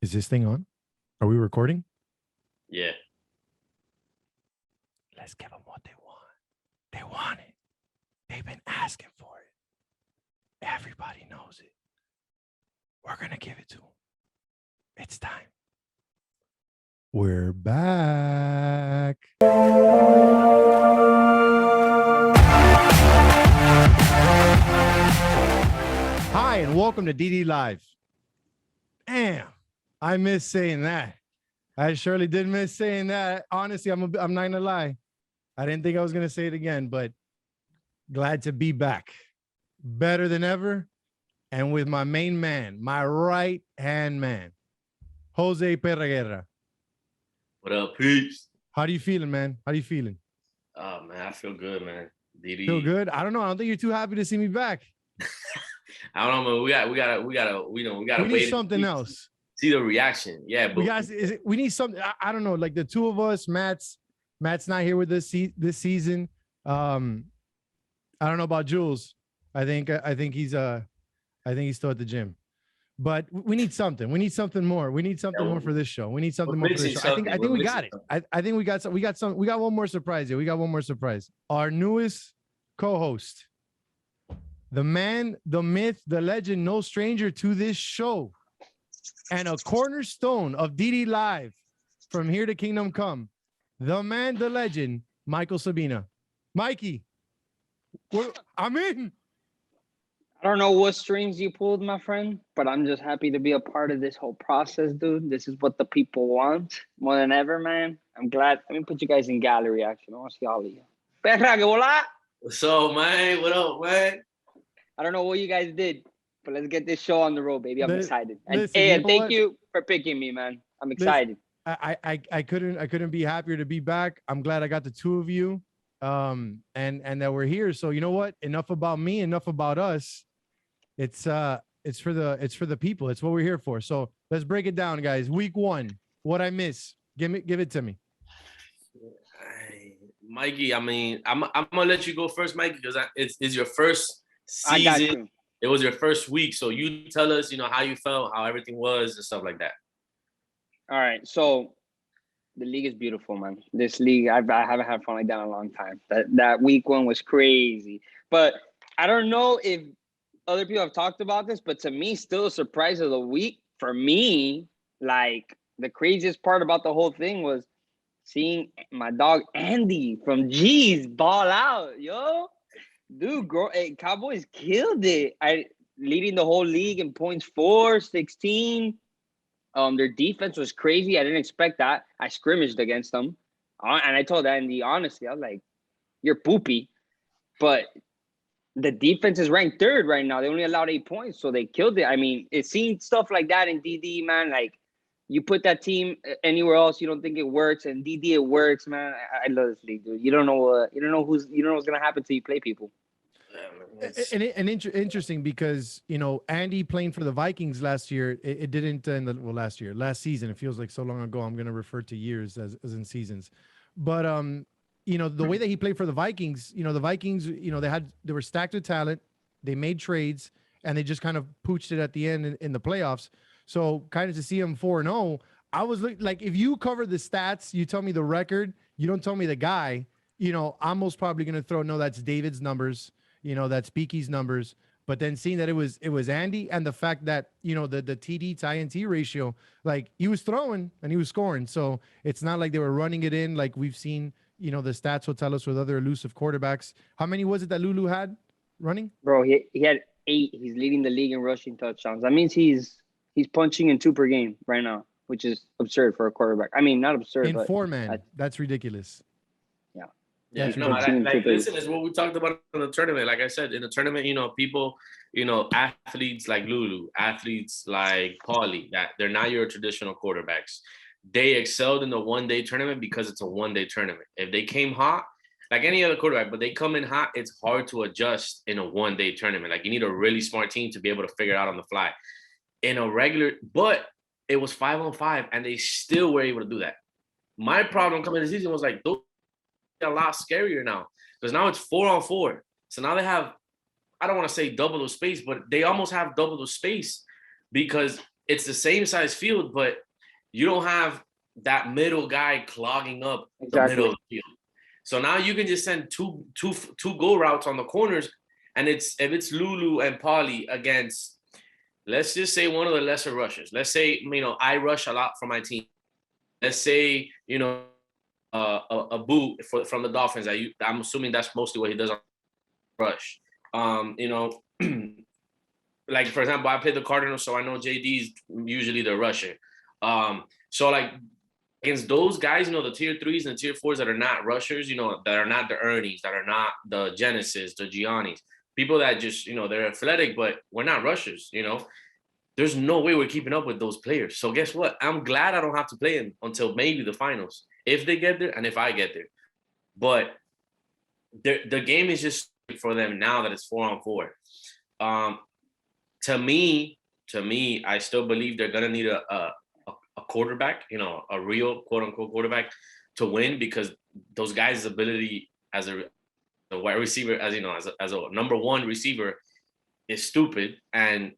Is this thing on? Are we recording? Yeah. Let's give them what they want. They want it. They've been asking for it. Everybody knows it. We're going to give it to them. It's time. We're back. Hi, and welcome to DD Live. Damn, I miss saying that. I surely did miss saying that. Honestly, I'm not gonna lie. I didn't think I was gonna say it again, but glad to be back. Better than ever. And with my main man, my right-hand man, Jose Perreguerra. What up, peeps? How do you feeling, man? How do you feeling? Oh man, I feel good, man. DD. Feel good? I don't know. I don't think you're too happy to see me back. I don't know, man. We gotta We need something else. See the reaction. Yeah, but we need something. I don't know. Like the two of us, Matt's not here with us this season. I don't know about Jules. I think he's still at the gym. But we need something. We need something more. We need something more for this show. We need something more for this show. I think we got it. I think we got one more surprise here. We got one more surprise. Our newest co-host, the man, the myth, the legend, no stranger to this show, and a cornerstone of DD Live from here to Kingdom Come, the man, the legend, Michael Sabina. Mikey, I'm in. I don't know what strings you pulled, my friend, but I'm just happy to be a part of this whole process, dude. This is what the people want more than ever, man. I'm glad. Let me put you guys in gallery action. I want to see all of you. Perra, que vola! What's up, man? What up, man? I don't know what you guys did, but let's get this show on the road, baby. I'm excited. And listen, thank you for picking me, man. I'm excited. I couldn't be happier to be back. I'm glad I got the two of you, and that we're here. So you know what? Enough about me. Enough about us. It's for the people. It's what we're here for. So let's break it down, guys. Week 1, what I miss. Give it to me. Mikey, I mean, I'm gonna let you go first, Mikey, because it's your first season. I got you. It was your first week, so you tell us, how you felt, how everything was, and stuff like that. All right, so the league is beautiful, man. This league, I haven't had fun like that in a long time. That week 1 was crazy, but I don't know if other people have talked about this, but to me, still a surprise of the week. For me, like the craziest part about the whole thing was seeing my dog Andy from G's ball out, yo. Dude, Cowboys killed it. Leading the whole league in points 4-16. Their defense was crazy. I didn't expect that. I scrimmaged against them. And I told Andy, honestly, I was like, you're poopy. But the defense is ranked 3rd right now. They only allowed 8 points, so they killed it. I mean, it's seen stuff like that in DD, man. Like, you put that team anywhere else, you don't think it works, and DD it works, man. I love this league, dude. You don't know what's gonna happen till you play people. And interesting because Andy playing for the Vikings last year, it didn't last season. It feels like so long ago. I'm gonna refer to years as in seasons, but the way that he played for the Vikings, the Vikings, they were stacked with talent. They made trades and they just kind of pooched it at the end in the playoffs. So kind of to see him 4-0, I was like, if you cover the stats, you tell me the record, you don't tell me the guy, I'm most probably going to throw, no, that's David's numbers, that's Beaky's numbers. But then seeing that it was Andy, and the fact that, the TD to INT ratio, like he was throwing and he was scoring. So it's not like they were running it in like we've seen. The stats will tell us with other elusive quarterbacks. How many was it that Lulu had running? Bro, he had 8. He's leading the league in rushing touchdowns. That means he's punching in 2 per game right now, which is absurd for a quarterback. I mean, not absurd, in but 4-man. That's ridiculous. Yeah. Yeah, listen, is what we talked about in the tournament. Like I said, in the tournament, people, athletes like Lulu, athletes like Paulie, that they're not your traditional quarterbacks. They excelled in the one-day tournament because it's a one-day tournament. If they came hot, like any other quarterback, but they come in hot, it's hard to adjust in a one-day tournament. Like you need a really smart team to be able to figure it out on the fly. But it was 5-on-5, and they still were able to do that. My problem coming this season was like, those are a lot scarier now because now it's 4-on-4. So now they have, I don't want to say double the space, but they almost have double the space because it's the same size field, but you don't have that middle guy clogging up the middle of the field. So now you can just send two go routes on the corners, and if it's Lulu and Paulie against, let's just say, one of the lesser rushers. Let's say, I rush a lot for my team. Let's say, a boot from the Dolphins. I'm assuming that's mostly what he does on rush. Like, for example, I play the Cardinals, so I know JD's usually the rusher. So like against those guys, the tier 3s and tier 4s that are not rushers, that are not the Ernies, that are not the Genesis, the Giannis, people that just, they're athletic, but we're not rushers, There's no way we're keeping up with those players. So guess what? I'm glad I don't have to play them until maybe the finals, if they get there and if I get there. But the game is just for them now that it's 4-on-4. To me, I still believe they're gonna need a quarterback, a real quote unquote quarterback to win, because those guys' ability as a wide receiver, as as a number one receiver, is stupid. And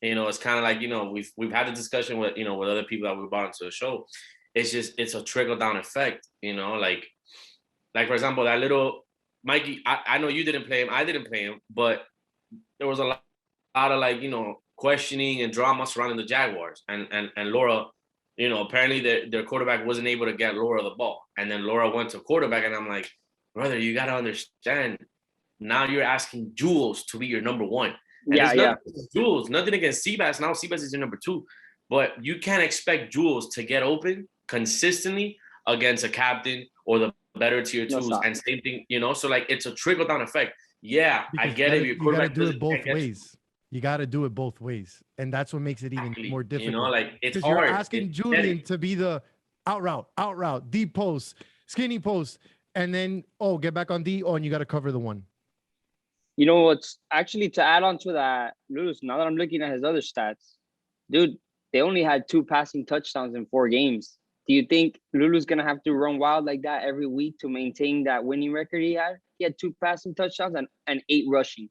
it's kind of like, we've had a discussion with with other people that we brought into the show. It's a trickle down effect, like for example, that little Mikey. I know you didn't play him, I didn't play him, but there was a lot of like questioning and drama surrounding the Jaguars and Laura. Apparently their quarterback wasn't able to get Laura the ball, and then Laura went to quarterback, and I'm like, brother, you got to understand. Now you're asking Jules to be your number one. And Jules, nothing against Seabass. Now Seabass is your number 2, but you can't expect Jules to get open consistently against a captain or the better tier 2s. And same thing, so like it's a trickle down effect. Yeah, because I get it. Your quarterback do it both ways. You got to do it both ways, and that's what makes it even more difficult. Like it's hard. You're asking it's Julian to be the out route, deep post, skinny post, and then get back on D. And you got to cover the one. What's actually to add on to that, Luz, now that I'm looking at his other stats, dude, they only had 2 passing touchdowns in 4 games. Do you think Lulu's going to have to run wild like that every week to maintain that winning record he had? He had 2 passing touchdowns and 8 rushing.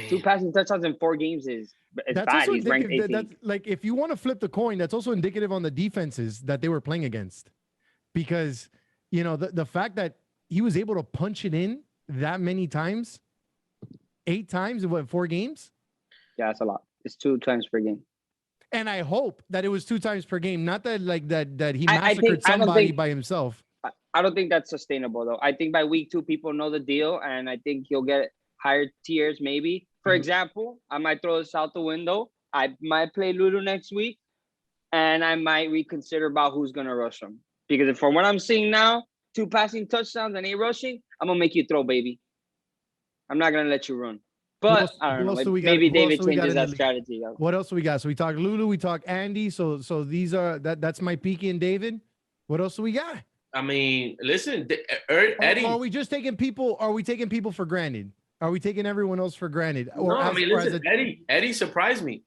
2 passing touchdowns in 4 games is bad. He's ranked 18th. That's, like, if you want to flip the coin, that's also indicative on the defenses that they were playing against. Because, the fact that he was able to punch it in that many times, 8 times in 4 games? Yeah, that's a lot. It's 2 times per game. And I hope that it was 2 times per game, not that that he massacred somebody by himself. I don't think that's sustainable, though. I think by week 2, people know the deal, and I think he'll get higher tiers maybe. For example, I might throw this out the window. I might play Lulu next week, and I might reconsider about who's going to rush him. Because from what I'm seeing now, 2 passing touchdowns and 8 rushing, I'm going to make you throw, baby. I'm not going to let you run. But I don't know. Maybe David changes that strategy. What else do we got? So we talk Lulu, we talk Andy. So these are that's my Peaky and David. What else do we got? I mean, listen, Eddie. Are we just taking people? Are we taking people for granted? Are we taking everyone else for granted? Listen, Eddie surprised me.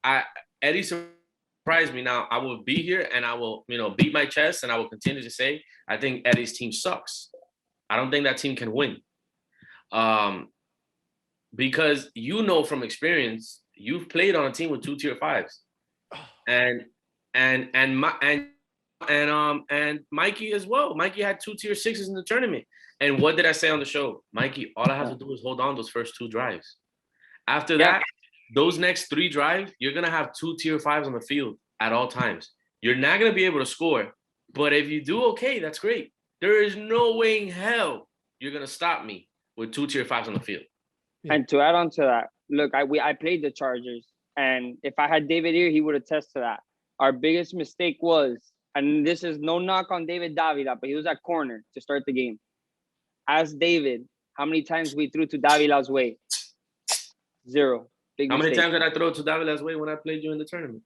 Eddie surprised me. Now I will be here and I will, beat my chest, and I will continue to say I think Eddie's team sucks. I don't think that team can win. Because from experience, you've played on a team with 2 tier 5s, and Mikey as well. Mikey had 2 tier 6s in the tournament. And what did I say on the show? Mikey, all I have to do is hold on those first 2 drives. After that, those next 3 drives, you're gonna have 2 tier 5s on the field at all times. You're not gonna be able to score, but if you do okay, that's great. There is no way in hell you're gonna stop me with 2 tier 5s on the field. Yeah. And to add on to that, look, I played the Chargers, and if I had David here, he would attest to that. Our biggest mistake was, and this is no knock on David Davila, but he was at corner to start the game. Ask David how many times we threw to Davila's way. 0. How many times did I throw to Davila's way when I played you in the tournament?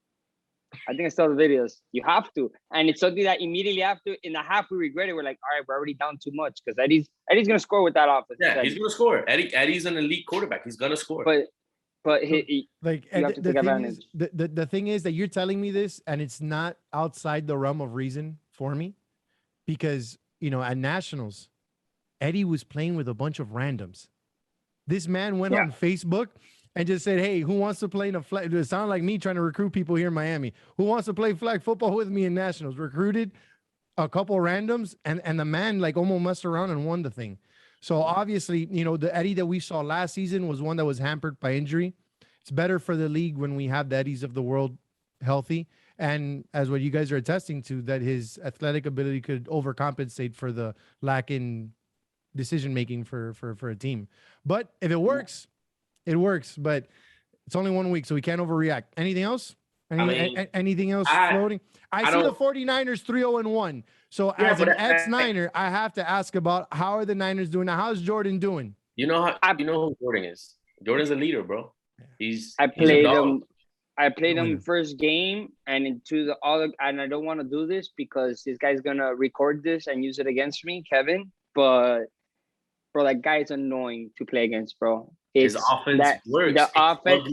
I think I saw the videos. You have to. And it's something that immediately after, in the half, we regret it. We're like, all right, we're already down too much, because Eddie's going to score with that offense. Yeah, he's going to score. Eddie's an elite quarterback. He's going to score. But he the thing is that you're telling me this, and it's not outside the realm of reason for me, because, at Nationals, Eddie was playing with a bunch of randoms. This man went on Facebook and just said, "Hey, who wants to play in a flag?" It sounded like me trying to recruit people here in Miami. Who wants to play flag football with me in nationals? Recruited a couple randoms, and the man like almost messed around and won the thing. So obviously, the Eddie that we saw last season was one that was hampered by injury. It's better for the league when we have the Eddies of the world healthy. And as what you guys are attesting to, that his athletic ability could overcompensate for the lack in decision making for a team. But if it works, it works. But it's only 1 week, so we can't overreact. Anything else? Anything else floating? I see the 49ers 3-0-1. So as an ex-Niner, I have to ask about how are the Niners doing now? How's Jordan doing? You know who Jordan is. Jordan's a leader, bro. I played him first game and into the other, and I don't want to do this because this guy's gonna record this and use it against me, Kevin. But bro, that guy's annoying to play against, bro. His offense works. The offense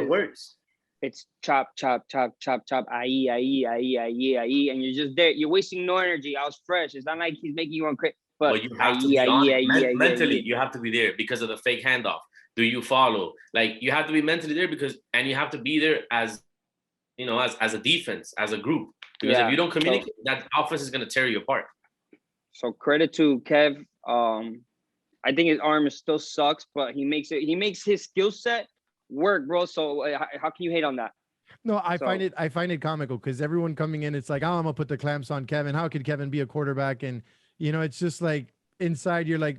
works. It's chop, chop, chop, chop, chop, and you're just there. You're wasting no energy. I was fresh. It's not like he's making you crazy. But you have to be mentally. You have to be there because of the fake handoff. Do you follow? Like you have to be mentally there and you have to be there as as a defense, as a group. Because if you don't communicate, that offense is gonna tear you apart. So credit to Kev. I think his arm still sucks, but he makes his skill set work, bro. So how can you hate on that? No, I find it comical because everyone coming in, it's like, oh, I'm gonna put the clamps on Kevin. How could Kevin be a quarterback? And it's just like inside you're like,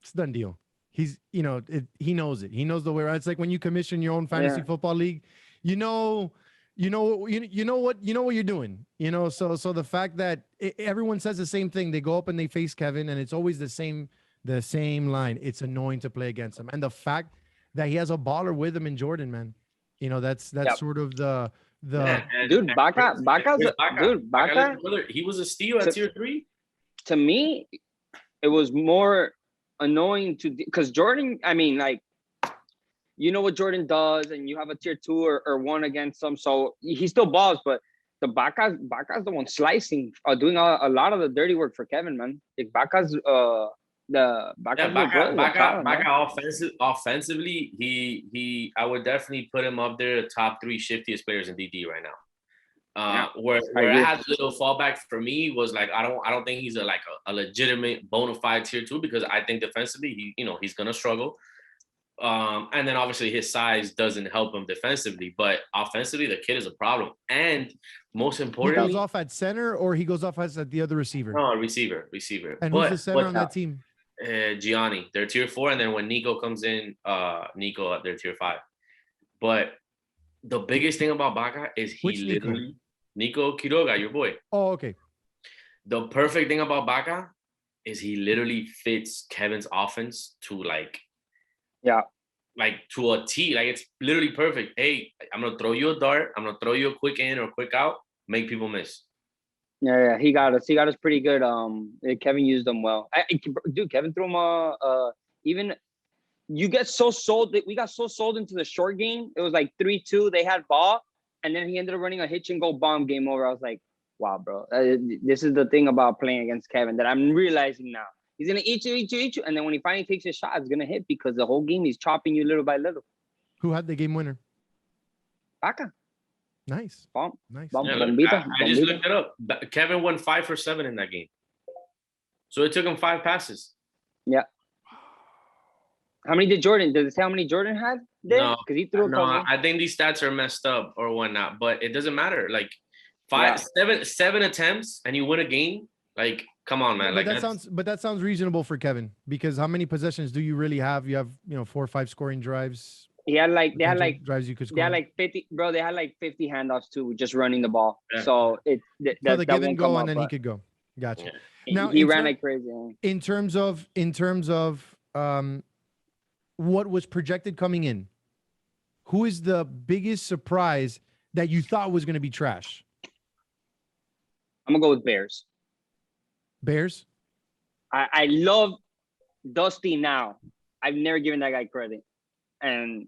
it's done deal. He's, he knows it. He knows the way around. It's like when you commission your own fantasy football league, you know what you're doing. So the fact that everyone says the same thing, they go up and they face Kevin, and it's always the same line. It's annoying to play against him, and the fact that he has a baller with him in Jordan, man. That's sort of the dude. Baca. He was a steal at tier 3. To me, it was more annoying because Jordan, I mean, like, what Jordan does, and you have a tier 2 or 1 against him, so he still balls, but the Baca's the one slicing, doing a lot of the dirty work for Kevin, man. Like Baca's offensively, he I would definitely put him up there, top 3 shiftiest players in DD right now. Where I had a little fallback for me was like I don't think he's a legitimate bona fide tier 2 because I think defensively he's gonna struggle. And then obviously his size doesn't help him defensively, but offensively the kid is a problem. And most importantly, he goes off at center or he goes off as at the other receiver. No, receiver. And who's the center on that team? Gianni. They're tier 4, and then when Nico comes in, Nico they're tier 5. But the biggest thing about Baca is Nico Quiroga, your boy. Oh, okay. The perfect thing about Baca is he literally fits Kevin's offense to to a T. Like it's literally perfect. Hey, I'm gonna throw you a dart. I'm gonna throw you a quick in or quick out. Make people miss. Yeah, he got us. He got us pretty good. Kevin used them well. Dude, Kevin threw him. Even you get so sold that we got so sold into the short game. It was like 3-2. They had ball, and then he ended up running a hitch and go bomb, game over. I was like, wow, bro. This is the thing about playing against Kevin that I'm realizing now. He's gonna eat you, and then when he finally takes his shot, it's gonna hit because the whole game he's chopping you little by little. Who had the game winner? Baca. Nice. Nice. I just looked it up. Kevin won 5 for 7 in that game. So it took him 5 passes. Yeah. How many did Jordan? Does it say how many Jordan had? No, because he threw a couple. I think these stats are messed up or whatnot, but it doesn't matter. Like 7 attempts and you win a game. Like, come on, man. But that sounds reasonable for Kevin because how many possessions do you really have? You have 4 or 5 scoring drives. They had like drives you could score. They had like 50, bro. They had like 50 handoffs too, just running the ball. Yeah. So the give and go, and then he could go. Gotcha. Yeah. Now he ran like crazy. In terms of what was projected coming in, who is the biggest surprise that you thought was going to be trash? I'm gonna go with Bears. Bears. I love Dusty now. I've never given that guy credit. And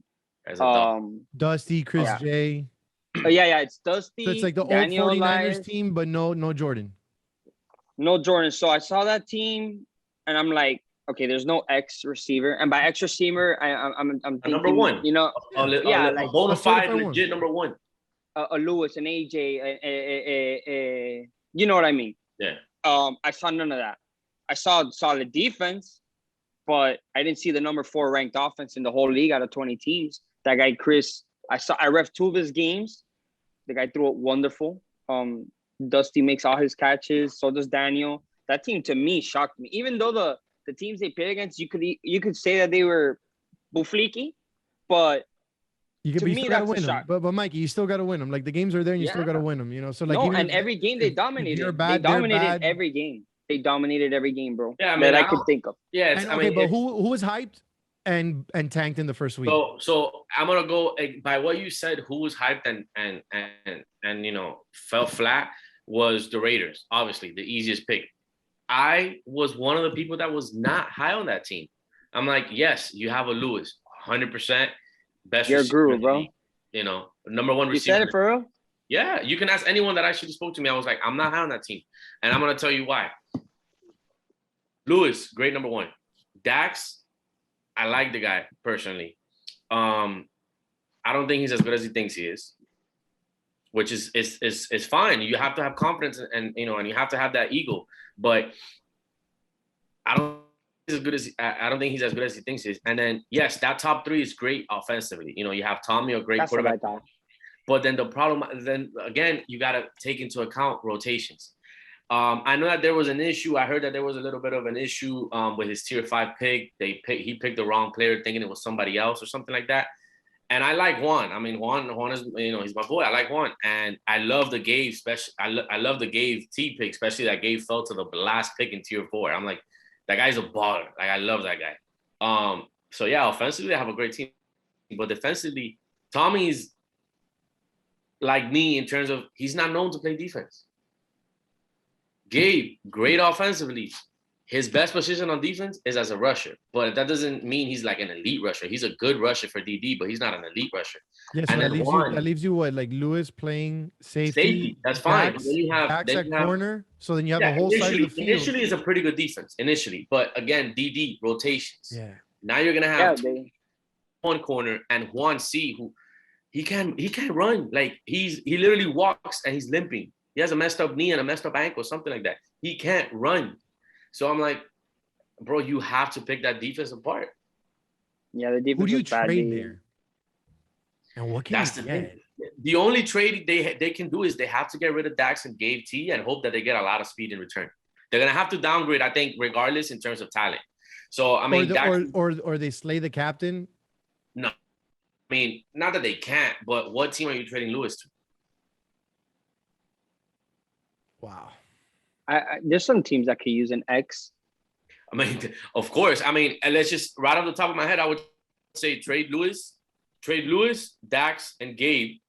Dusty, Chris J. Oh yeah, it's Dusty. So it's like the Daniel old 49ers Elias. Team, but no Jordan. No Jordan. So I saw that team and I'm like, okay, there's no X receiver, and by X receiver, I'm thinking, number one, you know, a bona fide, certified legit number one. A Lewis, an AJ, you know what I mean? Yeah. I saw none of that. I saw solid defense, but I didn't see the number 4 ranked offense in the whole league out of 20 teams. That guy Chris, I ref 2 of his games. The guy threw it wonderful. Dusty makes all his catches. So does Daniel. That team to me shocked me. Even though the teams they played against, you could say that they were bufliki, but you could be gotta win them. But Mikey, you still gotta win them. Like the games are there, and you still gotta win them. You know, so like no, and every game they dominated. They dominated every game. They dominated every game, bro. Yeah, I mean, that I could think of. Yeah, I mean, but who was hyped and tanked in the first week? So I'm gonna go by what you said. Who was hyped and you know fell flat was the Raiders. Obviously, the easiest pick. I was one of the people that was not high on that team. I'm like, yes, you have a Lewis, 100%. Best You're a guru, bro. You know, number one receiver. You said it for real? Yeah, you can ask anyone that actually spoke to me. I was like, I'm not high on that team. And I'm going to tell you why. Lewis, great number one. Dax, I like the guy personally. I don't think he's as good as he thinks he is, which is fine. You have to have confidence and you know, and you have to have that ego. But I don't think he's as good as he thinks he is. And then yes, that top 3 is great offensively. You know, you have Tommy, a great quarterback. But then the problem, then again, you got to take into account rotations. I know that there was an issue. I heard that there was a little bit of an issue with his tier 5 pick. He picked the wrong player, thinking it was somebody else or something like that. And I like Juan. I mean, Juan is, you know, he's my boy. I like Juan, and I love the Gabe. Especially, I love the Gabe T pick, especially that Gabe fell to the last pick in tier 4. I'm like, that guy's a baller. Like, I love that guy. So yeah, offensively, I have a great team, but defensively, Tommy's like me in terms of he's not known to play defense. Gabe, great offensively. His best position on defense is as a rusher, but that doesn't mean he's like an elite rusher. He's a good rusher for DD, but he's not an elite rusher. Yes, yeah, so that leaves you what, like Lewis playing safety. That's fine. Then you have corner, so then you have a whole side of the field. Initially, is a pretty good defense initially, but again, DD rotations. Yeah. Now you're gonna have one corner and Juan C, who he can't run. Like he literally walks and he's limping. He has a messed up knee and a messed up ankle, something like that. He can't run. So I'm like, bro, you have to pick that defense apart. Yeah, the defense. Who do you trade there? And what can you get? The only trade they can do is they have to get rid of Dax and Gabe T and hope that they get a lot of speed in return. They're gonna have to downgrade, I think, regardless in terms of talent. So I mean, or they slay the captain. No, I mean, not that they can't, but what team are you trading Lewis to? Wow. There's some teams that could use an X. I mean, of course. I mean, and let's just right off the top of my head, I would say trade Lewis, Dax, and Gabe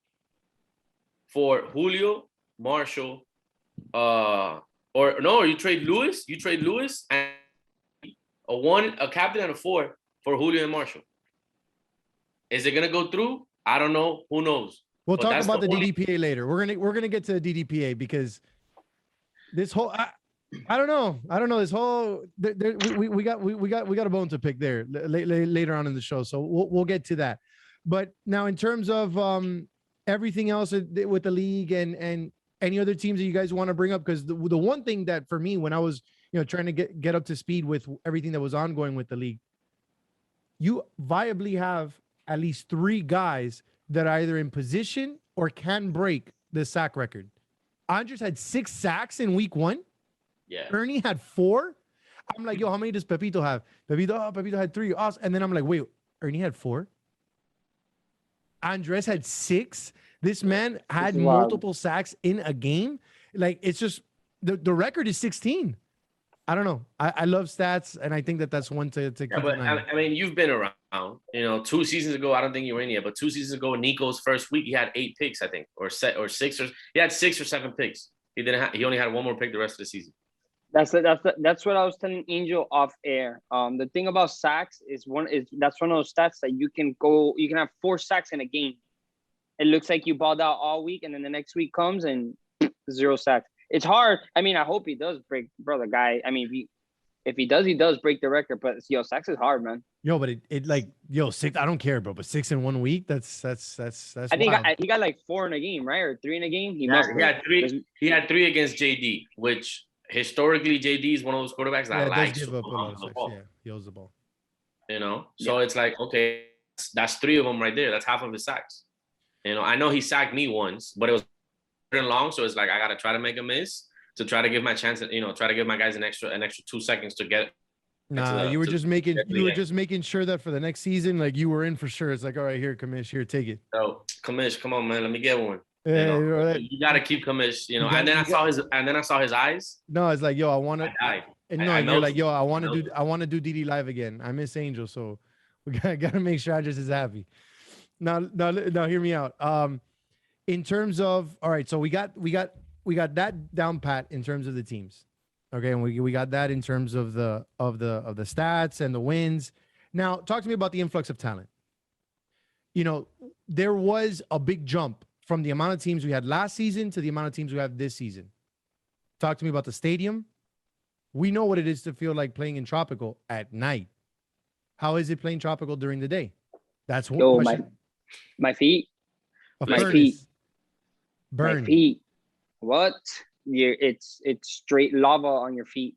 for Julio, Marshall, you trade Lewis and a captain and a 4 for Julio and Marshall. Is it gonna go through? I don't know. Who knows? We'll talk about the DDPA later. We're gonna get to the DDPA because this whole I don't know this whole we got a bone to pick there later on in the show, so we'll get to that. But now in terms of everything else with the league and any other teams that you guys want to bring up, because the one thing that for me when I was trying to get up to speed with everything that was ongoing with the league, you viably have at least 3 guys that are either in position or can break the sack record. Andres had 6 sacks in week 1. Yeah. Ernie had 4. I'm like, yo, how many does Pepito have? Pepito had 3. Awesome. And then I'm like, wait, Ernie had 4. Andres had 6. This man had multiple sacks in a game. Like, it's just the record is 16. I don't know. I love stats, and I think that's one to keep an eye on. I mean, you've been around. 2 seasons ago, I don't think you were in yet, but 2 seasons ago, Nico's first week, he had 8 picks, I think, or 6, or he had 6 or 7 picks. He only had 1 more pick the rest of the season. That's what I was telling Angel off air. The thing about sacks is that's one of those stats that you can have 4 sacks in a game. It looks like you balled out all week, and then the next week comes and 0 sacks. It's hard. I mean, I hope he does break, bro. The guy. I mean, If he does break the record. But yo, Sacks is hard, man. Yo, but it like, yo, 6, I don't care, bro, but 6 in 1 week, that's I think wild. he got like 4 in a game, right? Or 3 in a game. He had three against JD, which historically JD is one of those quarterbacks that likes to give up a lot of the sacks. ball. Yeah, he owes the ball. You know, so it's like, okay, that's 3 of them right there. That's half of his sacks. You know, I know he sacked me once, but it was long, so it's like I gotta try to make a miss to try to give my chance. You know, try to give my guys an extra 2 seconds to get. Nah, you were just making sure that for the next season, like you were in for sure. It's like, all right, here, Kamish, here, take it. So Kamish, come on, man, let me get one. Yeah, you gotta keep Kamish. You know, and then I saw his eyes. No, it's like, yo, I want to. And no, you're like, yo, I want to do DD live again. I miss Angel, so we gotta make sure Andres is happy. Now, hear me out. In terms of, all right, so we got that down pat in terms of the teams. Okay, and we got that in terms of the stats and the wins. Now, talk to me about the influx of talent. You know, there was a big jump from the amount of teams we had last season to the amount of teams we have this season. Talk to me about the stadium. We know what it is to feel like playing in Tropical at night. How is it playing Tropical during the day? That's one question. My feet. My feet. Burn. My feet. What? It's straight lava on your feet.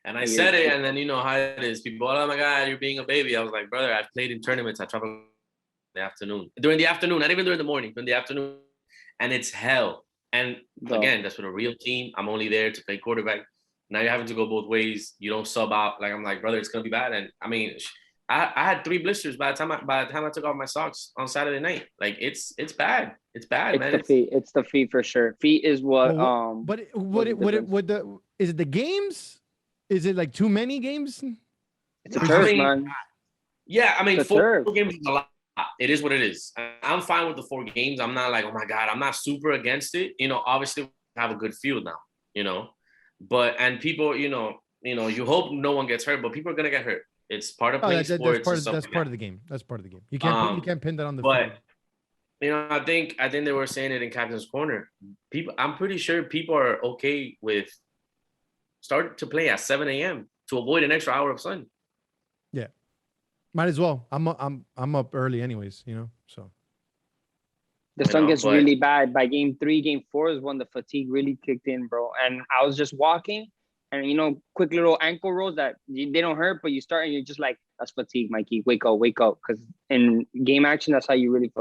And I said it, and then you know how it is. People, oh my God, you're being a baby. I was like, brother, I've played in tournaments at Tropical in the afternoon. During the afternoon, not even during the morning, during the afternoon. And it's hell. And again, that's with a real team. I'm only there to play quarterback. Now you're having to go both ways. You don't sub out. Like, I'm like, brother, it's gonna be bad. And I mean, I had 3 blisters by the time I took off my socks on Saturday night. Like, it's bad. It's bad, man. It's the feet for sure. Feet is what. Is it the games? Is it like too many games? It's a turf, man. Yeah, I mean, 4 games is a lot. It is what it is. I'm fine with the 4 games. I'm not like, oh my God, I'm not super against it. You know, obviously we have a good field now, you know, and people, you know, you hope no one gets hurt, but people are going to get hurt. It's part of playing sports. That's part of the game. That's part of the game. You can't pin that on the field. You know, I think they were saying it in Captain's Corner. I'm pretty sure people are okay with start to play at 7 a.m. to avoid an extra hour of sun. Yeah, might as well. I'm up early anyways, you know. So the sun gets really bad by game 3. Game 4 is when the fatigue really kicked in, bro. And I was just walking, and you know, quick little ankle rolls that they don't hurt, but you start and you're just like, that's fatigue, Mikey. Wake up, because in game action, that's how you really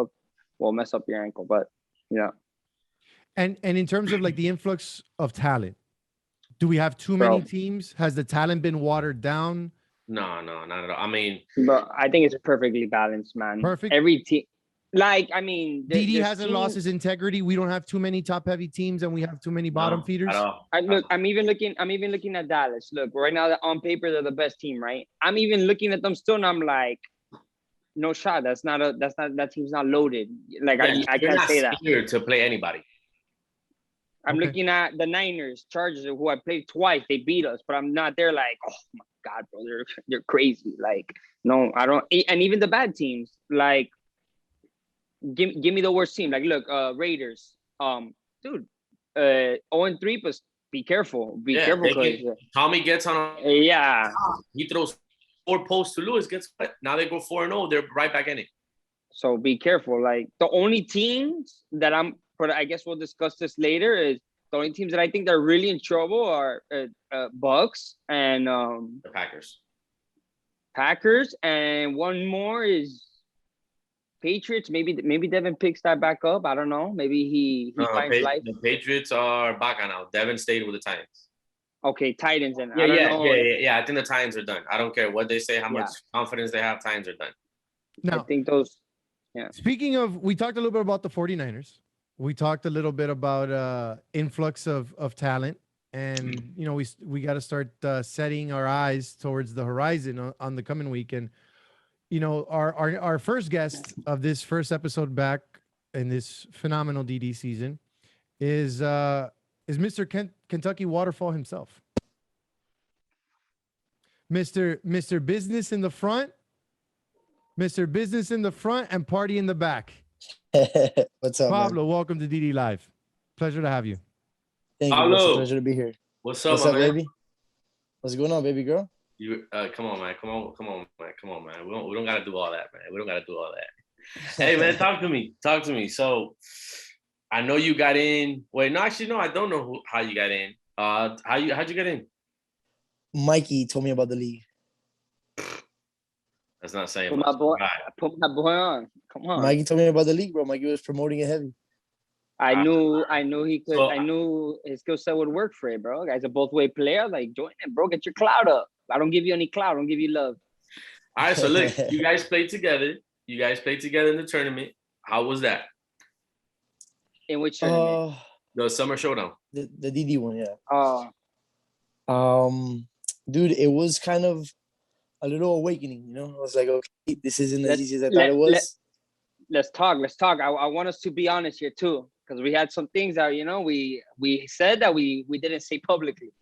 mess up your ankle. But yeah. And in terms of like the influx of talent, do we have too many teams? Has the talent been watered down? No, not at all. I mean, but I think it's perfectly balanced, man. Perfect. Every team, like, I mean, DD hasn't lost his integrity. We don't have too many top-heavy teams, and we have too many bottom feeders. I'm even looking at Dallas. Look, right now, on paper, they're the best team, right? I'm even looking at them still, and I'm like, no shot. That team's not loaded. Like, I can't say that. Here to play anybody. I'm looking at the Niners, Chargers, who I played twice. They beat us, but I'm not there. Like, oh my God, bro, they're crazy. Like, no, I don't. And even the bad teams, like, give me the worst team. Like, look, Raiders, dude, 0-3, but be careful. Be careful. Tommy gets on. He throws 4 posts to Lewis. Now they go 4-0. They're right back in it. So be careful. Like, the only teams that but I guess we'll discuss this later, is the only teams that I think they're really in trouble are Bucks and the Packers. And one more is Patriots. Maybe Devin picks that back up. I don't know. Maybe he finds life. The Patriots are back on now. Devin stayed with the Titans. Okay, Titans and yeah. I think the Titans are done. I don't care what they say, how much confidence they have. Titans are done. No, I think those. Yeah. Speaking of, we talked a little bit about the 49ers. We talked a little bit about influx of talent, and you know, we got to start setting our eyes towards the horizon on the coming week. And you know, our first guest of this first episode back in this phenomenal DD season is Mr. Kentucky Waterfall himself, Mr. Business in the front, Mr. Business in the front, and party in the back. What's up, Pablo? man? Welcome to DD Live. Pleasure to have you. Thank you. It's a pleasure to be here. What's up, baby? What's going on, baby girl? You come on, man. Come on, man. We don't gotta do all that, man. We don't gotta do all that. Hey, man, talk to me. So, I know you got in. Wait, no, actually, no, I don't know how you got in. How'd you get in? Mikey told me about the league. That's not saying Put much. my boy, Right. put my boy on. Come on. Mikey told me about the league, bro. Mikey was promoting it heavy. I knew he could. So- I knew his skill set would work for it, bro. Guy's a both way player. Like, join it, bro. Get your clout up. I don't give you any clout. I don't give you love. All right, so look, you guys played together. You guys played together in the tournament. How was that? In which tournament? The Summer Showdown. The DD one, yeah. Oh, Dude, it was kind of a little awakening, you know. I was like, okay, this isn't as easy as I thought let- it was. let's talk. I want us to be honest here too, because we had some things that we said that we didn't say publicly.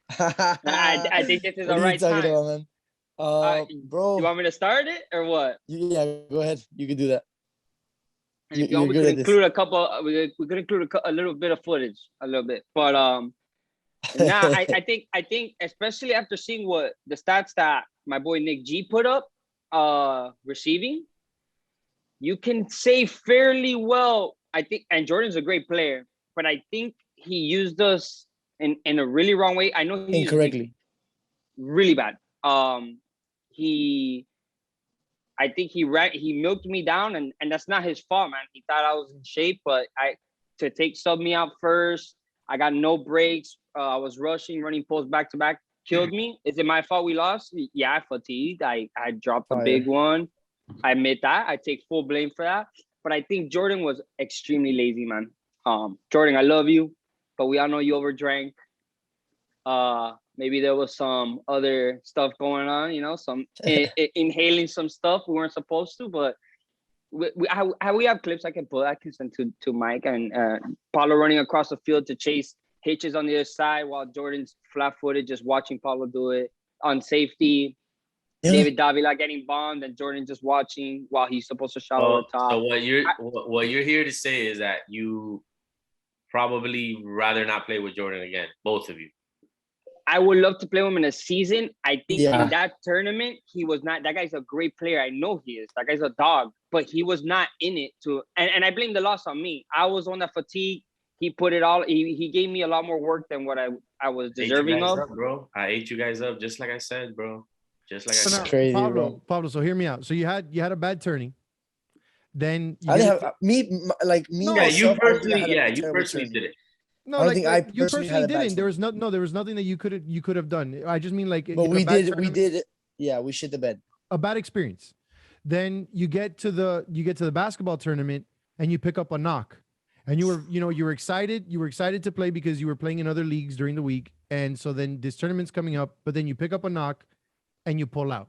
I think this is What the are right you talking time. about, man? Bro, You want me to start it or what? yeah, go ahead. You can do that. And if you want, we You're could good at this. include a couple. We could include a little bit of footage, a little bit. But nah, I think especially after seeing what the stats that my boy Nick G put up, receiving, you can say fairly well. I think, and Jordan's a great player, but I think he used us in a really wrong way. I know he used Incorrectly. really bad. I think he milked me down, and that's not his fault, man. He thought I was in shape, but to sub me out first, I got no breaks. I was running post back to back, killed me. Is it my fault we lost? Yeah, I fatigued. I dropped a big one. I admit that. I take full blame for that. But I think Jordan was extremely lazy, man. Jordan, I love you, but we all know you overdrank. Maybe there was some other stuff going on, some inhaling some stuff we weren't supposed to, but we have clips I can send to Mike and Paulo running across the field to chase hitches on the other side while Jordan's flat-footed, just watching Paulo do it on safety. Yeah. David Davila getting bombed and Jordan just watching while he's supposed to shot over the top. So what you're here to say is that you probably rather not play with Jordan again, both of you. I would love to play him in a season. I think in that tournament, he was not. That guy's a great player. I know he is. That guy's a dog. But he was not in it to. And I blame the loss on me. I was on that fatigue. He put it all. He gave me a lot more work than what I was deserving of. Bro, I ate you guys up just like I said, bro. Just like I said. Crazy, Pablo. So hear me out. So you had a bad turning. Then I didn't have me. No, myself, you personally did it. No, I think you personally didn't. There was nothing that you could have done. I just mean like. But we did. Yeah, we shit the bed. A bad experience. Then you get to the basketball tournament and you pick up a knock, and you were excited. You were excited to play because you were playing in other leagues during the week, and so then this tournament's coming up. But then you pick up a knock, and you pull out.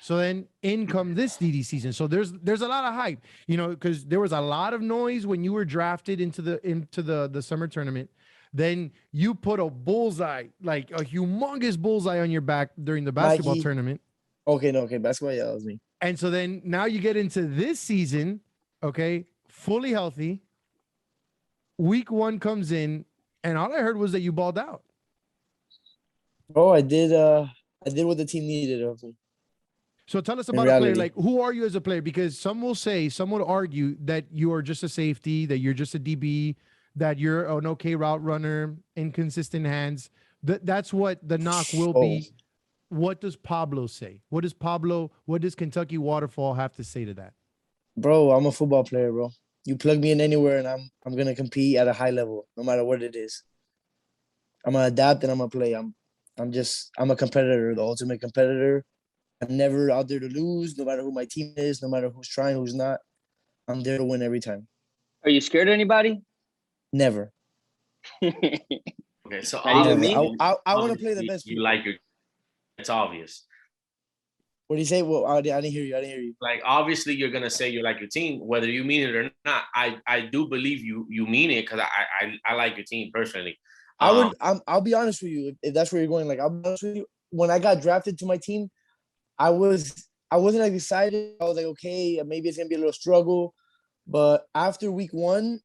So then in come this DD season. So there's a lot of hype, because there was a lot of noise when you were drafted into the summer tournament. Then you put a bullseye, like a humongous bullseye on your back during the basketball tournament. Okay, basketball, yeah, that was me. And so then now you get into this season, okay, fully healthy. Week 1 comes in, and all I heard was that you balled out. Bro, I did what the team needed of me. So tell us about a player. Like, who are you as a player? Because some would argue that you are just a safety, that you're just a DB, that you're an okay route runner, inconsistent hands. That's what the knock will be. What does Pablo say? What does Kentucky Waterfall have to say to that? Bro, I'm a football player, bro. You plug me in anywhere and I'm gonna compete at a high level, no matter what it is. I'm gonna adapt and I'm gonna play. I'm a competitor, the ultimate competitor. I'm never out there to lose, no matter who my team is, no matter who's trying, who's not. I'm there to win every time. Are you scared of anybody? Never. Okay, so I want to play the best. You like your. It's obvious. What do you say? Well, I didn't hear you. Like, obviously, you're gonna say you like your team, whether you mean it or not. I do believe you mean it because I like your team personally. I'll be honest with you if that's where you're going. Like, I'll be honest with you. When I got drafted to my team, I wasn't like excited. I was like, okay, maybe it's gonna be a little struggle, but after week 1,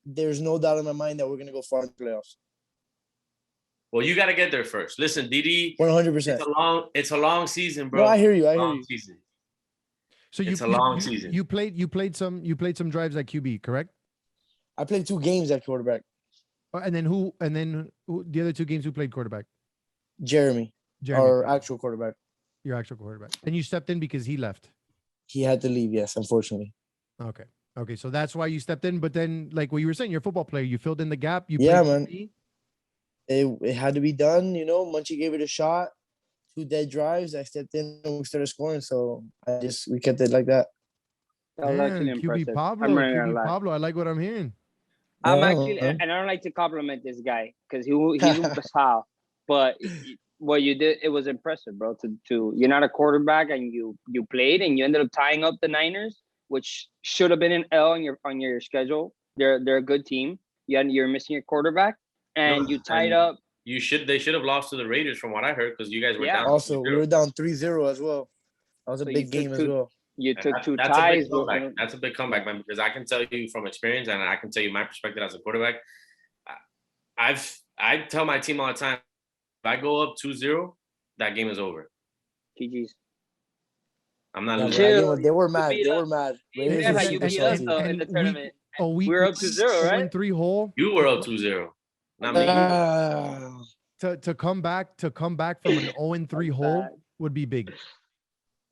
there's no doubt in my mind that we're gonna go far in the playoffs. Well, you got to get there first. Listen, DD, 100%. it's a long season, bro. No, I hear you. Long season. So It's a long season. You played some drives at QB, correct? I played 2 games at quarterback. And then who the other 2 games who played quarterback? Jeremy, our actual quarterback. Your actual quarterback. And you stepped in because he left. He had to leave, yes, unfortunately. Okay, so that's why you stepped in. But then, like what you were saying, you're a football player. You filled in the gap. Yeah, played man. QB. It had to be done, you know. Munchie gave it a shot. 2 dead drives. I stepped in and we started scoring. So we kept it like that. That was actually Man, impressive. QB Pablo. I'm not gonna QB lie. Pablo. I like what I'm hearing. I'm Yeah, actually, man. and I don't like to compliment this guy because he's un pesado, but what you did, it was impressive, bro. To you're not a quarterback and you played and you ended up tying up the Niners, which should have been an L on your schedule. They're a good team. You're missing your quarterback and you tied up. They should have lost to the Raiders from what I heard because you guys were down. Also, 2-0. we were down 3-0 as well. That was a So big game as well. You took 2 That's ties. a big comeback. That's a big comeback, man, because I can tell you from experience and I can tell you my perspective as a quarterback. I tell my team all the time, if I go up 2-0, that game is over. GG's. I'm not Yeah, losing. Chill. they were mad. beat They us. were mad. Yeah, Raiders how were you super beat us salty. though in the tournament. We were up to 0, right? 3 hole. You were up 2-0. Not me. To come back from an 0-3 hole would be big.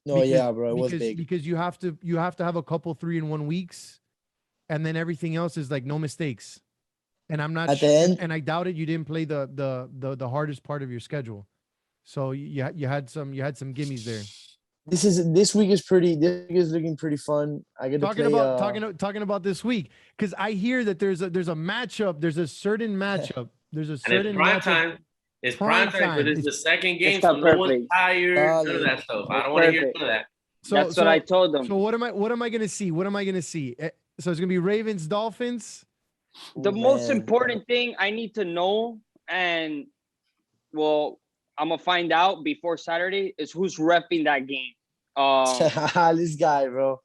No, yeah, bro, it was big. Because you have to have a couple 3-1 weeks, and then everything else is like no mistakes. And I'm not At the end, and I doubted you didn't play the hardest part of your schedule, so you had some gimmies there. This week is looking pretty fun. I get to play. Talking about this week, because I hear that there's a matchup. There's a certain matchup. There's a certain and it's prime matchup. time. It's prime time, but it's the second game, It's so not no one's perfect. tired. None of that stuff. I don't want to hear none of that. That's what I told them. So what am I gonna see? What am I gonna see? So it's gonna be Ravens, Dolphins. The most important thing I need to know, and well, I'm gonna find out before Saturday, is who's repping that game. This guy, bro.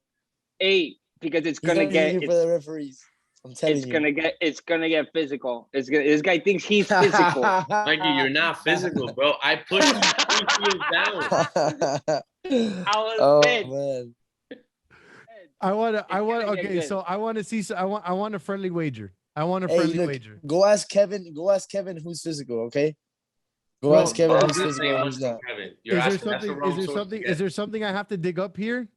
Because it's gonna get for the referees. I'm telling you, it's gonna get physical. This guy thinks he's physical. Mikey, you're not physical, bro. I pushed you 3 feet down. I was pissed. Man. I want. Okay, good. so I want to see. So I want a friendly wager. I want a Hey, friendly look, wager. Go ask Kevin who's physical, okay? Go Bro, ask Kevin I'm who's not physical saying and much who's to not. Kevin. You're asking, that's the wrong source to Is get. there something I have to dig up here?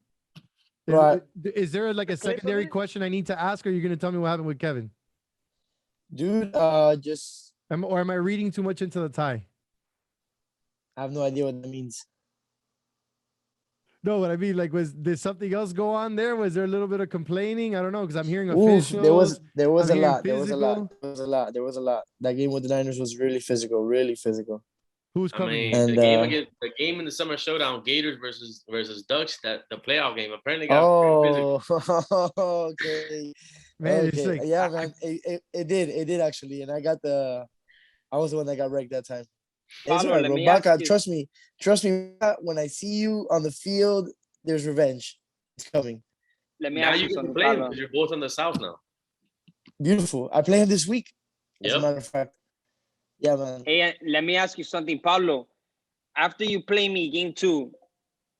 Right. Is there like a secondary question I need to ask, or are you gonna tell me what happened with Kevin? Dude, just Or am I reading too much into the tie? I have no idea what that means. No, what I mean, like, did something else go on there? Was there a little bit of complaining? I don't know, because I'm hearing Oof, officials. there was I'm a hearing lot. There was a lot. That game with the Niners was really physical, really physical. Who's I coming? mean, And, the game in the summer showdown, Gators versus Ducks, that the playoff game apparently got very physical. Oh, okay. Man, it's Okay. like, Yeah, man. It did actually, and I was the one that got wrecked that time. It's Pablo, all right, let bro. me ask Baca, you- trust me. When I see you on the field, there's revenge. It's coming. Let me Now ask you you can something, complain Pablo. because you're both in the South now. Beautiful. I play him this week. As a Yep. matter of fact. Yeah, man. Hey, let me ask you something, Pablo. After you play me game 2,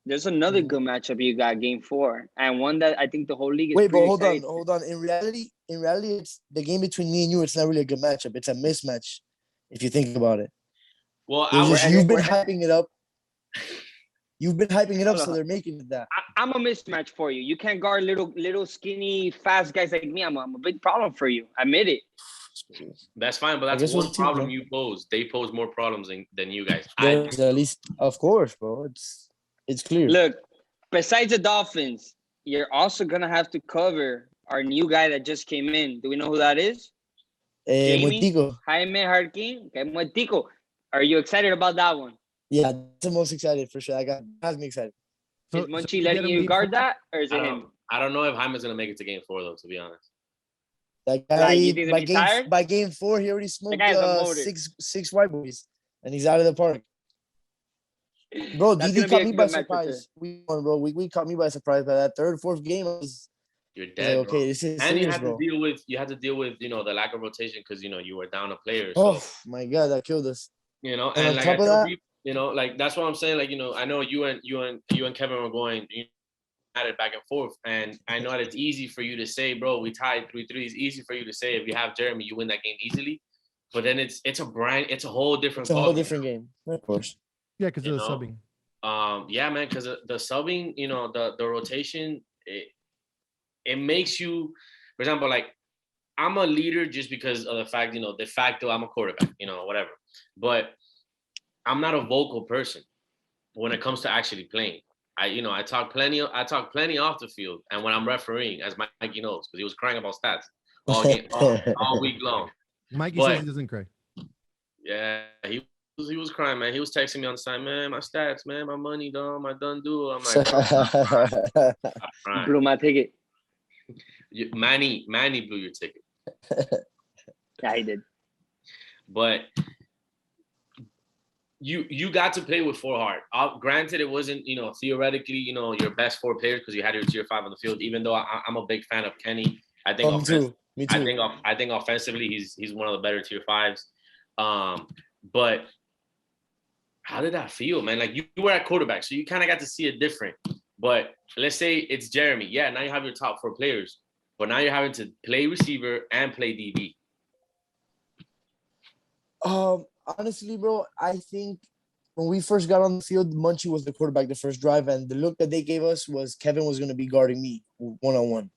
there's another good matchup you got game 4, and one that I think the whole league is Wait, but pretty hold on, excited. hold on. In reality, it's the game between me and you. It's not really a good matchup. It's a mismatch, if you think about it. Well, It's just you've been we're- hyping it up. You've been hyping it up, Hold so on. they're making it that. I'm a mismatch for you. You can't guard little skinny fast guys like me. I'm a big problem for you. Admit it. that's fine, but I that's guess one we'll see, problem man. you pose. They pose more problems than you guys. There's at least, of course, bro. It's clear. Look, besides the Dolphins, you're also gonna have to cover our new guy that just came in. Do we know who that is? Jamie? Motico. Jaime Harkin. Okay, Muetico. Are you excited about that one? Yeah, that's the most excited for sure. Has me excited. Is Munchie you letting get him you game guard 4? that, or is it him? I don't know if Jaime's gonna make it to game 4 though, to be honest. That guy, you think he's tired? by game 4, he already smoked guy's a motor. six white boys, and he's out of the park. Bro, That's DD gonna be caught a me by good matchup, surprise. We won, bro. We caught me by surprise. By that third, fourth game, I was You're like, dead, bro. okay, this is And you serious, had bro. to deal with the lack of rotation because you were down a player. Oh So my god, that killed us. You know, And and on like top I of tell that, people, you know, like that's what I'm saying. Like, you know, I know you and Kevin were going at it back and forth, and I know that it's easy for you to say, bro, we tied 3-3. It's easy for you to say if you have Jeremy, you win that game easily. But then it's a whole different it's a whole ball game, different game, of course. Yeah, because of you the know? subbing. Yeah, man, because the subbing, you know, the rotation, it makes you, for example, like I'm a leader just because of the fact, you know, de facto I'm a quarterback, you know, whatever. But I'm not a vocal person when it comes to actually playing. I talk plenty off the field, and when I'm refereeing, as Mikey knows, because he was crying about stats all week long. Mikey But says he doesn't cry. yeah, he was crying, man. He was texting me on the side, man, my stats, man, my money, done, my done do. I'm like, bro, I'm Blew my ticket. Manny blew your ticket. Yeah, he did. But you got to play with 4 hard. Granted, it wasn't, you know, theoretically, you know, your best 4 players because you had your tier 5 on the field. Even though I'm a big fan of Kenny, I think Me too. I think offensively he's one of the better tier 5s. But how did that feel, man? Like you were at quarterback, so you kind of got to see it different. But let's say it's Jeremy. Yeah, now you have your top 4 players, but now you're having to play receiver and play DB. Honestly, bro, I think when we first got on the field, Munchie was the quarterback the first drive, and the look that they gave us was Kevin was going to be guarding me one-on-one.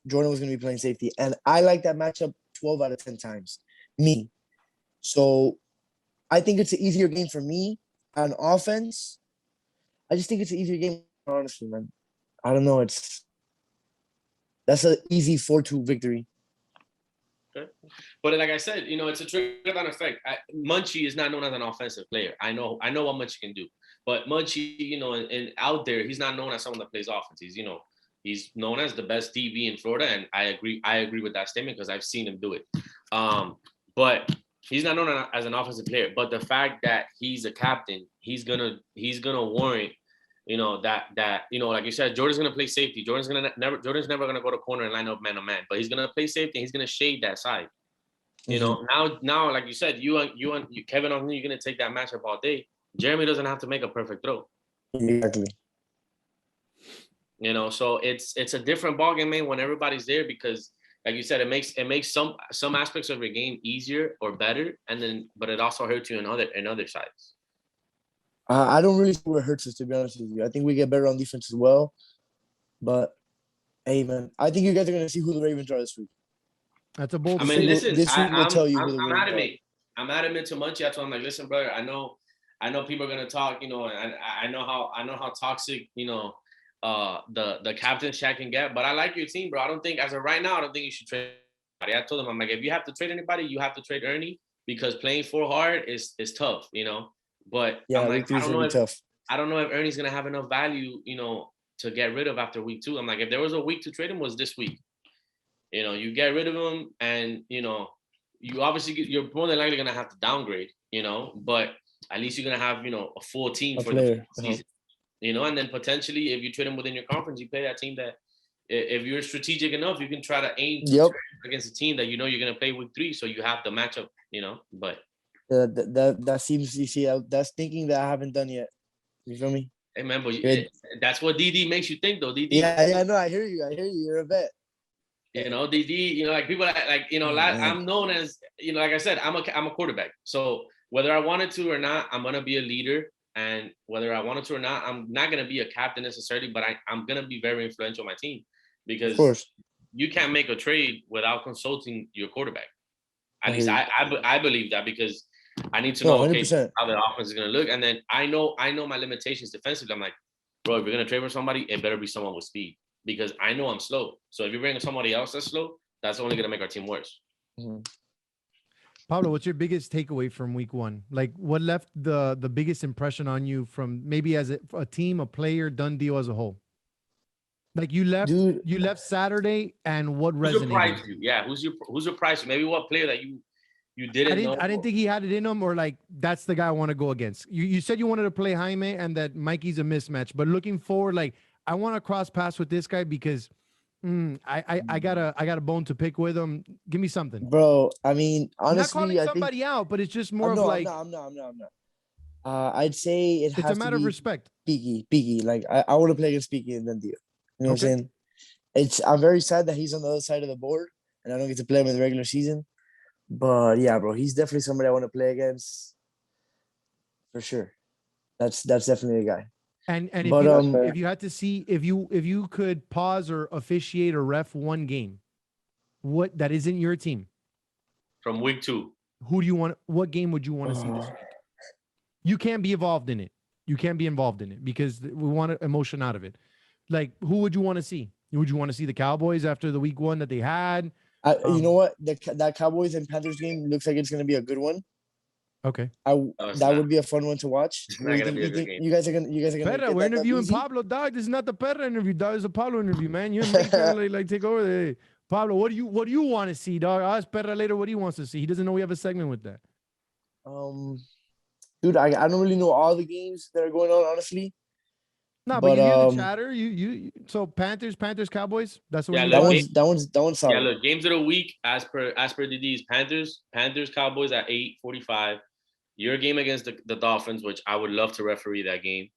Jordan was going to be playing safety, and I like that matchup 12 out of 10 times. Me. So I think it's an easier game for me on offense. I just think it's an easier game, honestly, man. I don't know. That's an easy 4-2 victory. Okay. But like I said, you know, it's a trickle-down effect. Munchie is not known as an offensive player. I know what Munchie can do. But Munchie, you know, and out there, he's not known as someone that plays offense. He's known as the best DB in Florida, and I agree with that statement because I've seen him do it. But he's not known as an offensive player. But the fact that he's a captain, he's gonna warrant, you know, that you know, like you said, Jordan's gonna play safety. Jordan's never gonna go to corner and line up man to man, but he's gonna play safety. And he's gonna shade that side. You know, now, like you said, you and Kevin, you're gonna take that matchup all day. Jeremy doesn't have to make a perfect throw. Exactly. You know, so it's a different ballgame, man, when everybody's there because, like you said, it makes some aspects of your game easier or better, but it also hurts you in other sides. I don't really see where it hurts us, to be honest with you. I think we get better on defense as well. But, hey, man, I think you guys are going to see who the Ravens are this week. That's a bold. I mean, listen, this week will tell you who the I'm Ravens adamant. are. I'm adamant to Munchie. I told him, like, listen, brother, I know people are going to talk, you know, and I know how toxic, you know, the captain Shaq can get. But I like your team, bro. I don't think, as of right now, I don't think you should trade anybody. I told him, I'm like, if you have to trade anybody, you have to trade Ernie because playing 4 hard is tough, you know. But yeah, I'm like, I don't know if Ernie's gonna have enough value, you know, to get rid of after week 2. I'm like, if there was a week to trade him, was this week. You know, you get rid of him, and you know, you're more than likely gonna have to downgrade, you know, but at least you're gonna have, you know, a full team for the season, you know, and then potentially if you trade him within your conference, you play that team that if you're strategic enough, you can try to aim against a team that you know you're gonna play week 3, so you have the matchup, you know, but. That seems, you see, that's thinking that I haven't done yet. You feel me? Hey man, but that's what DD makes you think, though. DD. Yeah, no, I hear you. You're a vet. You know, DD. You know, like people like you know, I'm known as, you know, like I said, I'm a quarterback. So whether I wanted to or not, I'm gonna be a leader, and whether I wanted to or not, I'm not gonna be a captain necessarily, but I'm gonna be very influential on my team because of course you can't make a trade without consulting your quarterback. At least I believe that because I need to know how the offense is going to look. And then I know my limitations defensively. I'm like, bro, if you're going to trade for somebody, it better be someone with speed because I know I'm slow. So if you're bringing somebody else that's slow, that's only going to make our team worse. Mm-hmm. Pablo, what's your biggest takeaway from week 1? Like what left the biggest impression on you from maybe as a team, a player, done deal as a whole? Like you left Saturday and what resonated? Who's your price? Maybe what player that you didn't know. I didn't think he had it in him, or like that's the guy I want to go against. You said you wanted to play Jaime and that Mikey's a mismatch, but looking forward, like I want to cross paths with this guy because I got a bone to pick with him. Give me something. Bro, I mean, I'm not calling honestly, I think somebody out, but it's just more of no, like I'm not. I'd say it it's has a to matter of be respect. Peaky. Like I want to play against Peaky and then Dio. You know what Okay. I'm saying? I'm very sad that he's on the other side of the board and I don't get to play him in the regular season. But yeah, bro, he's definitely somebody I want to play against for sure. That's definitely a guy. And But if you had to see if you could pause or officiate or ref one game, what that isn't your team, From week 2. who do you want? What game would you want to see this week? You can't be involved in it. You can't be involved in it because we want emotion out of it. Like, who would you want to see? Would you want to see the Cowboys after the week 1 that they had? you know what? That Cowboys and Panthers game looks like it's gonna be a good one. Okay. That would be a fun one to watch. It's not gonna be a good game. You guys are gonna Perra, get we're that done interviewing easy? Pablo, dog. This is not the Perra interview, dog. It's a Pablo interview, man. You and Mike trying to like take over there. Pablo, what do you want to see, dog? I'll ask Perra later what he wants to see. He doesn't know we have a segment with that. Dude, I don't really know all the games that are going on, honestly. No, but you hear the chatter. You so Panthers, Cowboys. That's what Yeah, that one's solid. Yeah, look, games of the week as per DD's Panthers, Cowboys at 8:45. Your game against the Dolphins, which I would love to referee that game.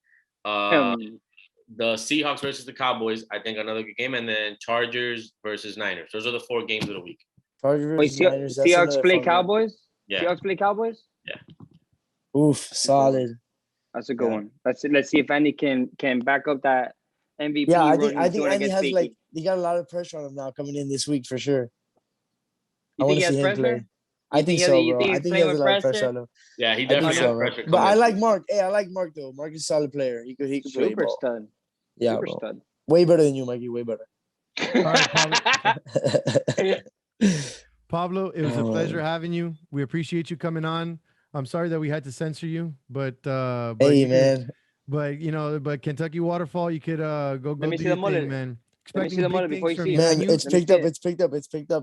The Seahawks versus the Cowboys, I think another good game, and then Chargers versus Niners. Those are the 4 games of the week. Chargers versus Wait, Niners. Seahawks play Cowboys? Yeah. Seahawks play Cowboys? Yeah. Oof, solid. That's a good one. Let's see if Andy can back up that MVP. Yeah, I think Andy has like they got a lot of pressure on him now coming in this week for sure. You think he has pressure? I think so, bro. I think he has a lot of pressure on him. Yeah, he definitely has pressure. But I like Mark. Hey, I like Mark though. Mark is a solid player. He could play super ball. stud. Yeah, super bro. stud. Way better than you, Mikey. Way better. All right, Pablo, it was a pleasure having you. We appreciate you coming on. I'm sorry that we had to censor you, but hey, man. But Kentucky Waterfall, you could go Let me do see your the thing, mullet. man. Let me see the mullet before you see it. Man, it's picked up. It's picked up.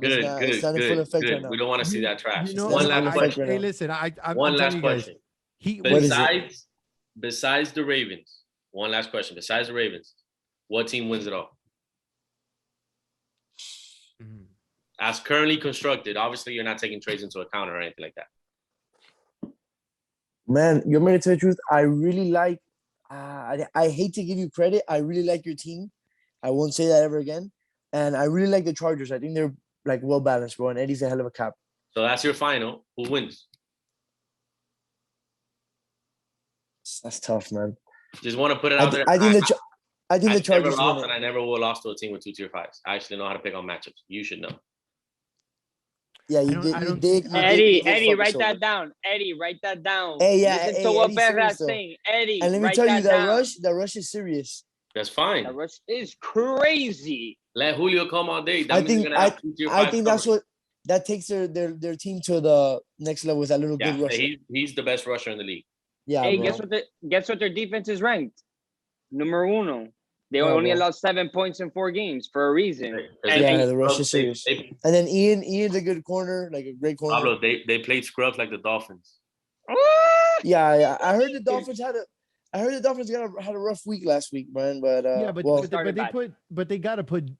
Good, it's not in full effect right now. We don't want to see that trash. You know, One last question. Hey, listen, One last question. Besides the Ravens, one last question. Besides the Ravens, what team wins it all? As currently constructed, obviously you're not taking trades into account or anything like that. Man, you want me to tell the truth? I really like. I hate to give you credit. I really like your team. I won't say that ever again. And I really like the Chargers. I think they're like well balanced, bro. And Eddie's a hell of a cap. So that's your final. Who wins? That's tough, man. Just want to put it out there. I think the Chargers never lost, win it. and I never will lost to a team with 2 tier 5s. I actually know how to pick on matchups. You should know. Yeah, you did. Eddie, write that down. Eddie, write that down. Hey, yeah, listen to what Perra's saying. Eddie, and let me tell you, the rush is serious. That's fine. The rush is crazy. Let Julio come all day. I think that's what that takes their team to the next level. Is that little good rusher. He's the best rusher in the league. Yeah. Hey, bro. guess what their defense is ranked? Number uno. They only allowed 7 points in 4 games for a reason. The rush is serious. And then Ian's a good corner, like a great corner. Pablo, they played scrubs like the Dolphins. Yeah. I heard the Dolphins had a rough week last week, man. But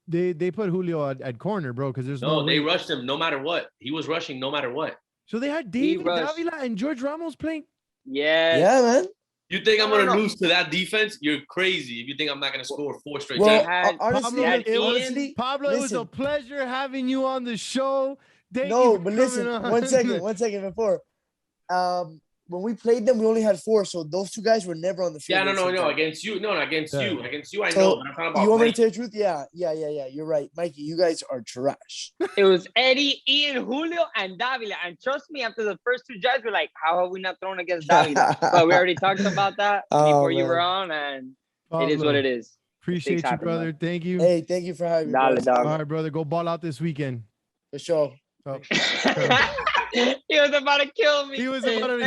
they put Julio at corner, bro. Because there's no they rushed him no matter what. He was rushing no matter what. So they had David Davila and George Ramos playing. Yeah, man. You think I'm gonna lose to that defense? You're crazy. If you think I'm not gonna score 4 straight times. Honestly, Pablo, it was a pleasure having you on the show. Listen, one second before. When we played them, we only had 4, so those 2 guys were never on the field. Yeah, no, against you. No, against you. Against you, I so know. But I'm talking about you want me to tell the truth? Yeah. You're right, Mikey. You guys are trash. It was Eddie, Ian, Julio, and Davila. And trust me, after the first 2 drives, we're like, how have we not thrown against Davila? But we already talked about that before you were on, and Pablo, it is what it is. Appreciate you, brother. Man. Thank you. Hey, thank you for having me. All right, brother. Go ball out this weekend. For sure. Oh. He was about to kill me. He was about to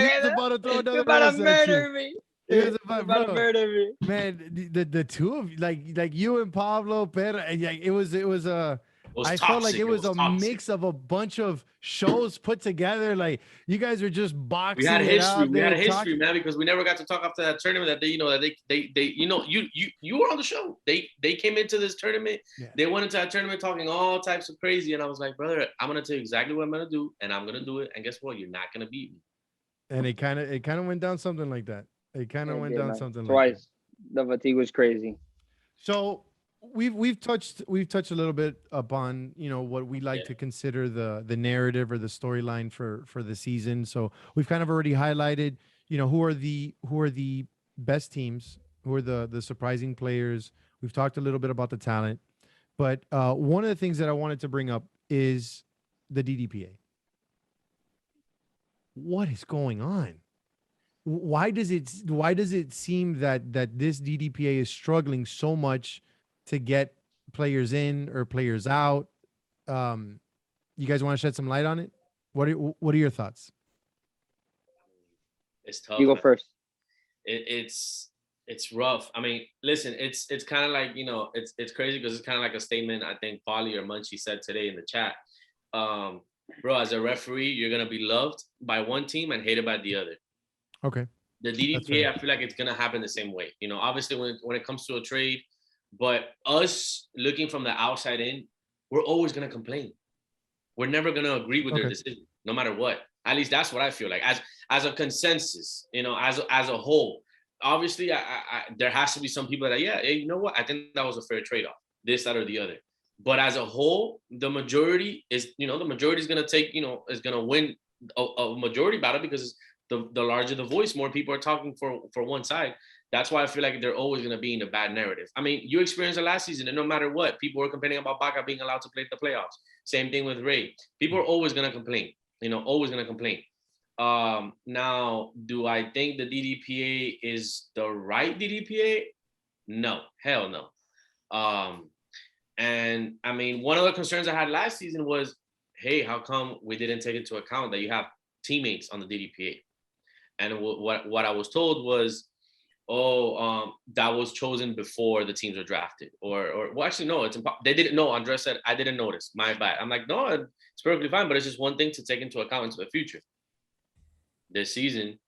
throw another. He was about to murder me. He was about to murder me. Man, the two of you, like you and Pablo, it was was I toxic. felt like it was a toxic. mix of a bunch of shows put together. Like you guys are just boxing. We had history. We had a history, talking. man, because we never got to talk after that tournament. That you were on the show. They came into this tournament. Yeah. They went into that tournament talking all types of crazy, and I was like, brother, I'm gonna tell you exactly what I'm gonna do, and I'm gonna do it. And guess what? You're not gonna beat me. And it kind of went down something like that. It kind of went down something twice. Like that. The fatigue was crazy. So we've touched a little bit upon what we like to consider the narrative or the storyline for the season. So we've kind of already highlighted who are the best teams, who are the surprising players. We've talked a little bit about the talent, but one of the things that I wanted to bring up is the DDPA. What is going on? Why does it seem that this DDPA is struggling so much to get players in or players out? You guys want to shed some light on it? What are your thoughts? It's tough. You go first. It's rough. I mean, listen, it's kind of like, it's crazy because it's kind of like a statement I think Polly or Munchie said today in the chat. Bro, as a referee, you're gonna be loved by one team and hated by the other. Okay. The DDPA, I feel like it's gonna happen the same way. Obviously when it comes to a trade, but us looking from the outside in, we're always gonna complain. We're never gonna agree with their decision, no matter what. At least that's what I feel like. As a consensus, as a whole. Obviously, I there has to be some people that hey, you know what? I think that was a fair trade-off, this, that, or the other. But as a whole, the majority is, the majority is gonna take, is gonna win a majority battle because the larger the voice, more people are talking for one side. That's why I feel like they're always going to be in a bad narrative. I mean, you experienced it last season, and no matter what, people were complaining about Baca being allowed to play the playoffs. Same thing with Ray. People are always going to complain, always going to complain. Now, do I think the DDPA is the right DDPA? No, hell no. And I mean, one of the concerns I had last season was, hey, how come we didn't take into account that you have teammates on the DDPA? And what I was told was, that was chosen before the teams were drafted, or well, actually no, they didn't know. Andres said, I didn't notice, my bad. I'm like, no, it's perfectly fine, but it's just one thing to take into account into the future. This season,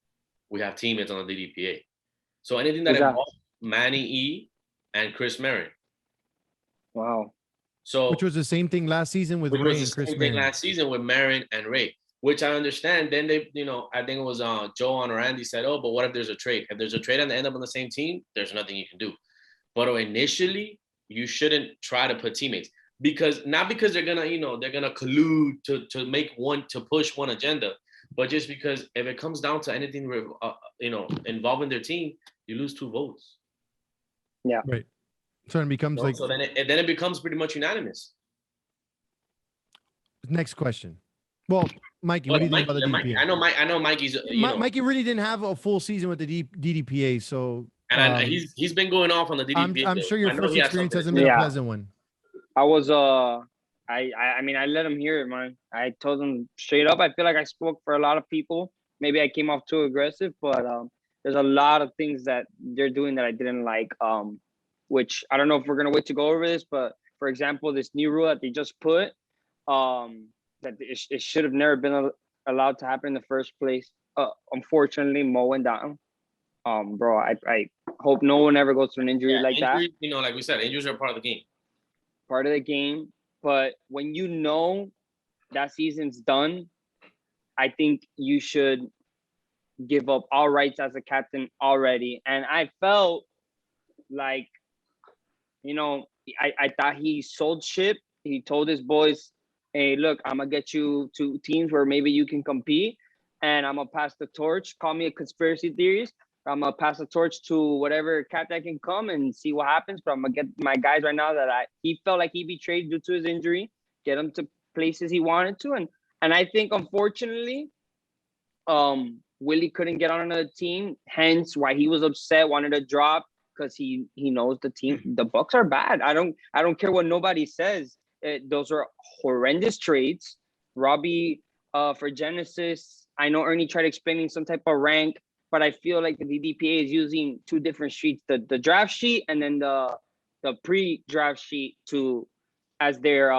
we have teammates on the DDPA, so anything that involves Manny E and Chris Marin. Wow. So which was the same thing last season with Ray and Chris Marin. Last season with Marin and Ray. Which I understand. Then they, I think it was Joe or Andy said, but what if there's a trade? If there's a trade and they end up on the same team, there's nothing you can do. But initially, you shouldn't try to put teammates not because they're gonna, they're gonna collude to make one, to push one agenda, but just because if it comes down to anything, involving their team, you lose 2 votes. Yeah. Right. So it becomes so then it becomes pretty much unanimous. Next question. Well, Mikey, what do you think about the DDPA? I know Mikey's. Mikey really didn't have a full season with the DDPA, so. And he's been going off on the DDPA. I'm sure your first experience hasn't been a pleasant one. I was I mean I let him hear it, man. I told him straight up. I feel like I spoke for a lot of people. Maybe I came off too aggressive, but there's a lot of things that they're doing that I didn't like. Which I don't know if we're gonna wait to go over this, but for example, this new rule that they just put, that it should have never been allowed to happen in the first place. Unfortunately, Mo went down. Bro, I hope no one ever goes through an injury like that. Like we said, injuries are part of the game. Part of the game. But when that season's done, I think you should give up all rights as a captain already. And I felt like, I thought he sold ship. He told his boys, hey, look, I'm going to get you to teams where maybe you can compete, and I'm going to pass the torch. Call me a conspiracy theorist. I'm going to pass the torch to whatever cat that can come and see what happens. But I'm going to get my guys right now that he felt like he betrayed due to his injury, get him to places he wanted to. And I think, unfortunately, Willie couldn't get on another team, hence why he was upset, wanted to drop, because he knows the team. The Bucks are bad. I don't care what nobody says. Those are horrendous trades. Robbie for Genesis. I know Ernie tried explaining some type of rank, but I feel like the DDPA is using 2 different sheets: the draft sheet and then the pre-draft sheet to as their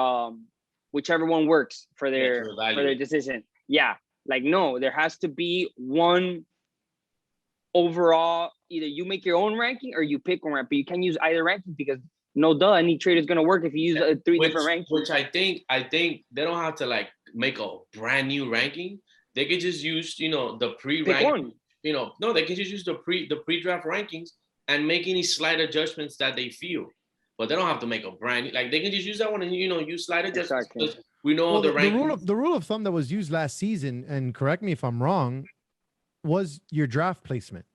whichever one works for their decision. Yeah, like no, there has to be one overall. Either you make your own ranking or you pick one ranking, but you can't use either ranking because any trade is gonna work if you use three different rankings. Which I think they don't have to like make a brand new ranking. They could just use the pre-ranking. No, they can just use the pre-draft rankings and make any slight adjustments that they feel. But they don't have to make a brand new, like they can just use that one and use slight adjustments. Exactly. We know the rankings. The rule of thumb that was used last season, and correct me if I'm wrong, was your draft placement.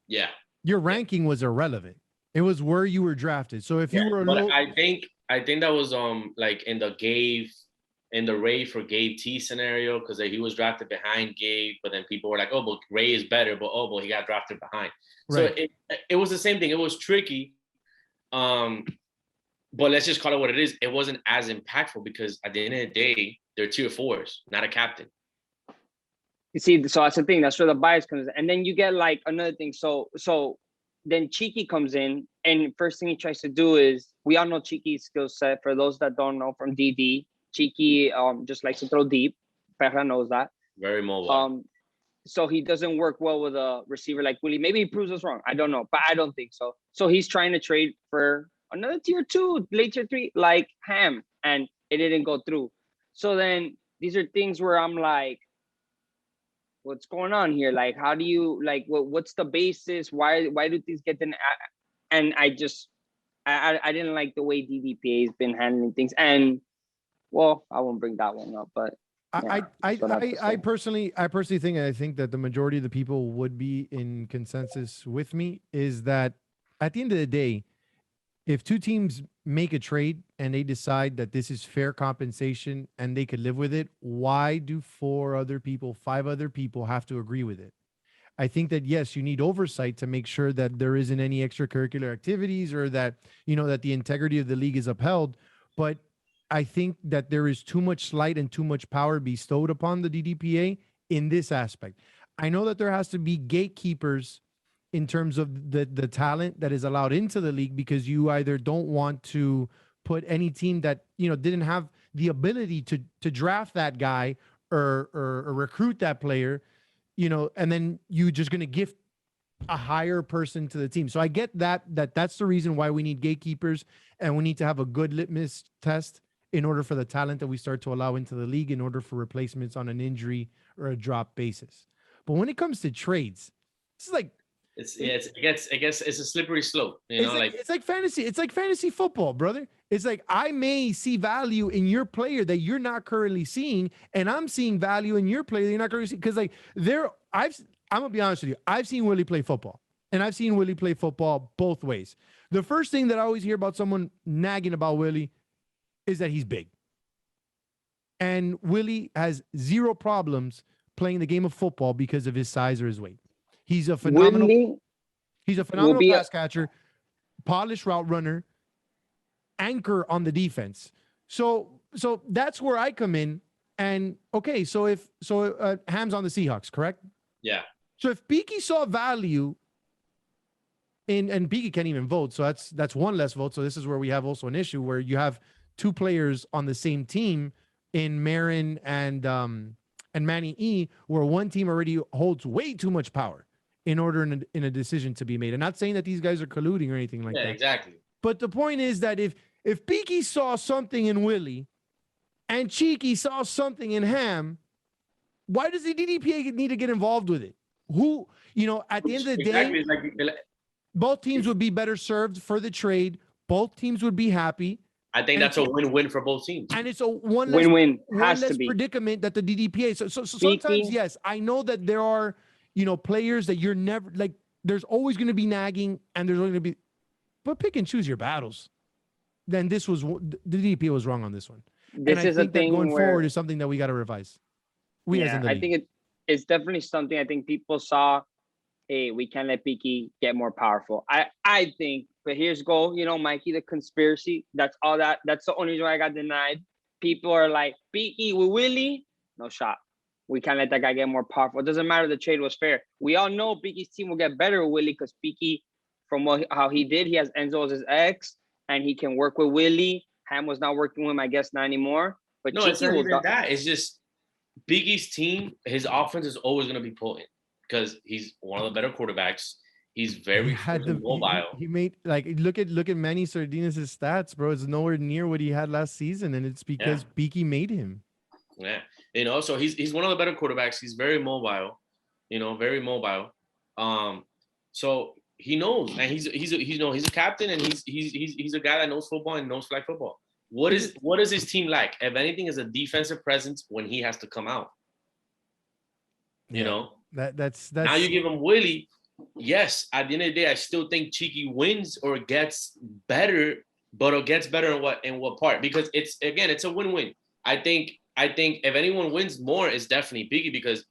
Yeah. Your ranking was irrelevant. It was where you were drafted. So if you were I think that was like in the Ray for Gabe T scenario, because he was drafted behind Gabe, but then people were like, oh, but Ray is better, but he got drafted behind. Right. So it was the same thing. It was tricky. But let's just call it what it is. It wasn't as impactful because at the end of the day, they're tier 4s, not a captain. You see, so that's the thing. That's where the bias comes in. And then you get like another thing. So then Cheeky comes in, and first thing he tries to do is, we all know Cheeky's skill set. For those that don't know from DD, Cheeky just likes to throw deep. Perra knows that. Very mobile. So he doesn't work well with a receiver like Willie. Maybe he proves us wrong. I don't know, but I don't think so. So he's trying to trade for another tier 2, late tier 3, like Ham, and it didn't go through. So then these are things where I'm like, what's going on here? Like, how do you like? What's the basis? Why do things get done? And I didn't like the way DDPA has been handling things. And well, I won't bring that one up, but. Yeah, I personally think, and I think that the majority of the people would be in consensus with me, is that at the end of the day, if two teams make a trade and they decide that this is fair compensation and they could live with it, why do 5 other people have to agree with it? I think that, yes, you need oversight to make sure that there isn't any extracurricular activities or that, that the integrity of the league is upheld. But I think that there is too much slight and too much power bestowed upon the DDPA in this aspect. I know that there has to be gatekeepers in terms of the talent that is allowed into the league, because you either don't want to put any team that, didn't have the ability to draft that guy or recruit that player, and then you just going to gift a higher person to the team. So I get that's the reason why we need gatekeepers, and we need to have a good litmus test in order for the talent that we start to allow into the league, in order for replacements on an injury or a drop basis. But when it comes to trades, this is like, I guess it's a slippery slope. It's like fantasy. It's like fantasy football, brother. It's like, I may see value in your player that you're not currently seeing, and I'm seeing value in your player that you're not currently seeing. Because like I'm gonna be honest with you. I've seen Willie play football, and I've seen Willie play football both ways. The first thing that I always hear about someone nagging about Willie is that he's big. And Willie has zero problems playing the game of football because of his size or his weight. He's a phenomenal pass catcher, polished route runner, anchor on the defense. So that's where I come in. And okay, so Ham's on the Seahawks, correct? Yeah. So if Beaky saw value and Beaky can't even vote, so that's one less vote. So this is where we have also an issue where you have 2 players on the same team in Marin and Manny E, where one team already holds way too much power in order in a decision to be made. I'm not saying that these guys are colluding or anything like that. Yeah, exactly. But the point is that if Beaky saw something in Willie and Cheeky saw something in Ham, why does the DDPA need to get involved with it? Who, at the end of the day, both teams would be better served for the trade. Both teams would be happy. I think that's a win-win for both teams. And it's a one less predicament that the DDPA. So sometimes, yes, I know that there are, players that you're never like, there's always going to be nagging, and there's always going to be, but pick and choose your battles. Then the DDPA was wrong on this one. This is a thing going forward is something that we got to revise. I think it's definitely something I think people saw. Hey, we can't let Beaky get more powerful. I think, but here's go, Mikey, the conspiracy. That's all that. That's the only reason why I got denied. People are like, Beaky with Willie, no shot. We can't let that guy get more powerful. It doesn't matter if the trade was fair. We all know Beaky's team will get better with Willie because Beaky, from how he did, he has Enzo as his ex, and he can work with Willie. Ham was not working with him. I guess not anymore. But no, Chiqui it's not was even that. It's just Big E's team. His offense is always going to be potent because he's one of the better quarterbacks. He's very mobile. He made like look at Manny Sardinas' stats, bro. It's nowhere near what he had last season, and it's because Beaky made him. Yeah, so he's one of the better quarterbacks. He's very mobile, very mobile. So he knows, and he's a captain, and he's a guy that knows football and knows flag football. What is his team like? If anything, is a defensive presence when he has to come out. That's now you give him Willie. Yes, at the end of the day, I still think Cheeky wins or gets better, but it gets better in what part? Because it's a win-win. I think if anyone wins more, it's definitely Biggie, because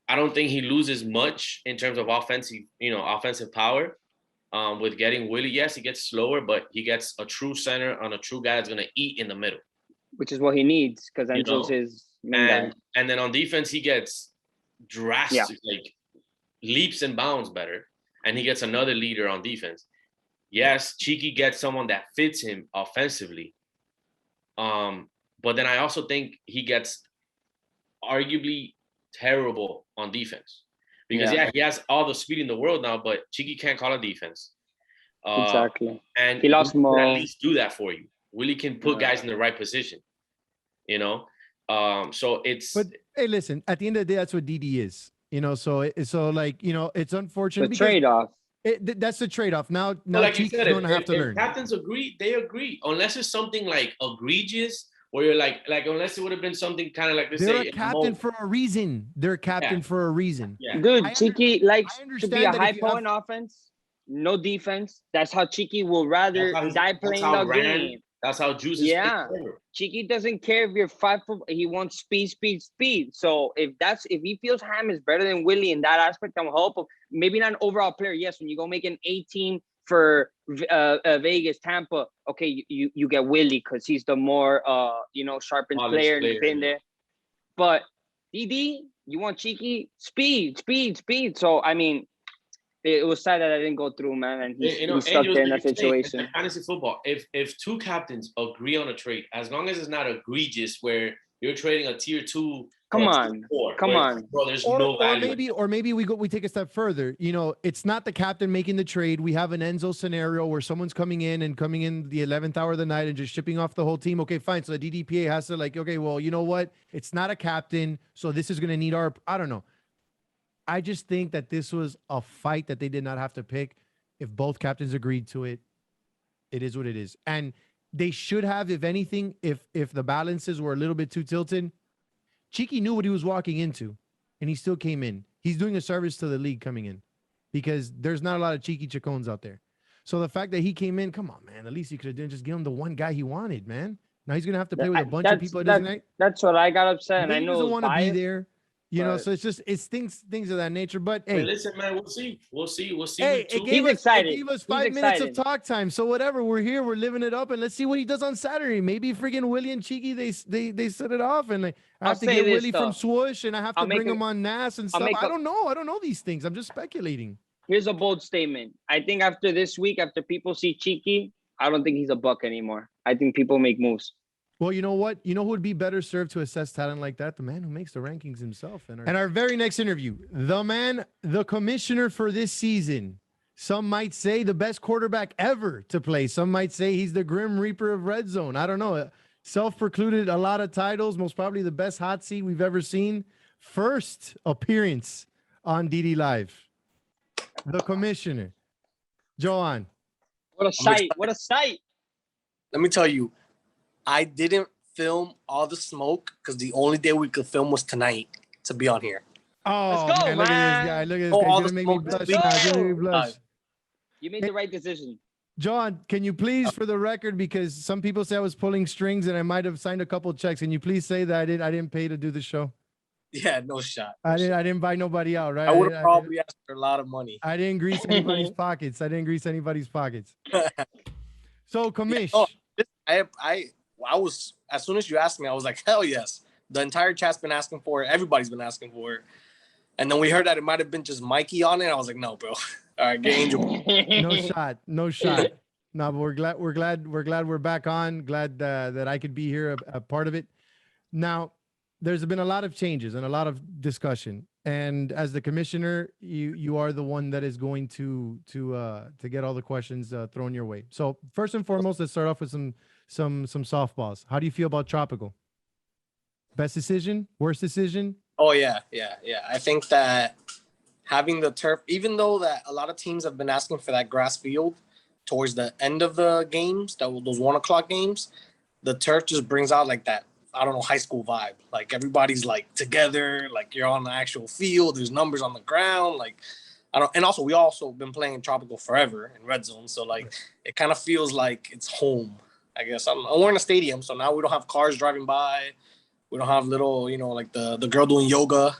I don't think he loses much in terms of offensive power. With getting Willie, yes, he gets slower, but he gets a true center on a true guy that's gonna eat in the middle, which is what he needs because Enzo's his main guy. And then on defense, he gets drastic, like leaps and bounds better, and he gets another leader on defense. Yes, Cheeky gets someone that fits him offensively. But then I also think he gets arguably terrible on defense. Because he has all the speed in the world now, but Cheeky can't call a defense. Exactly. And he lost more. At least do that for you. Willie can put guys in the right position. So it's. But hey, listen. At the end of the day, that's what DD is. So like it's unfortunate. The trade-off. That's the trade-off. Now like Cheeky's going to have to learn. Captains agree. They agree, unless it's something like egregious. Where you're like unless it would have been something kind of like this. They're a captain for a reason. They're a captain for a reason. Yeah. Dude, Cheeky likes to be a high-point offense, no defense. That's how Cheeky will rather die playing the game. That's how Juice is. Yeah, Cheeky doesn't care if you're 5 foot. He wants speed. So if he feels Ham is better than Willie in that aspect, I'm hopeful. Maybe not an overall player. Yes, when you go make an 18 for Vegas, Tampa, okay, you get Willie because he's the more sharpened player in there. But DD, you want Cheeky speed. So I mean, it was sad that I didn't go through, man, and he's stuck there in that situation. Fantasy football, if two captains agree on a trade, as long as it's not egregious, where you're trading a tier 2. Come on, bro. There's no value. Or maybe we take a step further. It's not the captain making the trade. We have an Enzo scenario where someone's coming in the 11th hour of the night and just shipping off the whole team. Okay, fine. So the DDPA has to okay, well, you know what? It's not a captain, so this is going to need I don't know. I just think that this was a fight that they did not have to pick. If both captains agreed to it, it is what it is. And they should have, if anything, if the balances were a little bit too tilted. Cheeky knew what he was walking into, and he still came in. He's doing a service to the league coming in, because there's not a lot of Cheeky Chacones out there. So the fact that he came in, come on, man. At least you could have done just give him the one guy he wanted, man. Now he's gonna have to play with a bunch of people. That's what I got upset. And I know he doesn't want to be there. So it's things of that nature. But hey, listen, man, we'll see. Hey, it gave us 5 minutes of talk time. So whatever, we're here, we're living it up, and let's see what he does on Saturday. Maybe friggin' Willie and Cheeky they set it off, and I have to get Willie from Swoosh, and I have to bring him on Nas and stuff. I don't know these things. I'm just speculating. Here's a bold statement. I think after this week, after people see Cheeky, I don't think he's a buck anymore. I think people make moves. Well, you know what? You know who would be better served to assess talent like that? The man who makes the rankings himself. And our very next interview, the commissioner for this season. Some might say the best quarterback ever to play. Some might say he's the Grim Reaper of Red Zone. I don't know. Self-procluded a lot of titles. Most probably the best hot seat we've ever seen. First appearance on DD Live. The commissioner. Johan. What a sight. What a sight. Let me tell you. I didn't film all the smoke because the only day we could film was tonight to be on here. Oh, let's go, man, look at this guy. Look at this guy. He's gonna make me blush. You made the right decision. John, can you please, for the record, because some people say I was pulling strings and I might have signed a couple of checks, can you please say that I didn't pay to do the show? Yeah, no shot. I didn't buy nobody out, right? I would have probably asked for a lot of money. I didn't grease anybody's pockets. So, Commish. I was, as soon as you asked me, I was like, hell yes. The entire chat's been asking for it. Everybody's been asking for it. And then we heard that it might have been just Mikey on it. I was like, no, bro. All right, get Angel. No shot. No, but we're glad we're back on. Glad that I could be here, a part of it. Now, there's been a lot of changes and a lot of discussion. And as the commissioner, you are the one that is going to get all the questions thrown your way. So first and foremost, let's start off with some softballs. How do you feel about Tropical? Best decision? Worst decision? Oh yeah. I think that having the turf, even though that a lot of teams have been asking for that grass field towards the end of the games, those 1 o'clock games, the turf just brings out like that, I don't know, high school vibe. Like everybody's like together, like you're on the actual field. There's numbers on the ground. Like and also we also been playing Tropical forever in Red Zone, so like it kind of feels like it's home. I guess we're in a stadium, so now we don't have cars driving by. We don't have little, like the girl doing yoga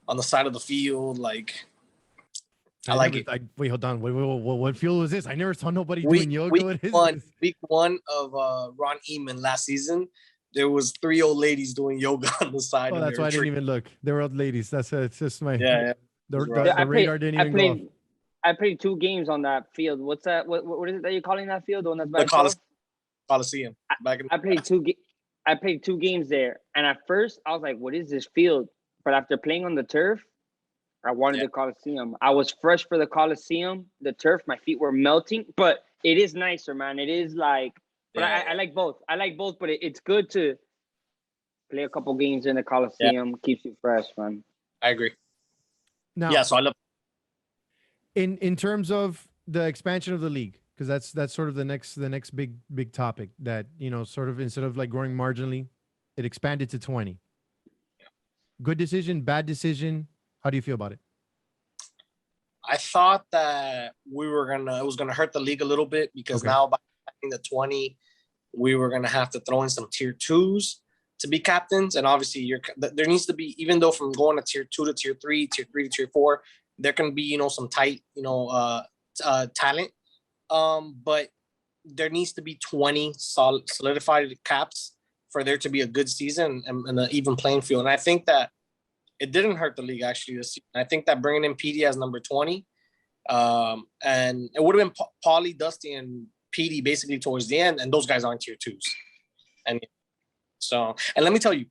on the side of the field. Like I like it. Wait, hold on. What field was this? I never saw nobody doing yoga. Week one of Ron Eman last season, there was 3 old ladies doing yoga on the side. Oh, that's why I didn't even look. They were old ladies. It's just my The radar didn't even go off. I played 2 games on that field. What's that? What is it that you're calling that field? The one that's by the Coliseum. I played 2 games there, and at first I was like, "What is this field?" But after playing on the turf, I wanted the Coliseum. I was fresh for the Coliseum, the turf. My feet were melting, but it is nicer, man. It is like, but I like both. I like both, but it's good to play a couple games in the Coliseum. Yeah. Keeps you fresh, man. I agree. Now, so I love. In terms of the expansion of the league, because that's sort of the next big topic that, sort of instead of like growing marginally, it expanded to 20. Good decision, bad decision. How do you feel about it? I thought that it was gonna hurt the league a little bit because now by having the 20, we were gonna have to throw in some tier 2s to be captains, and obviously there needs to be, even though from going to tier 2 to tier 3, tier 3 to tier 4, there can be some tight talent, but there needs to be 20 solidified caps for there to be a good season and an even playing field. And I think that it didn't hurt the league actually this season. I think that bringing in PD as number 20, and it would have been Paulie, Dusty, and PD basically towards the end, and those guys aren't tier 2s. And let me tell you,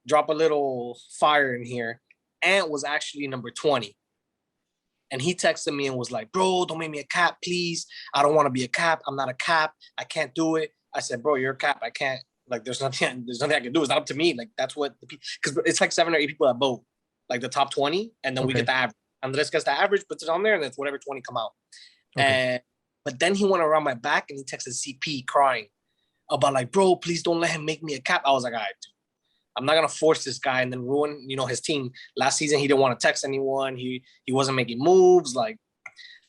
drop a little fire in here. Ant was actually number 20. And he texted me and was like, "Bro, don't make me a cap, please. I don't want to be a cap. I'm not a cap. I can't do it." I said, "Bro, you're a cap. I can't. Like, there's nothing I can do. It's not up to me. Like, that's what because it's like 7 or 8 people that vote, like the top 20, and then we get the average. Andres gets the average, puts it on there, and it's whatever 20 come out. But then he went around my back and he texted CP crying about like, "Bro, please don't let him make me a cap." I was like, "All right, dude. I'm not gonna force this guy and then ruin, his team." Last season, he didn't want to text anyone. He wasn't making moves, like.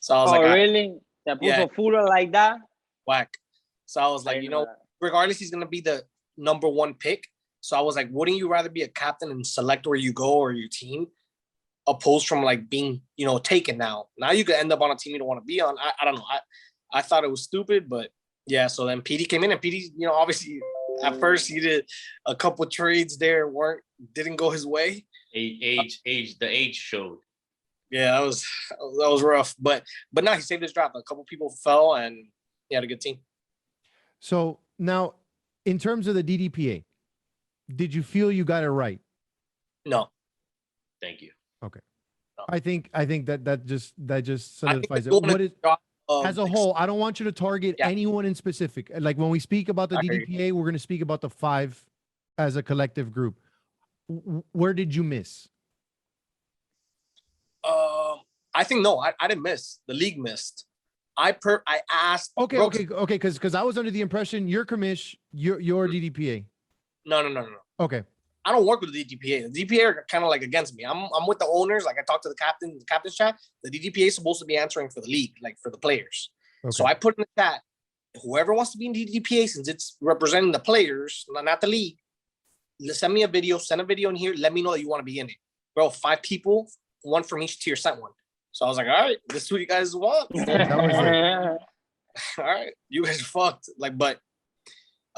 So I was like, really? That puso fura like that? Whack. So I was like, regardless, he's gonna be the number 1 pick. So I was like, wouldn't you rather be a captain and select where you go or your team, opposed from like being, taken now? Now you could end up on a team you don't want to be on. I don't know. I thought it was stupid, but yeah. So then PD came in, and PD, obviously. At first, he did a couple of trades there, didn't go his way. The age showed. Yeah, that was rough. But now he saved his draft. A couple people fell, and he had a good team. So now, in terms of the DDPA, did you feel you got it right? No. Thank you. Okay. No. I think that just solidifies it. What is as a whole, I don't want you to target anyone in specific. Like when we speak about the DDPA, we're going to speak about the 5 as a collective group. Where did you miss? I think no, I didn't miss. The league missed. I asked. Okay. Because I was under the impression you're commish, you're DDPA. No. Okay. I don't work with the DDPA. The DDPA are kind of like against me. I'm with the owners. Like I talked to the captain's chat. The DDPA is supposed to be answering for the league, like for the players. Okay. So I put in the chat, whoever wants to be in the DDPA, since it's representing the players, not the league, send me a video, send a video in here. Let me know that you want to be in it. Bro, 5 people, 1 from each tier sent one. So I was like, all right, this is what you guys want. All right, you guys fucked. Like, but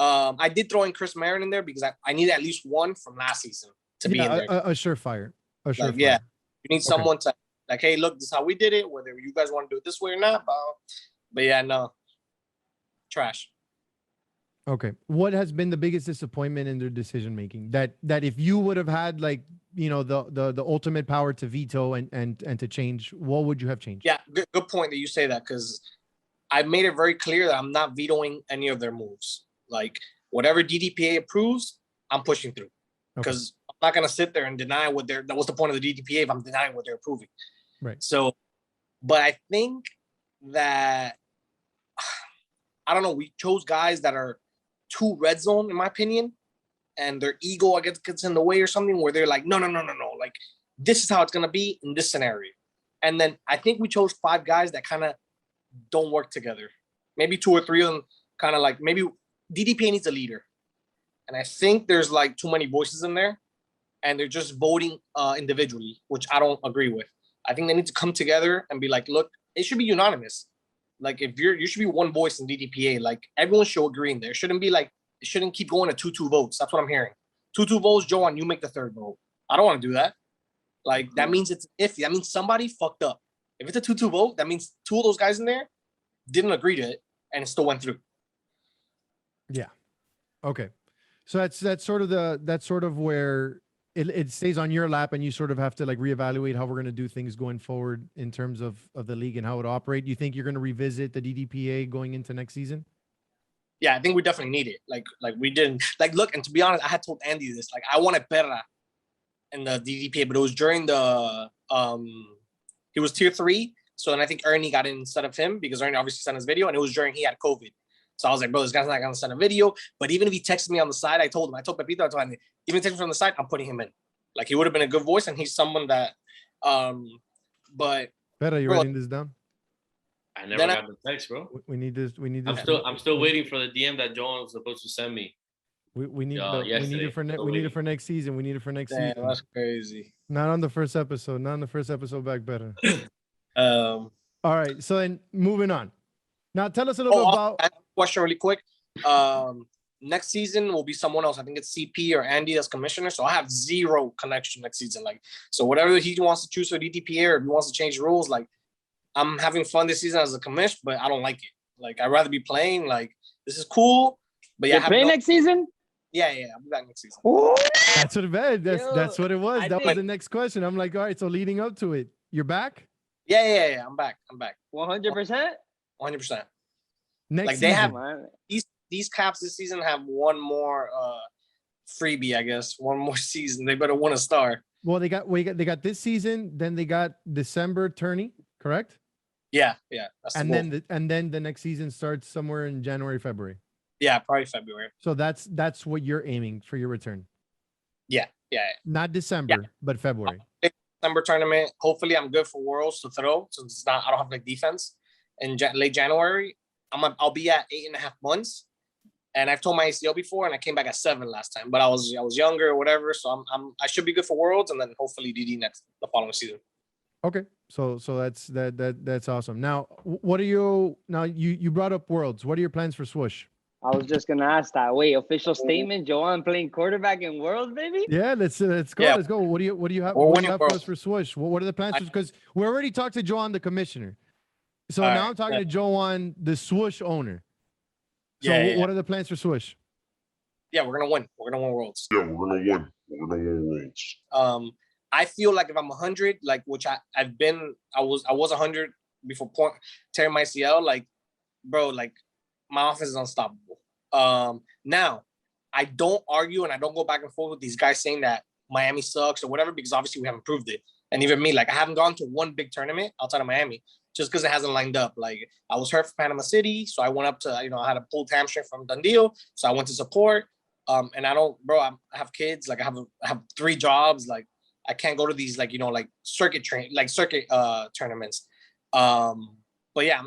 I did throw in Chris Marin in there because I needed at least 1 from last season to be in there. A surefire. Yeah, you need someone to like, hey, look, this is how we did it. Whether you guys want to do it this way or not, but yeah, no. trash. Okay. What has been the biggest disappointment in their decision making? That if you would have had like, you know, the ultimate power to veto and to change, what would you have changed? Yeah, good point that you say that, because I made it very clear that I'm not vetoing any of their moves. Like whatever DDPA approves, I'm pushing through. Because I'm not gonna sit there and deny what they're. What's the point of the DDPA if I'm denying what they're approving? Right. So, but I think that I don't know. We chose guys that are too red zone, in my opinion, and their ego, I guess, gets in the way or something. Where they're like, no. Like this is how it's gonna be in this scenario. And then I think we chose 5 guys that kind of don't work together. Maybe 2 or 3 of them kind of like maybe DDPA needs a leader. And I think there's like too many voices in there and they're just voting individually, which I don't agree with. I think they need to come together and be like, look, it should be unanimous. Like if you should be one voice in DDPA, like everyone should agree in there. It shouldn't be like, it shouldn't keep going to 2-2 votes. That's what I'm hearing. 2-2 votes, Joan, you make the 3rd vote. I don't want to do that. Like that means it's iffy. That means somebody fucked up. If it's a 2-2 vote, that means 2 of those guys in there didn't agree to it and it still went through. Yeah. Okay. So that's sort of where it stays on your lap and you sort of have to like reevaluate how we're going to do things going forward in terms of the league and how it operate. You think you're going to revisit the DDPA going into next season? Yeah, I think we definitely need it. Like we didn't like look, and to be honest, I had told Andy this. Like I wanted Perra in the DDPA, but it was during the he was tier 3. So then I think Ernie got in instead of him because Ernie obviously sent his video and it was during he had COVID. So I was like, bro, this guy's not gonna send a video. But even if he texted me on the side, I told Pepito, I told him, even text me from the side, I'm putting him in. Like he would have been a good voice, and he's someone that but Better, you writing this down? I never got the text, bro. We need this. I'm still waiting for the DM that John was supposed to send me. We need it for next season. We need it for next season. That's crazy. Not on the first episode. Not on the first episode back better. All right. So then moving on. Now tell us a little bit about question really quick. Next season will be someone else. I think it's CP or Andy as commissioner. So I have 0 connection next season. Like, so whatever he wants to choose for DDPA or if he wants to change rules, like I'm having fun this season as a commish, but I don't like it. Like I'd rather be playing. Like this is cool. But yeah, play next season? Yeah, I'll be back next season. That's what it was. That's what it was. That was the next question. I'm like, all right, so leading up to it, you're back? Yeah. I'm back. 100%? 100%. Next like they have these caps this season have one more freebie, I guess. One more season. They better win a star. Well, they got this season, then they got December tourney, correct? Yeah. And then the next season starts somewhere in January, February. Yeah, probably February. So that's what you're aiming for your return. Yeah. Not December, but February. December tournament. Hopefully, I'm good for Worlds to throw, since it's not. I don't have like defense. In late January, I'll be at 8.5 months, and I've told my ACL before, and I came back at 7 last time. But I was younger or whatever, so I should be good for Worlds, and then hopefully DD the following season. Okay, so that's awesome. Now, what are you brought up Worlds? What are your plans for Swoosh? I was just gonna ask that. Wait, official statement: Joan playing quarterback in Worlds, baby. Yeah, let's go. Yeah. Let's go. What do you have? Well, what do you have for us for Swoosh? What are the plans? Because we already talked to Joan, the commissioner. So now I'm talking to Joan, the Swoosh owner. So what are the plans for Swoosh? Yeah, we're gonna win. We're gonna win Worlds. Yeah, we're gonna win. We're gonna win Worlds. I feel like if I'm 100, like which I've been, I was 100 before tearing my ACL. Like, bro, like my offense is unstoppable. Now I don't argue and I don't go back and forth with these guys saying that Miami sucks or whatever, because obviously we haven't proved it. And even me, like I haven't gone to one big tournament outside of Miami just because it hasn't lined up. Like I was hurt for Panama City, so I went up to, I had a pulled hamstring from Dundee, so I went to support. And I have kids, like I have 3 jobs, like I can't go to these like circuit tournaments. But yeah,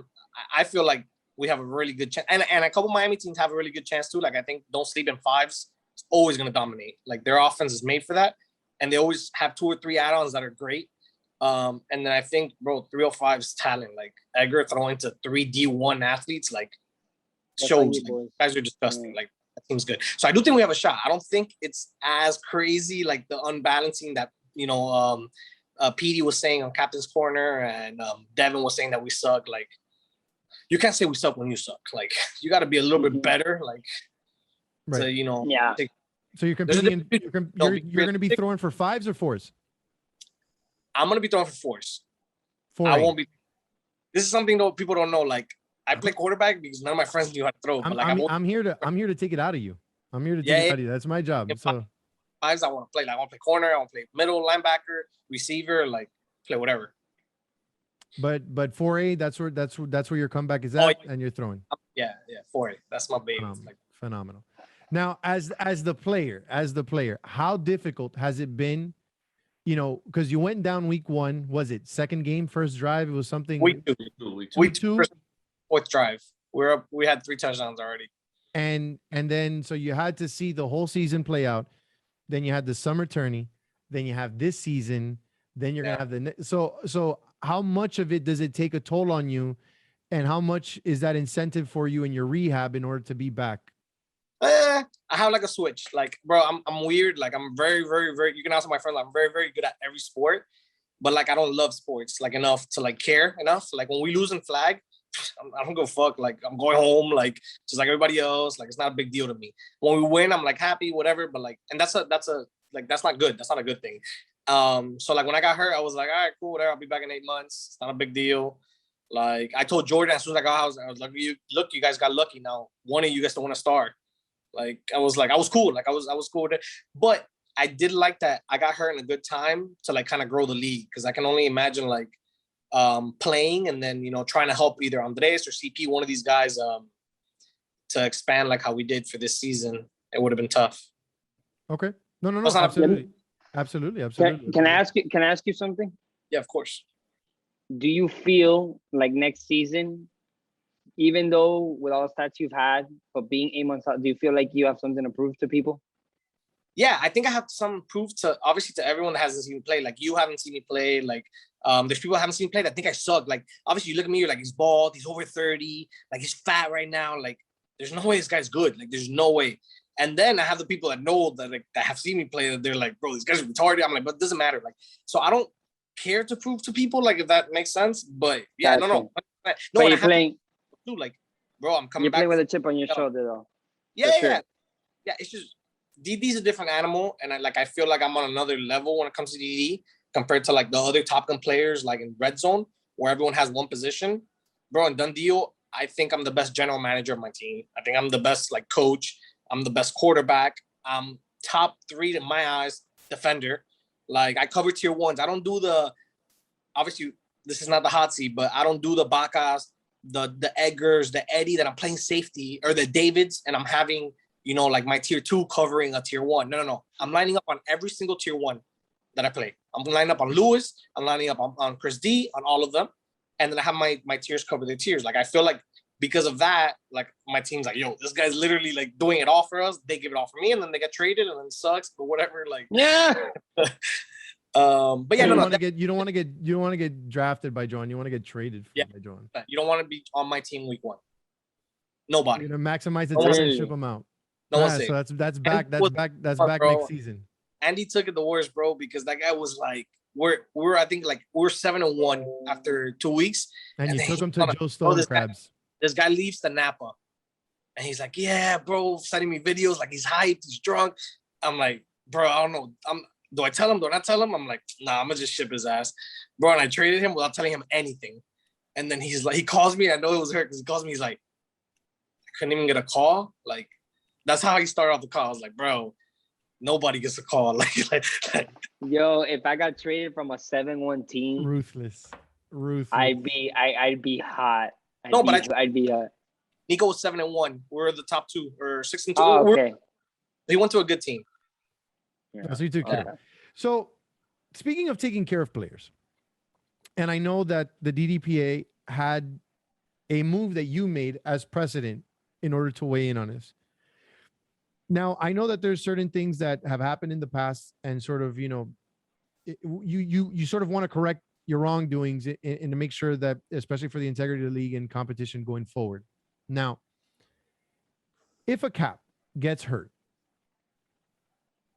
I feel like we have a really good chance, and a couple Miami teams have a really good chance too. Like I think Don't Sleep in 5s is always going to dominate. Like their offense is made for that, and they always have 2 or 3 add-ons that are great. And then I think, bro, 305's talent, like Edgar throwing to 3 D1 athletes, like shows like, guys are disgusting. Like that team's good. So I do think we have a shot. I don't think it's as crazy like the unbalancing that PD was saying on Captain's Corner, and Devin was saying that we suck. Like you can't say we suck when you suck. Like you got to be a little bit better, like Right. to, you know. Yeah. So you're competing. You're going to be throwing for 5s or 4s. I'm going to be throwing for 4s. 4. I won't be. This is something that people don't know. Like I play quarterback because none of my friends knew how to throw. But I'm here to take it out of you. I'm here to take it out of you. That's my job. So 5s I want to play. Like I want to play corner. I want to play middle linebacker, receiver. Like play whatever. But 4A, that's where your comeback is at, and you're throwing. Yeah, 4A. That's my baby. Phenomenal. Now, as the player, how difficult has it been? You know, because you went down week 1. Was it second game, first drive? It was something. Week 2. Week 2. Fourth drive. We had 3 touchdowns already. And then so you had to see the whole season play out. Then you had the summer tourney. Then you have this season. Then you're gonna have so how much of it does it take a toll on you, and how much is that incentive for you in your rehab in order to be back? I have like a switch. Like, bro, I'm weird. Like, I'm very, very, very. You can ask my friend. I'm very, very good at every sport, but like, I don't love sports like enough to like care enough. Like when we lose in flag, I don't go fuck. Like I'm going home, like just like everybody else. Like it's not a big deal to me. When we win, I'm like happy, whatever. But like, and that's like that's not good. That's not a good thing. So like when I got hurt, I was like, all right, cool, whatever. I'll be back in 8 months. It's not a big deal. Like I told Jordan as soon as I got out, I was like, you guys got lucky. Now one of you gets to win a star. Like I was cool. Like I was cool with it. But I did like that I got hurt in a good time to like kind of grow the league, because I can only imagine like playing and then, you know, trying to help either Andres or CP, one of these guys, to expand like how we did for this season. It would have been tough. Okay. No. Absolutely. Can I ask you something? Yeah, of course. Do you feel like next season, even though with all the stats you've had, but being 8 months out, do you feel like you have something to prove to people? Yeah, I think I have some proof to, obviously, to everyone that hasn't seen me play. Like you haven't seen me play. Like there's people that haven't seen me play that think I suck. Like obviously you look at me, you're like, he's bald, he's over 30, like he's fat right now. Like there's no way this guy's good. Like there's no way. And then I have the people that know that, like, that have seen me play, that they're like, bro, this guy's retarded. I'm like, but it doesn't matter. Like, so I don't care to prove to people, like, if that makes sense. But yeah, no. But you're playing. Like, bro, I'm coming You're back. playing with a chip on your shoulder, though. Yeah. It's just DD's a different animal, and I feel like I'm on another level when it comes to DD compared to like the other Top Gun players, like in Red Zone, where everyone has one position. Bro, in Done Deal, I think I'm the best general manager of my team. I think I'm the best like coach. I'm the best quarterback. I'm top 3 in my eyes defender. Like I cover tier 1s. I don't do the, obviously this is not the hot seat, but I don't do the Bacas, the Edgars, the Eddie that I'm playing safety, or the Davids, and I'm having, you know, like my tier 2 covering a tier 1. No. I'm lining up on every single tier 1 that I play. I'm lining up on Lewis. I'm lining up on Chris D, on all of them. And then I have my tiers cover their tiers. Like I feel like because of that, like my team's like, yo, this guy's literally like doing it all for us. They give it all for me, and then they get traded, and then it sucks, but whatever. Like, yeah. But yeah, you don't want to get drafted by John. You want to get traded by John. You don't want to be on my team week 1. Nobody. You're gonna maximize the time and ship them out. No one's safe. So that's back next season. Andy took it the worst, bro, because that guy was like, we're I think like we're 7-1 after 2 weeks. And you took him to Joe Stone Crabs. This guy leaves to Napa, and he's like, yeah, bro, sending me videos like he's hyped, he's drunk. I'm like, bro, I don't know. Do I tell him? Do I not tell him? I'm like, nah, I'm gonna just ship his ass, bro. And I traded him without telling him anything. And then he's like, he calls me. I know it was hurt because he calls me. He's like, I couldn't even get a call. Like, that's how he started off the call. I was like, bro, nobody gets a call. Like, yo, if I got traded from a 7-1 team, ruthless. I'd be hot. I'd be hot. Nico was 7-1. We're the top 2 or 6-2. Oh, okay. He went to a good team. Yeah. So you took care. So speaking of taking care of players, and I know that the DDPA had a move that you made as precedent in order to weigh in on this. Now, I know that there's certain things that have happened in the past, and sort of, you know, you sort of want to correct your wrongdoings and to make sure that, especially for the integrity of the league and competition going forward. Now, if a cap gets hurt,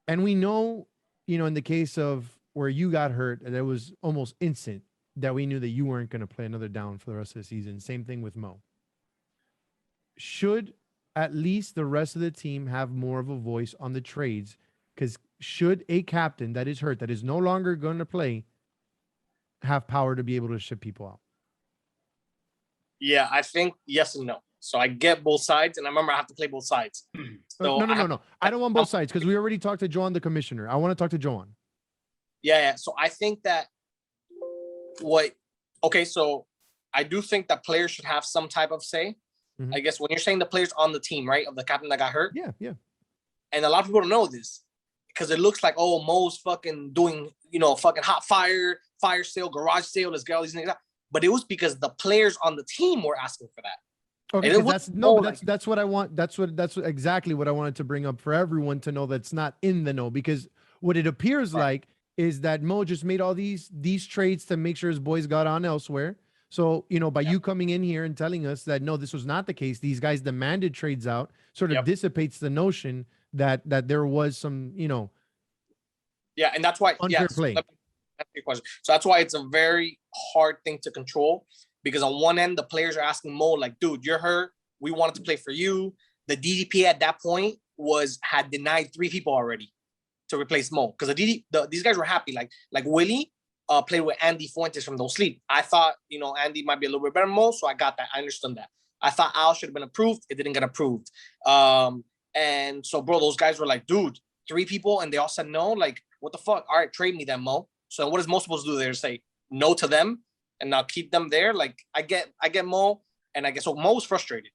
and we know, you know, in the case of where you got hurt, that it was almost instant. that we knew that you weren't going to play another down for the rest of the season. Same thing with Mo. Should at least the rest of the team have more of a voice on the trades? Because should a captain that is hurt, that is no longer going to play, have power to be able to ship people out? Yeah, I think yes and no. So I get both sides, and I remember I have to play both sides. So No. I don't want both sides because we already talked to Joan, the commissioner. I want to talk to Joan. Yeah. So I think that so I do think that players should have some type of say. I guess when you're saying the players on the team, right, of the captain that got hurt. Yeah. And a lot of people don't know this because it looks like, oh, Mo's fucking doing, fucking hot fire sale, garage sale. Let's get all these things out. But it was because the players on the team were asking for that. Okay, that's what I want. That's exactly what I wanted to bring up for everyone to know that's not in the know, because what it appears like is that Mo just made all these trades to make sure his boys got on elsewhere. So, by you coming in here and telling us that, no, this was not the case, these guys demanded trades out, sort of dissipates the notion that there was some, Yeah, and that's why, unfair play. That's your question. So that's why it's a very hard thing to control, because on one end, the players are asking Mo, like, dude, you're hurt. We wanted to play for you. The DDP at that point had denied 3 people already to replace Mo, because these guys were happy. Like Willie played with Andy Fuentes from Those Sleep. I thought, Andy might be a little bit better than Mo, so I got that. I understand that. I thought Al should have been approved. It didn't get approved. And so, bro, those guys were like, dude, 3 people, and they all said no. Like, what the fuck? All right, trade me then, Mo. So what is Mo supposed to do there? Say no to them and now keep them there? Like, I get Mo, and I guess so. Mo was frustrated.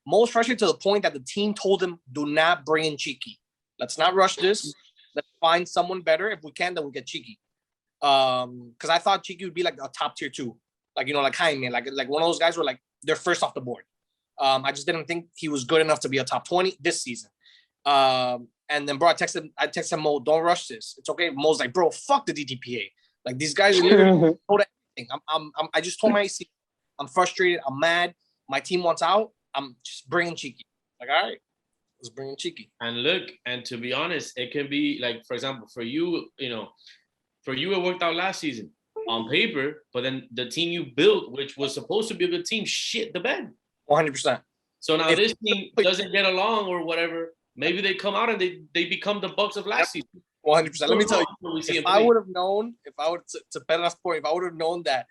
Mo was frustrated to the point that the team told him, do not bring in Cheeky. Let's not rush this. Let's find someone better. If we can, then we'll get Cheeky. Because I thought Cheeky would be like a top tier 2. Like, like Jaime, like one of those guys were like, they're first off the board. I just didn't think he was good enough to be a top 20 this season. And then, bro, I texted Mo, don't rush this. It's okay. Mo's like, bro, fuck the DTPA. Like, these guys are literally told everything. I just told my AC, I'm frustrated. I'm mad. My team wants out. I'm just bringing Cheeky. Like, all right, let's bring in Cheeky. And look, and to be honest, it can be like, for example, for you, it worked out last season on paper, but then the team you built, which was supposed to be a good team, shit the bed. 100%. So now this team doesn't get along or whatever. Maybe they come out and they become the Bucks of last season. 100%. Let me tell you, if I would have known, to Pedro's point, if I would have known that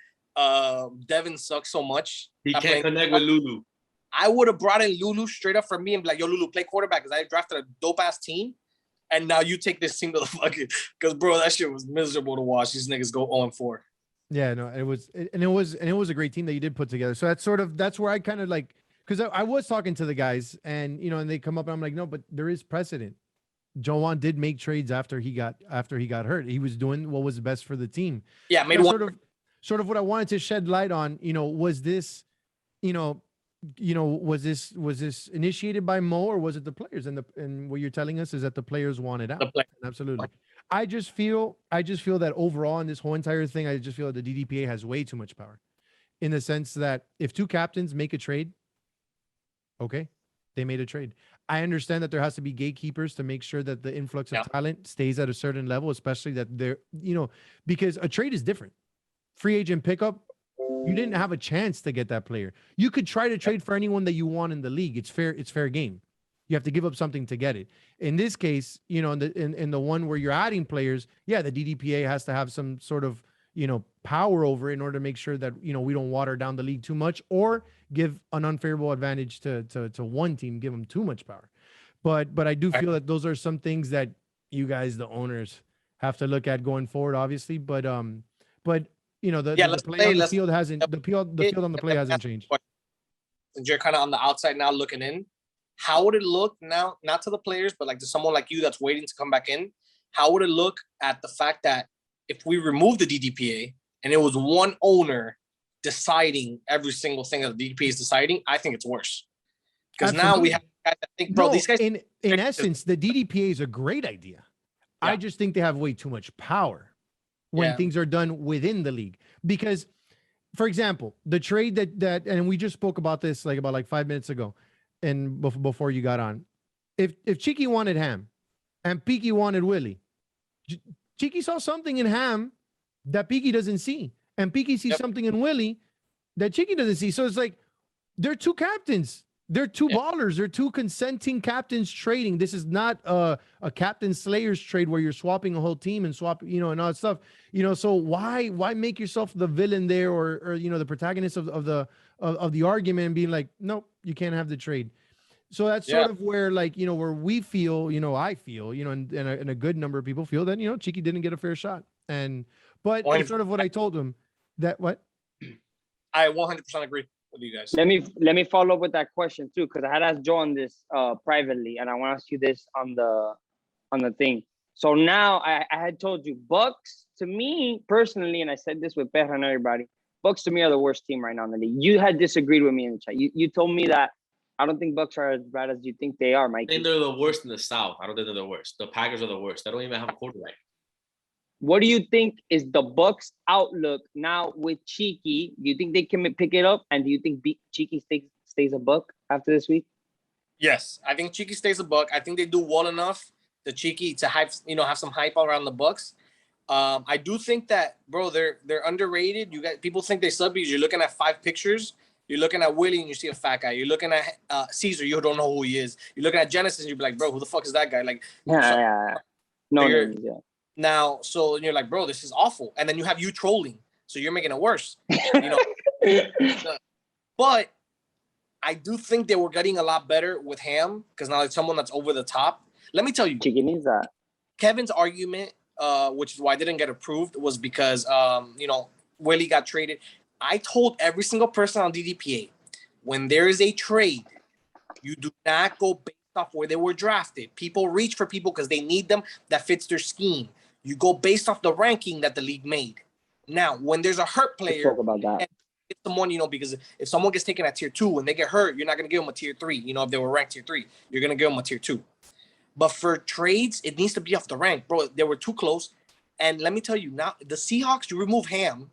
Devin sucks so much, he can't connect with Lulu, I would have brought in Lulu straight up for me and be like, yo, Lulu, play quarterback, because I drafted a dope ass team. And now you take this team to the fucking, because bro, that shit was miserable to watch. These niggas go 0-4. Yeah, no, it was a great team that you did put together. So that's where I kind of like, because I was talking to the guys, and and they come up and I'm like, no, but there is precedent. Joan did make trades after he got hurt. He was doing what was best for the team. Yeah, maybe sort of what I wanted to shed light on. Was this, was this initiated by Mo, or was it the players? And what you're telling us is that the players wanted out. Absolutely. I just feel that overall in this whole entire thing, I just feel that the DDPA has way too much power, in the sense that if 2 captains make a trade, okay, they made a trade. I understand that there has to be gatekeepers to make sure that the influx of talent stays at a certain level, especially that they're, because a trade is different. Free agent pickup, you didn't have a chance to get that player. You could try to trade for anyone that you want in the league. It's fair game. You have to give up something to get it. In this case, in the one where you're adding players, yeah, the DDPA has to have some sort of, power over it in order to make sure that, we don't water down the league too much or give an unfavorable advantage to one team, give them too much power. But I do feel that those are some things that you guys, the owners, have to look at going forward, obviously. But the play on the field hasn't, the field on the play hasn't changed. Since you're kind of on the outside now looking in, how would it look now, not to the players, but like to someone like you that's waiting to come back in? How would it look at the fact that if we remove the DDPA and it was one owner deciding every single thing that the DDPA is deciding? I think it's worse. Because now we have guys that think, bro, these guys. In essence, the DDPA is a great idea. Yeah. I just think they have way too much power when things are done within the league. Because, for example, the trade that and we just spoke about this about 5 minutes ago, and before you got on, if Cheeky wanted Ham and Peaky wanted Willie, Cheeky saw something in Ham that Peaky doesn't see, and Piki sees something in Willie that Chiqui doesn't see. So it's like they're two captains. They're two ballers. They're two consenting captains trading. This is not a captain slayers trade where you're swapping a whole team and and all that stuff. So why make yourself the villain there or the protagonist of the argument and being like, nope, you can't have the trade. So that's sort of where where we feel, I feel, and a good number of people feel that, Chiqui didn't get a fair shot. But it's sort of what I told him that what? I 100% agree with you guys. Let me follow up with that question too, because I had asked John this privately, and I want to ask you this on the thing. So now I had told you Bucks to me personally, and I said this with Perra and everybody. Bucks to me are the worst team right now in the league. You had disagreed with me in the chat. You told me that I don't think Bucks are as bad as you think they are, Mike. I think they're the worst in the South. I don't think they're the worst. The Packers are the worst. They don't even have a quarterback. What do you think is the Bucks' outlook now with Chiqui? Do you think they can pick it up? And do you think Chiqui stays a Buck after this week? Yes, I think Chiqui stays a Buck. I think they do well enough to Chiqui to have some hype around the Bucks. I do think that, bro, they're underrated. People think they sub because you're looking at 5 pictures. You're looking at Willie and you see a fat guy. You're looking at Caesar, you don't know who he is. You're looking at Genesis and you're like, bro, who the fuck is that guy? Like, No. Now, so you're like, bro, this is awful. And then you have you trolling. So you're making it worse. But I do think they were getting a lot better with Ham because now it's someone that's over the top. Let me tell you. Chiqui needs that. Kevin's argument, which is why I didn't get approved, was because, Willie got traded. I told every single person on DDPA, when there is a trade, you do not go based off where they were drafted. People reach for people because they need them that fits their scheme. You go based off the ranking that the league made. Now, when there's a hurt player, talk about that. It's someone, because if someone gets taken at tier 2, when they get hurt, you're not going to give them a tier 3. If they were ranked tier 3, you're going to give them a tier 2. But for trades, it needs to be off the rank. Bro, they were too close. And let me tell you, now, the Seahawks, you remove Ham.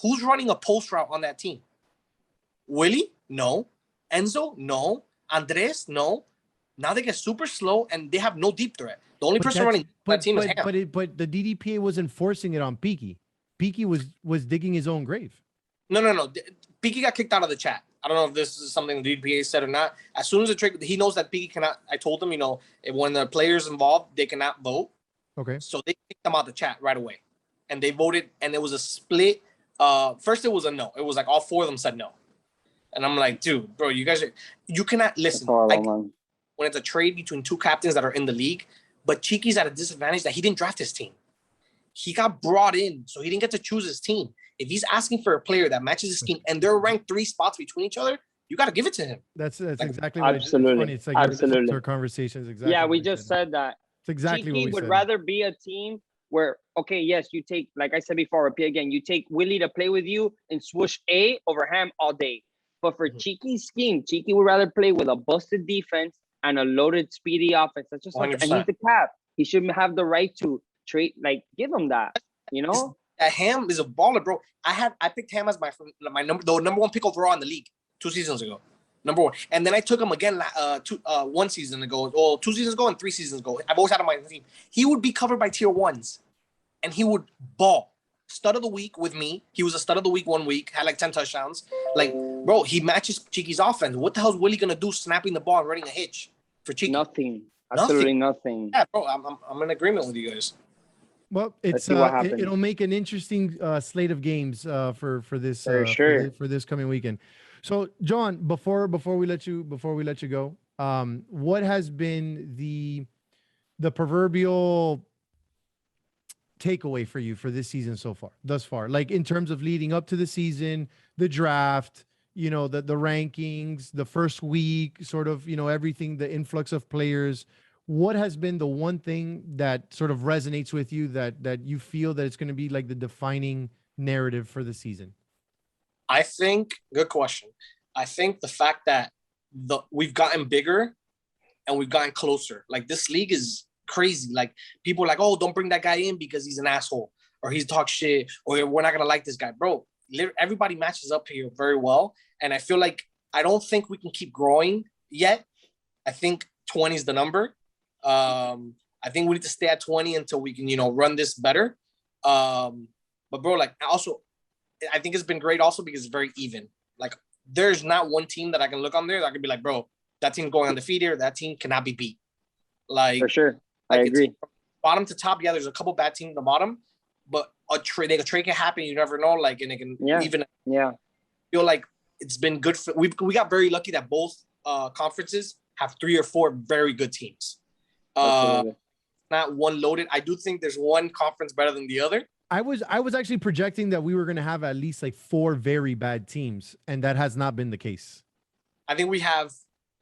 Who's running a post route on that team? Willie? No. Enzo? No. Andres? No. Now they get super slow and they have no deep threat. The only person running that team is Ham. But the DDPA wasn't forcing it on Piki. Piki was digging his own grave. No. Piki got kicked out of the chat. I don't know if this is something the DDPA said or not. As soon as the trade, he knows that Piki cannot. I told him, when the players involved, they cannot vote. Okay. So they kicked them out of the chat right away. And they voted, and it was a split. First, it was a no. It was like all 4 of them said no. And I'm like, dude, bro, you cannot listen. When it's a trade between 2 captains that are in the league, but Chiqui's at a disadvantage that he didn't draft his team. He got brought in, so he didn't get to choose his team. If he's asking for a player that matches his team and they're ranked 3 spots between each other, you got to give it to him. That's exactly what absolutely. It's like absolutely. Our conversations exactly. Yeah, we just said that. It's exactly Chiqui what we would said. rather be a team where, okay, yes, you take, like I said before, repeat again, you take Willie to play with you and swoosh A over Ham all day. But for Chiqui's scheme, Chiqui would rather play with a busted defense and a loaded, speedy offense. That's just and he's the cap. He shouldn't have the right to trade. Like, give him that. Ham is a baller, bro. I picked Ham as my number 1 pick overall in the league 2 seasons ago. Number 1, and then I took him again 1 season ago, or 2 seasons ago and 3 seasons ago. I've always had him on my team. He would be covered by tier 1s, and he would ball. Stud of the week with me. He was a stud of the week 1 week. Had like 10 touchdowns. Like, bro, he matches Chiqui's offense. What the hell is Willie gonna do snapping the ball and running a hitch for Chiqui? Nothing. Absolutely nothing. Yeah, bro, I'm in agreement with you guys. Well, it'll make an interesting slate of games for this for this coming weekend. So, John, before we let you go, what has been the proverbial takeaway for you for this season thus far? Like in terms of leading up to the season, the draft, the rankings, the first week, sort of, everything, the influx of players. What has been the one thing that sort of resonates with you that you feel that it's going to be like the defining narrative for the season? I think, good question. I think the fact that we've gotten bigger and we've gotten closer. Like, this league is crazy. Like, people are like, oh, don't bring that guy in because he's an asshole or he's talk shit or we're not going to like this guy. Bro, everybody matches up here very well. And I feel like I don't think we can keep growing yet. I think 20 is the number. I think we need to stay at 20 until we can, run this better. But bro, like, also I think it's been great also because it's very even. Like, there's not one team that I can look on there that I can be like, bro, that team's going undefeated. That team cannot be beat. Like, for sure, I agree. Bottom to top, yeah, there's a couple bad teams at the bottom, but a trade can happen. You never know. Like, and it can even feel like it's been good for. We got very lucky that both conferences have 3 or 4 very good teams. Not one loaded. I do think there's one conference better than the other. I was actually projecting that we were going to have at least like 4 very bad teams, and that has not been the case. I think we have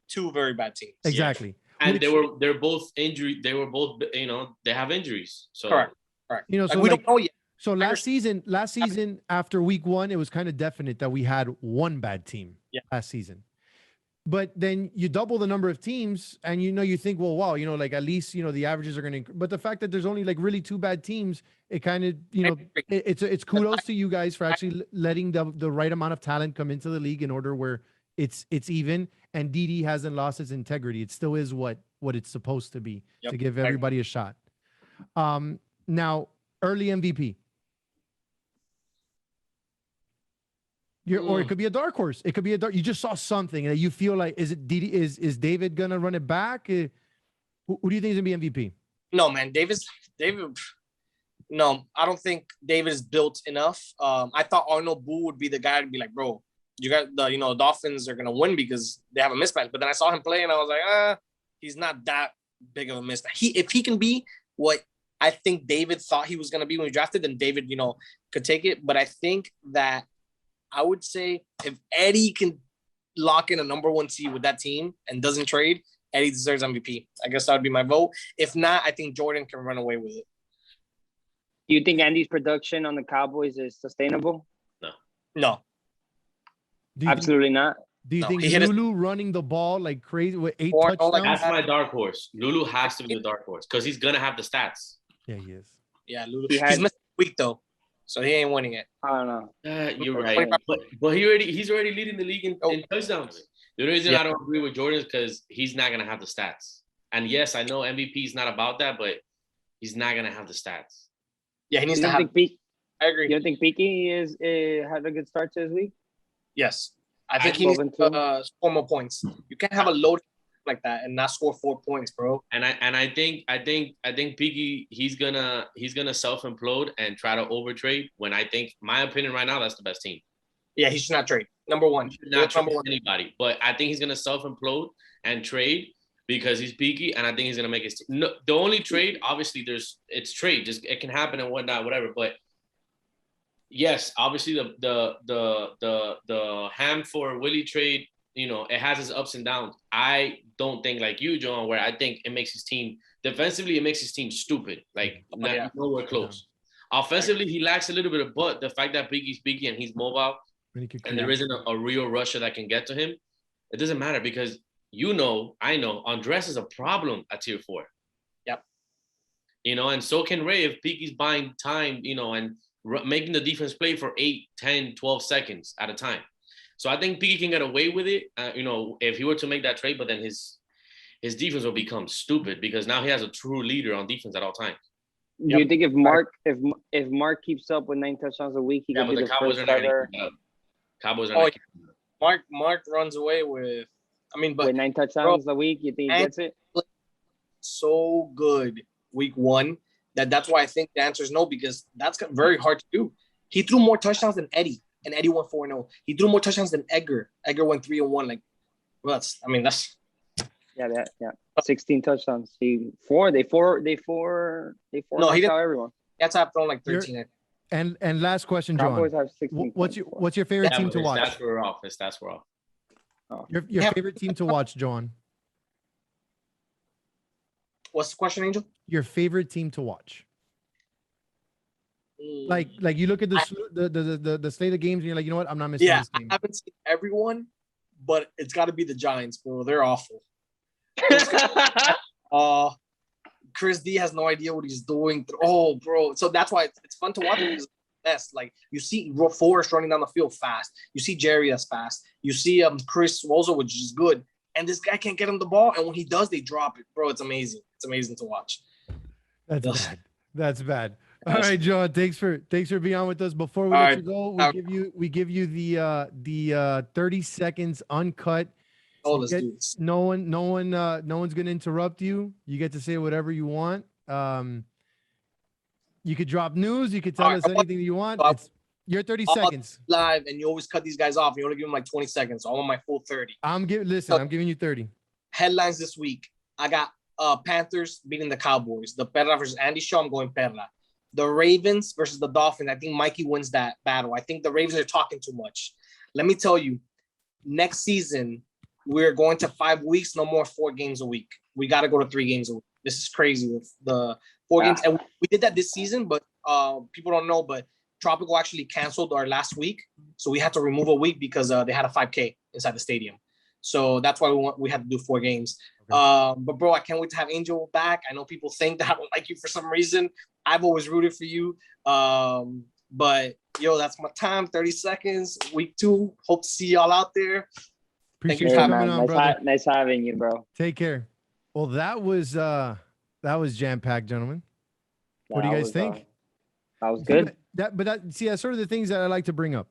2 very bad teams. Exactly. Yeah. And they're both injured. They were both, they have injuries. So correct. So we don't know yet. So last season after week 1, it was kind of definite that we had one bad team last season. But then you double the number of teams and, you think, well, wow, like at least, the averages are going to, but the fact that there's only like really 2 bad teams, it kind of, it's kudos to you guys for actually letting the right amount of talent come into the league in order where it's even, and DD hasn't lost its integrity. It still is what it's supposed to be, to give everybody a shot. Now, early MVP. Or it could be a dark horse. It could be you just saw something that you feel like, is David gonna run it back? Who do you think is gonna be MVP? No, man, David. No, I don't think David is built enough. I thought Arnold Boo would be the guy to be like, bro, you got the Dolphins are gonna win because they have a mismatch. But then I saw him play and I was like, he's not that big of a mismatch. If he can be what I think David thought he was gonna be when he drafted, then David, could take it. But I think that I would say if Eddie can lock in a number 1 seed with that team and doesn't trade, Eddie deserves MVP. I guess that would be my vote. If not, I think Jordan can run away with it. Do you think Andy's production on the Cowboys is sustainable? No. Absolutely not. Do you think Lulu running the ball like crazy with 8 touchdowns? That's my dark horse. Lulu has to be the dark horse because he's going to have the stats. Yeah, he is. Yeah, Lulu. He's missing a week, though. So he ain't winning it. I don't know. You're right. But he's already leading the league in touchdowns. The reason I don't agree with Jordan is because he's not going to have the stats. And yes, I know MVP is not about that, but he's not going to have the stats. Yeah, he needs to have. I agree. You don't think Peaky had a good start to his week? Yes. I think he needs to score more points. You can't have a load like that and not score 4 points, bro. And I think Peaky he's gonna self implode and try to overtrade. When I think, my opinion right now, that's the best team. Yeah, he should not trade. Number 1, not trade anybody. But I think he's gonna self implode and trade because he's Peaky, and I think he's gonna make his team. No, the only trade, obviously, it's trade. Just it can happen and whatnot, whatever. But yes, obviously the Ham for Willie trade, it has its ups and downs. I don't think like you, John, where I think it makes his team defensively, it makes his team stupid. Like nowhere close. Offensively, he lacks a little bit of, but the fact that Peaky's Peaky and he's mobile and there isn't a real rusher that can get to him, it doesn't matter because I know Andres is a problem at tier 4. Yep. And so can Ray if Peaky's buying time, and making the defense play for 8, 10, 12 seconds at a time. So I think Peaky can get away with it, if he were to make that trade, but then his defense will become stupid because now he has a true leader on defense at all times. Do you think if Mark keeps up with 9 touchdowns a week, he could be the first starter? Cowboys are not. Mark runs away with, with 9 touchdowns a week, you think he gets it? So good week 1 that's why I think the answer is no, because that's very hard to do. He threw more touchdowns than Eddie, and Eddie went 4-0. He threw more touchdowns than Edgar. Edgar went 3-1. Like, well, that's. Yeah. 16 touchdowns. They four. No, he didn't. Everyone. That's I've thrown like 13. And last question, John. Cowboys have 16. What's your favorite team to watch? Stats were off. His stats were off. Oh. Your favorite team to watch, John. What's the question, Angel? Your favorite team to watch. Like you look at the slate of games and you're like, you know what? I'm not missing this game. I haven't seen everyone, but it's got to be the Giants, bro. They're awful. Chris D has no idea what he's doing. Oh, bro. So that's why it's fun to watch. It's best. Like you see Forrest running down the field fast. You see Jerry that's fast. You see Chris Rosa, which is good. And this guy can't get him the ball. And when he does, they drop it. Bro, it's amazing. It's amazing to watch. That's bad. All right, John. Thanks for being on with us. Before we let you go, we give you the 30 seconds uncut. Oh, let's do this. No one's gonna interrupt you. You get to say whatever you want. You could drop news. You could tell us anything you want. It's your 30 seconds. Live, and you always cut these guys off. You only give them like 20 seconds. So I want my full 30. I'm giving you 30. Headlines this week. I got Panthers beating the Cowboys. The Perla versus Andy show. I'm going Perla. The Ravens versus the Dolphins. I think Mikey wins that battle. I think the Ravens are talking too much. Let me tell you, next season, we're going to 5 weeks, no more 4 games a week. We got to go to 3 games a week. This is crazy with the 4 games. And we did that this season, but people don't know, but Tropical actually canceled our last week. So we had to remove a week because they had a 5K inside the stadium. So that's why we had to do 4 games. Okay. But bro, I can't wait to have Angel back. I know people think that I don't like you for some reason. I've always rooted for you. But yo, that's my time. 30 seconds. Week 2. Hope to see y'all out there. Appreciate you coming on, brother. Nice having you, bro. Take care. Well, that was jam-packed, gentlemen. What do you guys think? That was good. That's sort of the things that I like to bring up.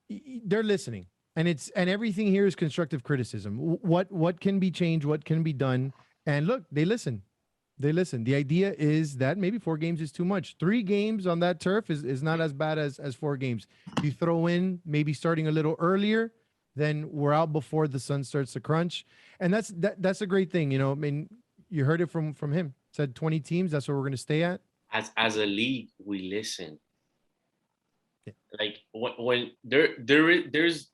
They're listening, and everything here is constructive criticism. What can be changed? What can be done? And look, they listen. The idea is that maybe 4 games is too much. 3 games on that turf is not as bad as 4 games. You throw in maybe starting a little earlier, then we're out before the sun starts to crunch. And that's a great thing. I mean, you heard it from him. Said 20 teams. That's where we're going to stay at. As a league, we listen. Yeah. Like when there's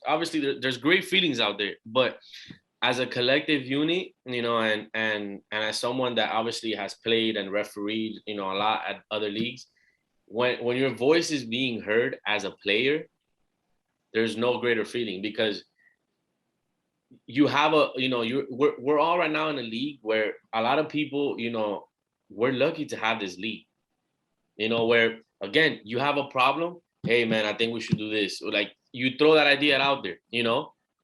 obviously there's great feelings out there, but as a collective unit, and as someone that obviously has played and refereed, a lot at other leagues, when your voice is being heard as a player, there's no greater feeling, because you have we're all right now in a league where a lot of people, we're lucky to have this league, where again, you have a problem. Hey man, I think we should do this. Or like you throw that idea out there,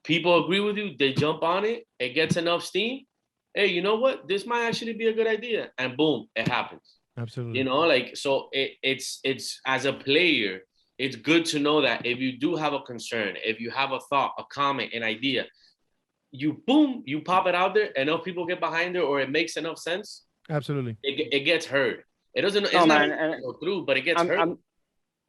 people agree with you. They jump on it. It gets enough steam. Hey, you know what? This might actually be a good idea. And boom, it happens. Absolutely. So it's as a player, it's good to know that if you do have a concern, if you have a thought, a comment, an idea, you pop it out there, enough people get behind it, or it makes enough sense. Absolutely. It gets heard. It doesn't go through, but it gets heard.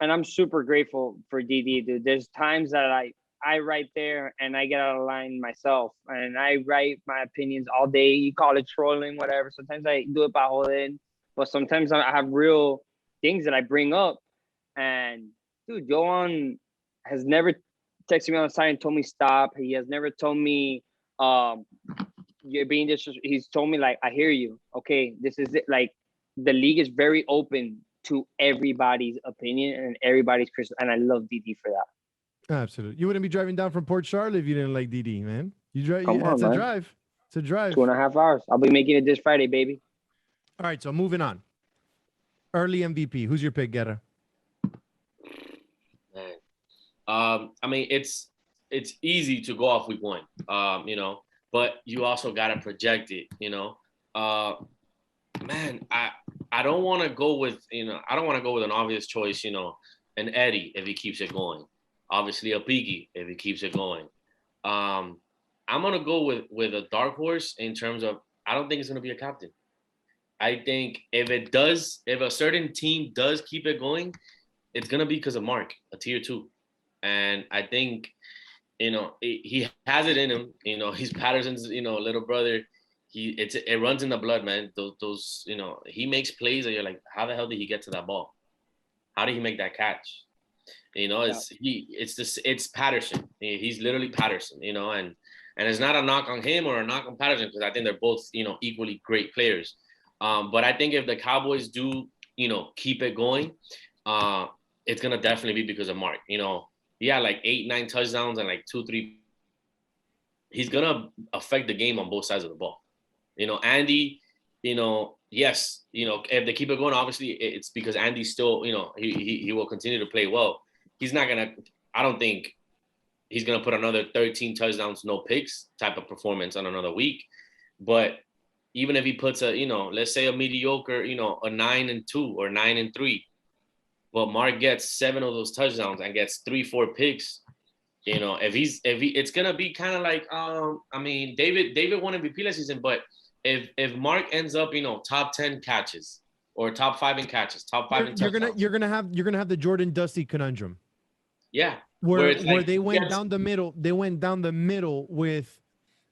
I'm super grateful for DD, dude. There's times that I write there and I get out of line myself, and I write my opinions all day. You call it trolling, whatever. Sometimes I do it by holding, but sometimes I have real things that I bring up. And dude, Johan has never texted me on the side and told me stop. He has never told me you're being disrespectful. He's told me like, I hear you. Okay, this is it. Like the league is very open to everybody's opinion and everybody's criticism, and I love DD for that. Absolutely. You wouldn't be driving down from Port Charlotte if you didn't like DD, man. You drive. It's a drive. It's a drive. 2.5 hours. I'll be making it this Friday, baby. All right. So moving on. Early MVP. Who's your pick, Guerra? I mean, it's easy to go off week 1, but you also gotta project it. Man, I don't want to go with an obvious choice. An Eddie if he keeps it going. Obviously a Piggy if he keeps it going. I'm gonna go with a dark horse in terms of I don't think it's gonna be a captain. I think if a certain team does keep it going, it's gonna be because of Mark, a tier 2, and I think he has it in him. He's Patterson's little brother. It runs in the blood, man. Those he makes plays that you're like, how the hell did he get to that ball? How did he make that catch? It's Patterson. He's literally Patterson, and it's not a knock on him or a knock on Patterson, because I think they're both, equally great players. But I think if the Cowboys do, keep it going, it's going to definitely be because of Mark. Like 8-9 touchdowns and like 2-3. He's going to affect the game on both sides of the ball. Andy, yes, if they keep it going, obviously it's because Andy's still, he will continue to play well. I don't think he's going to put another 13 touchdowns, no picks type of performance on another week. But even if he puts a, let's say a mediocre, a 9-2 or 9-3, but Mark gets 7 of those touchdowns and gets 3-4 picks, it's gonna be kind of like, David won MVP last season, but if Mark ends up, top 10 catches or top 5 in catches, top 5 in touchdowns, you're gonna have the Jordan Dusty conundrum. Yeah, where they went down the middle. They went down the middle with,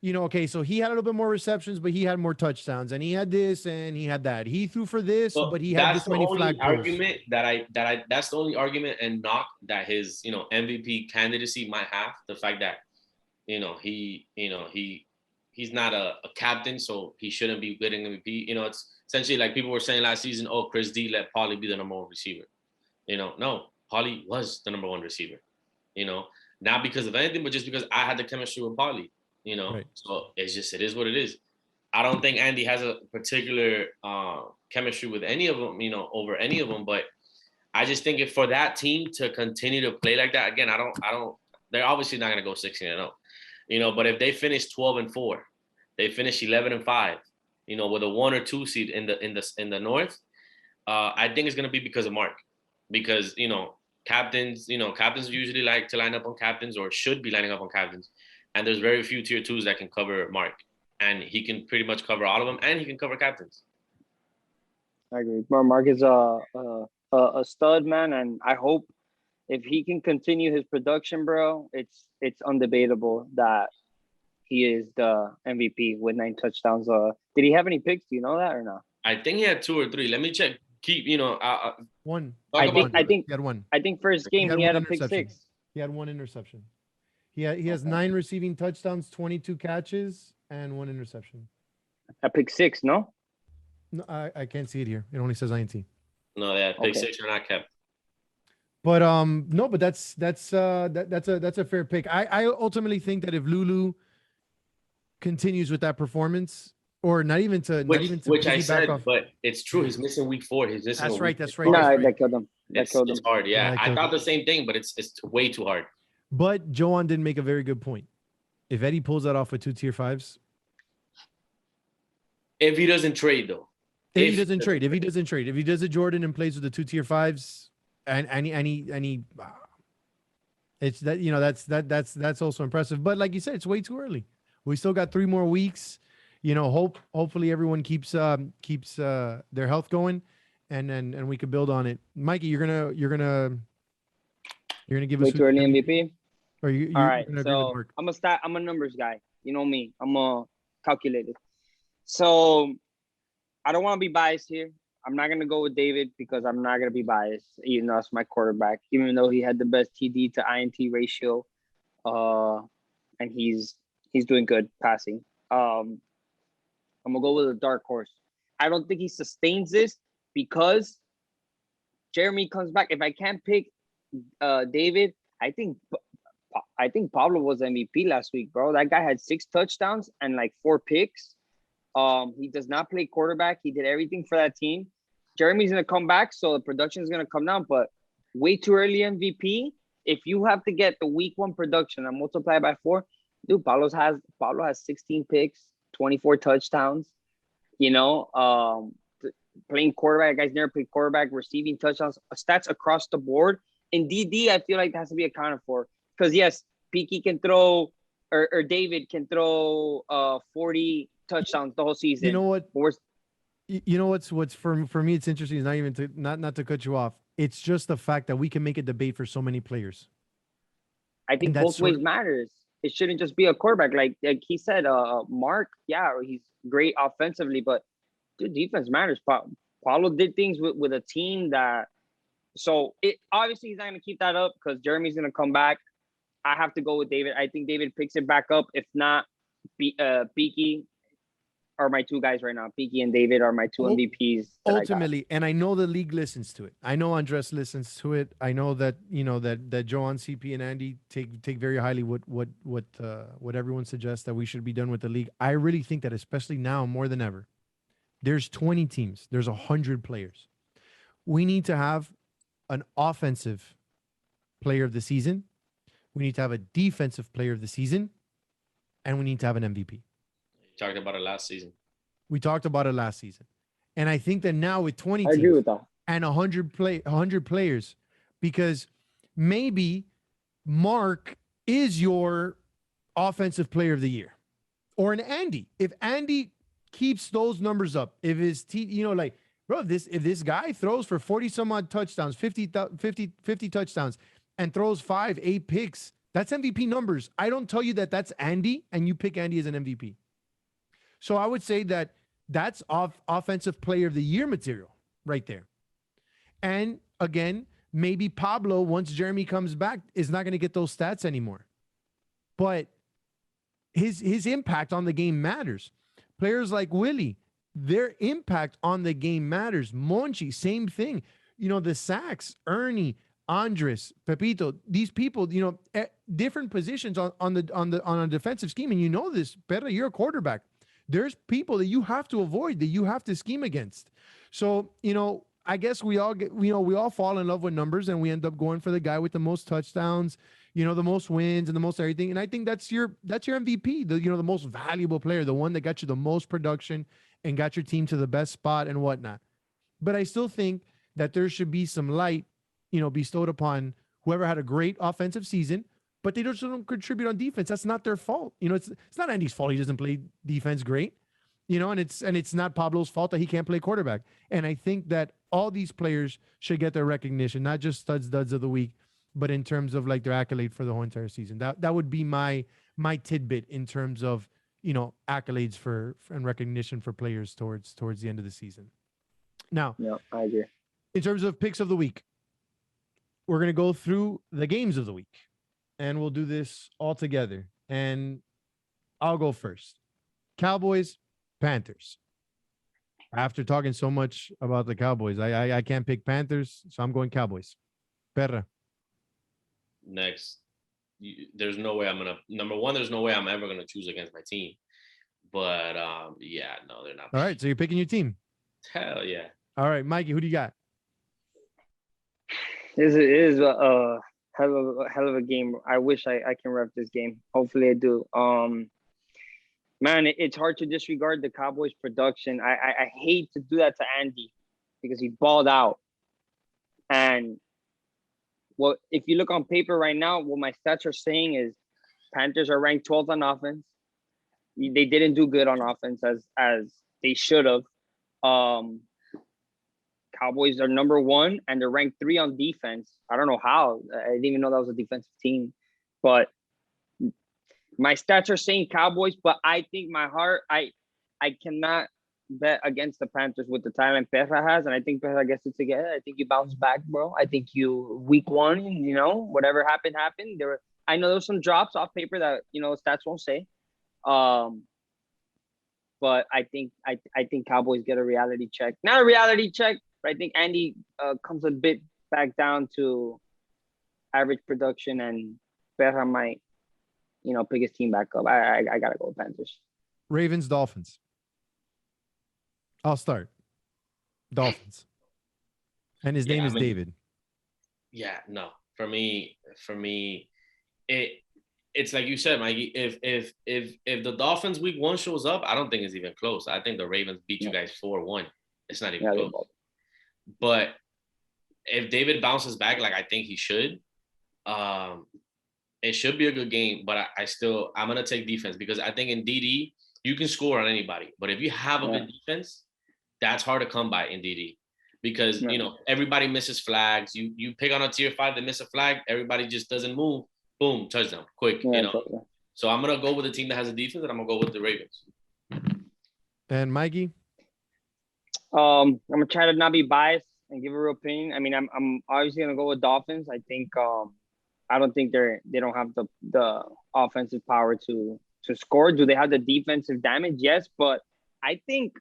okay, so he had a little bit more receptions, but he had more touchdowns, and he had this and he had that. He threw for this, but he had this many flag posts. Argument that's the only argument and knock that his MVP candidacy might have, the fact that he's not a captain, so he shouldn't be getting MVP. It's essentially like people were saying last season, oh, Chris D let Paulie be the number 1 receiver. No, Paulie was the number 1 receiver. Not because of anything, but just because I had the chemistry with Paulie. Right. So it is what it is. I don't think Andy has a particular chemistry with any of them, over any of them. But I just think for that team to continue to play like that, again, I don't. They're obviously not going to go 16-0, But if they finish 12-4, they finish 11-5, with a 1 or 2 seed in the North, I think it's going to be because of Mark, because captains usually like to line up on captains, or should be lining up on captains. And there's very few tier 2s that can cover Mark. And he can pretty much cover all of them, and he can cover captains. I agree. Mark is a stud, man. And I hope if he can continue his production, bro, it's undebatable that he is the MVP with 9 touchdowns. Did he have any picks? Do you know that or not? I think he had 2 or 3. Let me check. One. I think he had 1. I think first game he had a pick 6. He had 1 interception. He has 9 receiving touchdowns, 22 catches, and 1 interception. A pick 6, no? No, I can't see it here. It only says INT. No, yeah, pick 6 are not kept. But no, but that's a fair pick. I ultimately think that if Lulu continues with that performance, or not even to which I said, but it's true. He's missing week 4. He's missing. That's right. That's right. No, that killed him. It's hard. Yeah, I thought the same thing, but it's way too hard. But Joan didn't make a very good point. If Eddie pulls that off with 2 tier 5s, if he doesn't trade though, if he doesn't trade, if he does a Jordan and plays with the 2 tier 5s, and he, it's that that's also impressive. But like you said, it's way too early. We still got 3 more weeks. Hopefully everyone keeps their health going, and we could build on it. Mikey, you're gonna give us way too early MVP. Or you all right, so I'm a numbers guy. You know me. I'm a calculated. So I don't want to be biased here. I'm not gonna go with David because I'm not gonna be biased. It's my quarterback, even though he had the best TD to INT ratio, and he's doing good passing. I'm gonna go with a dark horse. I don't think he sustains this because Jeremy comes back. If I can't pick David, I think Pablo was MVP last week, bro. That guy had 6 touchdowns and like 4 picks. He does not play quarterback. He did everything for that team. Jeremy's gonna come back, so the production is gonna come down. But way too early MVP. If you have to get the week 1 production and multiply by 4, dude, Pablo has 16 picks, 24 touchdowns. Playing quarterback. Guys never played quarterback. Receiving touchdowns, stats across the board. In DD, I feel like that has to be accounted for. Because yes, Peaky can throw, or David can throw 40 touchdowns the whole season. You know what? What's for me? It's interesting. It's not even not to cut you off. It's just the fact that we can make a debate for so many players. I think both ways matters. It shouldn't just be a quarterback. Like he said, Mark, he's great offensively, but dude, defense matters. Paulo did things with a team that. So obviously he's not going to keep that up because Jeremy's going to come back. I have to go with David. I think David picks it back up. If not, Peaky are my 2 guys right now. Peaky and David are my 2 MVPs. Ultimately, and I know the league listens to it. I know Andres listens to it. I know that that Joan, CP, and Andy take very highly what everyone suggests that we should be done with the league. I really think that especially now more than ever, there's 20 teams. There's 100 players. We need to have an offensive player of the season. We need to have a defensive player of the season, and we need to have an MVP. You talked about it last season. We talked about it last season. And I think that now with 20 I agree teams with that. and 100 players, because maybe Mark is your offensive player of the year, or an Andy. If Andy keeps those numbers up, if his like, bro, if this guy throws for 40 some odd touchdowns, 50 touchdowns, and throws 5-8 picks, that's MVP numbers. I don't tell you that that's Andy and you pick Andy as an MVP. So I would say that that's offensive player of the year material right there. And again, maybe Pablo, once Jeremy comes back, is not going to get those stats anymore. But his impact on the game matters. Players like Willie, their impact on the game matters. Monchi, same thing. The sacks, Ernie, Andres, Pepito, these people, different positions on a defensive scheme. And you know this, Perra, you're a quarterback. There's people that you have to avoid, that you have to scheme against. So, I guess we all fall in love with numbers, and we end up going for the guy with the most touchdowns, the most wins and the most everything. And I think that's your MVP, the most valuable player, the one that got you the most production and got your team to the best spot and whatnot. But I still think that there should be some light, bestowed upon whoever had a great offensive season, but they just don't contribute on defense. That's not their fault. It's not Andy's fault he doesn't play defense great, and it's not Pablo's fault that he can't play quarterback. And I think that all these players should get their recognition, not just studs, duds of the week, but in terms of like their accolade for the whole entire season. That would be my tidbit in terms of, accolades for and recognition for players towards the end of the season. Now, yeah, I agree. In terms of picks of the week, we're going to go through the games of the week, and we'll do this all together. And I'll go first. Cowboys, Panthers. After talking so much about the Cowboys, I can't pick Panthers, so I'm going Cowboys. Perra. Next. There's no way number one, there's no way I'm ever going to choose against my team. But, yeah, no, they're not. All right, so you're picking your team. Hell yeah. All right, Mikey, who do you got? This is a hell of a game. I wish I can rep this game. Hopefully I do. Man, it's hard to disregard the Cowboys production. I hate to do that to Andy because he balled out. And if you look on paper right now, what my stats are saying is Panthers are ranked 12th on offense. They didn't do good on offense as they should have. Cowboys are number 1 and they're ranked 3 on defense. I don't know how. I didn't even know that was a defensive team. But my stats are saying Cowboys, but I think my heart, I cannot bet against the Panthers with the talent Perra has, and I think Perra gets it together. I think you bounce back, bro. I think week 1, whatever happened. I know there's some drops off paper that stats won't say, but I think Cowboys get a reality check. Not a reality check, but I think Andy comes a bit back down to average production, and Perra might pick his team back up. I gotta go with Panthers. Ravens, Dolphins. I'll start. Dolphins. And his name is David. Yeah, no. For me, it's like you said, Mikey. If the Dolphins week 1 shows up, I don't think it's even close. I think the Ravens beat you guys 4-1. It's not even close. But if David bounces back, like I think he should, it should be a good game. But I'm gonna take defense because I think in DD you can score on anybody. But if you have a good defense, that's hard to come by in DD because everybody misses flags. You pick on a tier 5 that miss a flag, everybody just doesn't move. Boom, touchdown, quick. So I'm gonna go with the team that has a defense, and I'm gonna go with the Ravens. And Mikey, I'm gonna try to not be biased and give a real opinion. I mean, I'm obviously gonna go with Dolphins. I think I don't think they don't have the offensive power to score. Do they have the defensive damage? Yes, but I think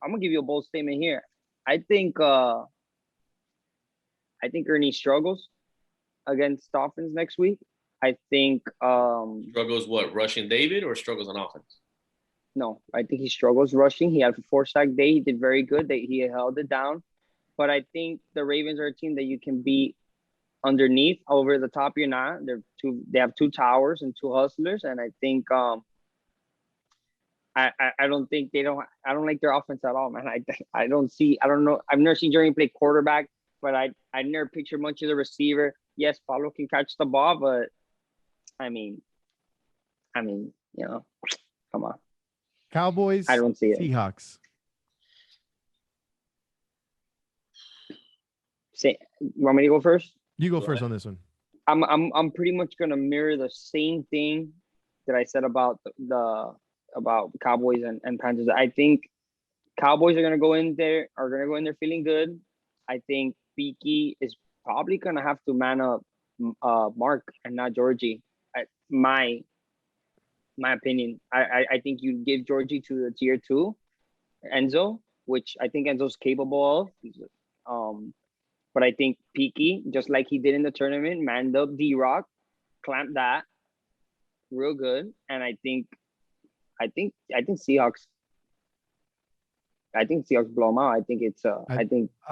I'm gonna give you a bold statement here. I think Ernie struggles against Dolphins next week. I think struggles what, rushing David, or struggles on offense? No, I think he struggles rushing. He had a 4-sack day. He did very good. He held it down. But I think the Ravens are a team that you can beat underneath. Over the top, you're not. They have 2 towers and 2 hustlers, and I think I don't think I don't like their offense at all, man. I don't know. I've never seen Jeremy play quarterback, but I never pictured much as a receiver. Yes, Paulo can catch the ball, but I mean, you know, come on. Cowboys. I don't see it. Seahawks. You want me to go first? You go first on this one. I'm pretty much gonna mirror the same thing that I said about about Cowboys and Panthers. I think Cowboys are gonna go in there feeling good. I think Beaky is probably gonna have to man up Mark and not Georgie. My opinion. I think you give Georgie to the tier 2, Enzo, which I think Enzo's capable of. But I think Peaky, just like he did in the tournament, manned up D-Rock, clamped that real good. And I think Seahawks. I think Seahawks blow them out. I think it's I'll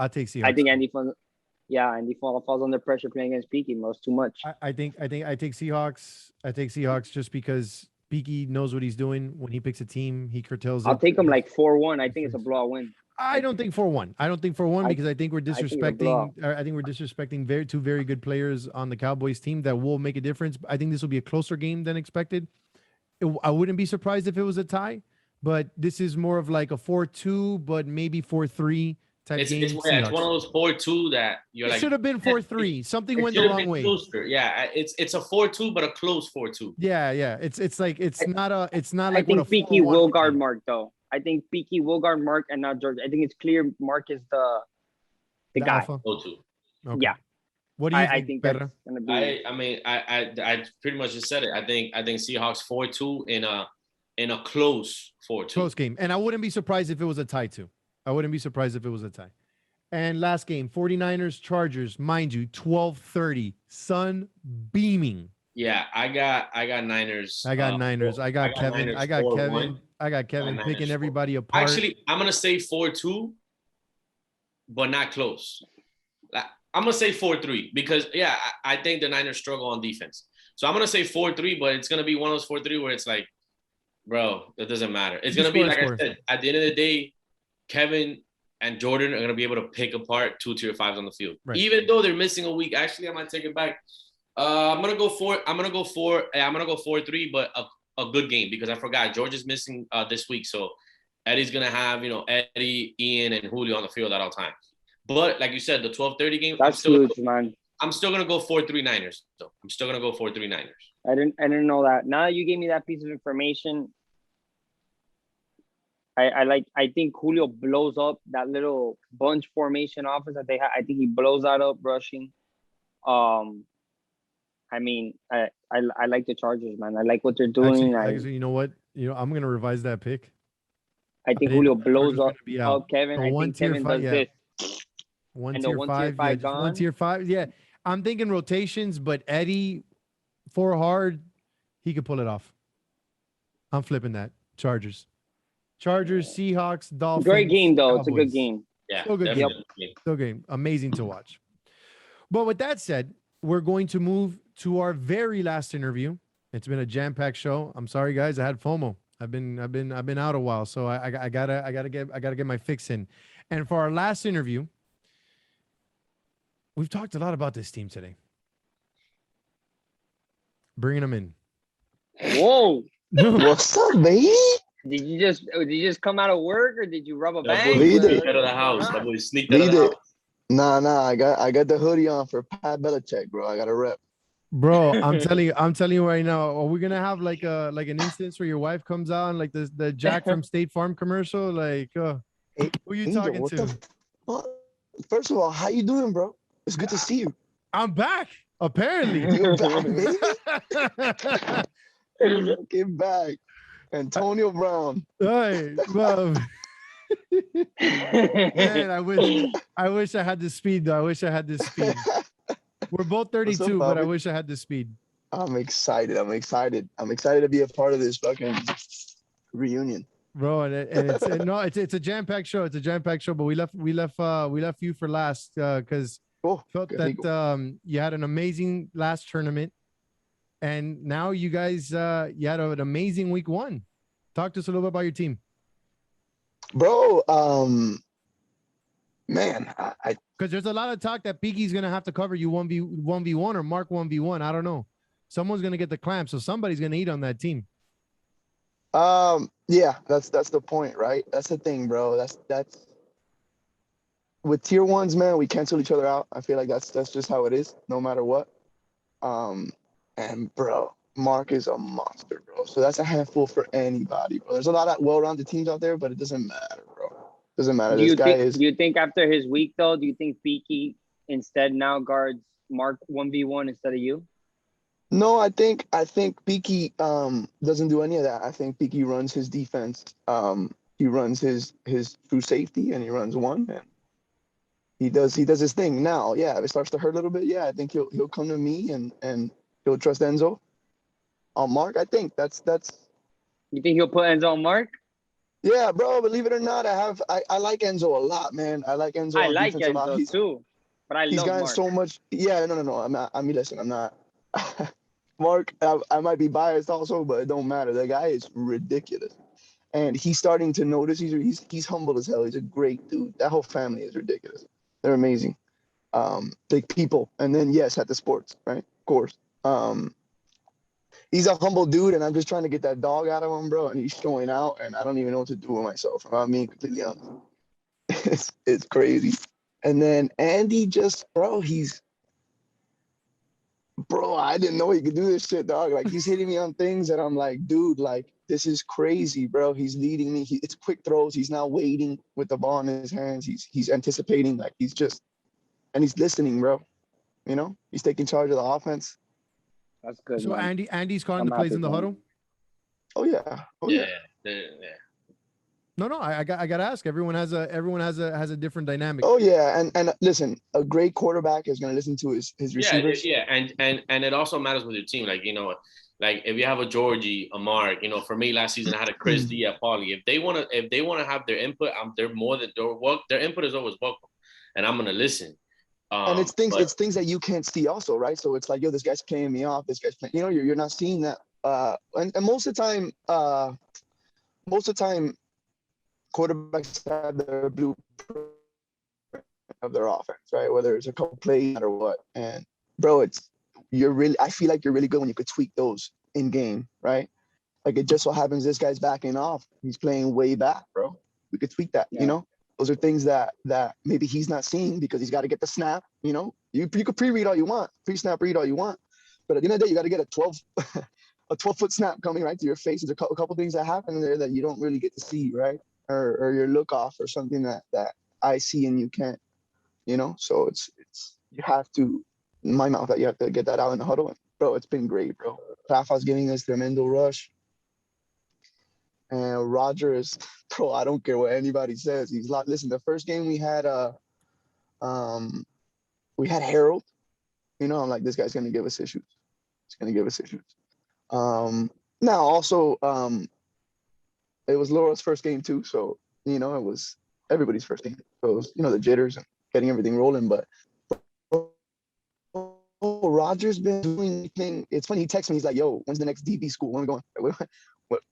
take Seahawks. I think Andy falls under pressure playing against Peaky. Most too much. I take Seahawks. I take Seahawks just because Peaky knows what he's doing. When he picks a team, he curtails. I'll take him like 4-1. I think it's a blowout win. I don't think 4-1. I don't think 4-1 because I think we're disrespecting. I think we're disrespecting two very good players on the Cowboys team that will make a difference. I think this will be a closer game than expected. I wouldn't be surprised if it was a tie, but this is more of like a 4-2, but maybe 4-3 type game. It's one of those 4-2 that you're like. It should have been 4-3. Something went the wrong way. Closer. Yeah, it's a 4-2, but a close 4-2. Yeah. It's like it's not like. I think Peaky will guard Mark though. I think Peaky will guard Mark and not George. I think it's clear Mark is the guy. Alpha? Okay. Yeah. What do you think? I think that's gonna be. I pretty much just said it. I think Seahawks 4-2 in a close 4-2. Close game, and I wouldn't be surprised if it was a tie too. I wouldn't be surprised if it was a tie. And last game, 49ers Chargers, mind you, 12:30, sun beaming. Yeah, I got Niners. I got Niners. I got Kevin. I got Kevin. I got Kevin picking everybody apart. Actually, I'm gonna say 4-2, but not close. I'm gonna say 4-3 because I think the Niners struggle on defense. So I'm gonna say 4-3, but it's gonna be one of those 4-3 where it's like, bro, it doesn't matter. It's gonna be like I said. At the end of the day, Kevin and Jordan are gonna be able to pick apart 2 tier 5s on the field, even though they're missing a week. Actually, I might take it back. I'm gonna go 4-3, but a good game because I forgot George is missing this week, so Eddie's gonna have Eddie, Ian, and Julio on the field at all times. But like you said, the 12:30 game. That's huge, man. I'm still gonna go 4-3 Niners. So I'm still gonna go 4-3 Niners. I didn't know that. Now that you gave me that piece of information, I think Julio blows up that little bunch formation offense that they have. I think he blows that up rushing. I mean, I like the Chargers, man. I like what they're doing. Actually, you know what? I'm gonna revise that pick. I think Julio blows up Kevin. I think Kevin does this. One tier 5 gone. 1 tier 5. Yeah. I'm thinking rotations, but Eddie, 4 hard, he could pull it off. I'm flipping that. Chargers, Seahawks, Dolphins. Great game, though. Cowboys. It's a good game. Yeah. Still good game. Still game. Amazing to watch. But with that said, we're going to move to our very last interview. It's been a jam-packed show. I'm sorry, guys. I had FOMO. I've been out a while, so I gotta get my fix in. And for our last interview, we've talked a lot about this team today. Bringing them in. Whoa! What's up, baby? Did you just come out of work or did you rub a bag? Out of the house. That boy sneaked out of the house. Nah. I got the hoodie on for Pat Belichick, bro. I got a rep. Bro, I'm telling you right now. Are we gonna have like an instance where your wife comes out and like the Jack from State Farm commercial? Like, who are you talking to? First of all, how you doing, bro? It's good to see you. I'm back. Apparently, you're back, baby. Get back, Antonio Brown. Hey, well, man, I wish I had the speed though. I wish I had the speed. We're both 32, but I wish I had the speed. I'm excited. I'm excited to be a part of this fucking reunion, bro. And it's a jam-packed show. It's a jam-packed show. But we left you for last because felt that you had an amazing last tournament, and now you guys you had an amazing week 1. Talk to us a little bit about your team. Bro, man, I because there's a lot of talk that Piggy's gonna have to cover you 1v1 or Mark 1v1. I don't know. Someone's gonna get the clamp, so somebody's gonna eat on that team. Yeah, that's the point, right? That's the thing, bro. That's with tier ones, man, we cancel each other out. I feel like that's just how it is, no matter what. And bro, Mark is a monster, bro. So that's a handful for anybody, bro. There's a lot of well-rounded teams out there, but it doesn't matter, bro. Doesn't matter. Do you think after his week though, do you think Peaky instead now guards Mark 1v1 instead of you? No, I think Peaky doesn't do any of that. I think Peaky runs his defense. He runs his true safety and he runs one and he does his thing. Now, yeah, if it starts to hurt a little bit, yeah, I think he'll come to me and he'll trust Enzo. On Mark, I think that's You think he'll put Enzo on Mark? Yeah, bro, believe it or not, I like Enzo a lot, man. I like Enzo. I like Enzo too, but I love gotten Mark. So much. Yeah, no. Listen, I'm not. Mark, I might be biased also, but it don't matter. The guy is ridiculous, and he's starting to notice. He's humble as hell. He's a great dude. That whole family is ridiculous. They're amazing, big people. And then yes, at the sports, right? Of course. He's a humble dude, and I'm just trying to get that dog out of him, bro. And he's showing out, and I don't even know what to do with myself. If I'm being completely honest, it's crazy. And then Andy bro, I didn't know he could do this shit, dog. Like, he's hitting me on things that I'm like, dude, like, this is crazy, bro. He's leading me. It's quick throws. He's now waiting with the ball in his hands. He's anticipating. Like, and he's listening, bro. You know, he's taking charge of the offense. That's good. So man. Andy's calling the plays in the huddle. Oh yeah. Yeah. No, I gotta ask. Everyone has a different dynamic. Oh yeah, and listen, a great quarterback is gonna listen to his receivers. Yeah, and it also matters with your team. Like, you know, like if you have a Georgie, a Mark, you know, for me last season I had a Chris D at Paulie. If they wanna have their input, their input is always welcome, and I'm gonna listen. And it's things that you can't see also, right? So it's like, yo, this guy's playing me off. This guy's playing, you know, you're not seeing that. And most of the time, quarterbacks have their blueprint of their offense, right? Whether it's a couple plays or what. And bro, I feel like you're really good when you could tweak those in game, right? Like, it just so happens this guy's backing off. He's playing way back, bro. We could tweak that, you know? Those are things that maybe he's not seeing because he's got to get the snap. You know, you could pre-read all you want, pre-snap read all you want, but at the end of the day, you got to get a 12-foot snap coming right to your face. There's a couple things that happen there that you don't really get to see, right? Or your look off or something that I see and you can't. You know, so it's you have to, in my mouth, that you have to get that out in the huddle. Bro, it's been great, bro. Rafa's giving us tremendo rush. And Roger is, bro, I don't care what anybody says. He's like, listen, the first game we had Harold. You know, I'm like, this guy's gonna give us issues. He's gonna give us issues. Now also, it was Laura's first game too, so you know, it was everybody's first game. So it was, you know, the jitters and getting everything rolling. But Roger's been doing thing. It's funny, he texts me, he's like, yo, when's the next DB school? When are we going?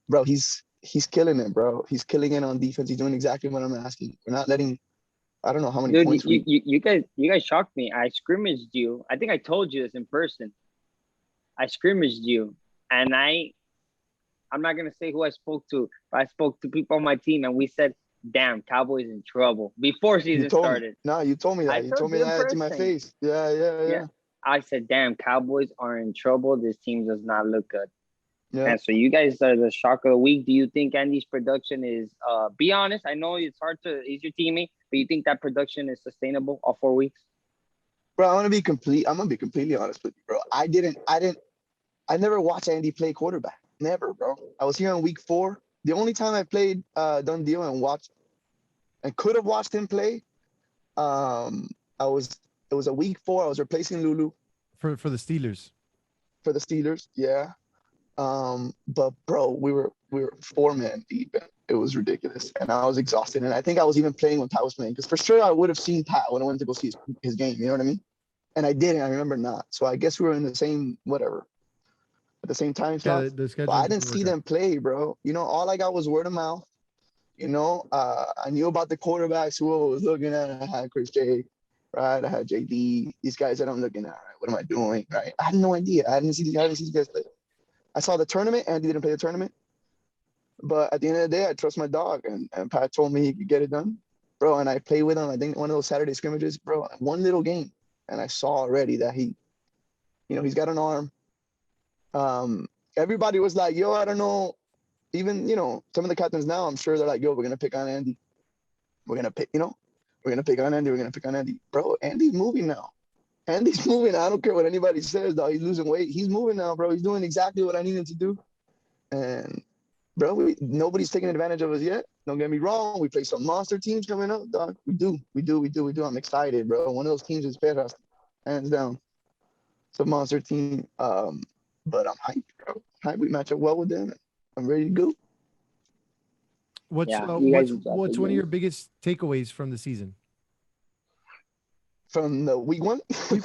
Bro, he's killing it, bro. He's killing it on defense. He's doing exactly what I'm asking. We're not letting, I don't know how many points. You guys shocked me. I scrimmaged you. I think I told you this in person. I scrimmaged you, and I'm not gonna say who I spoke to, but I spoke to people on my team, and we said, "Damn, Cowboys in trouble" before season started. No, you told me that. You told me that to my face. Yeah. I said, "Damn, Cowboys are in trouble. This team does not look good." Yeah. And so you guys are the shock of the week. Do you think Andy's production is, be honest, I know it's hard he's your teammate, but you think that production is sustainable all 4 weeks? Bro, I'm gonna be completely honest with you, bro. I never watched Andy play quarterback. Never, bro. I was here in week 4. The only time I played Done Deal and watched and could have watched him play, it was a week 4. I was replacing Lulu. For the Steelers. For the Steelers, yeah. But bro, we were 4-man deep, and it was ridiculous, and I was exhausted. And I think I was even playing when Pat was playing, because for sure I would have seen Pat when I went to go see his game. You know what I mean? And I didn't. I remember not. So I guess we were in the same whatever. at the same time Yeah, slot. the schedule. But I didn't doesn't see work out. them play, bro. You know, all I got was word of mouth. You know, I knew about the quarterbacks who I was looking at. I had Chris J, right? I had JD. These guys that I'm looking at. Right? What am I doing? Right? I had no idea. I didn't see these guys play. I saw the tournament. Andy didn't play the tournament. But at the end of the day, I trust my dog, and Pat told me he could get it done, bro. And I played with him. I think one of those Saturday scrimmages, bro. One little game, and I saw already that he, you know, he's got an arm. Everybody was like, "Yo, I don't know." Even, you know, some of the captains now, I'm sure they're like, "Yo, we're gonna pick on Andy. We're gonna pick, you know, we're gonna pick on Andy. We're gonna pick on Andy, bro. Andy's moving now. Andy's moving. I don't care what anybody says, dog. He's losing weight. He's moving now, bro. He's doing exactly what I need him to do, and." Bro, nobody's taking advantage of us yet. Don't get me wrong. We play some monster teams coming up, dog. We do. I'm excited, bro. One of those teams is Peras, hands down. It's a monster team. But I'm hyped, bro. Hyped. We match up well with them. I'm ready to go. What's one of your biggest takeaways from the season? From the week one? week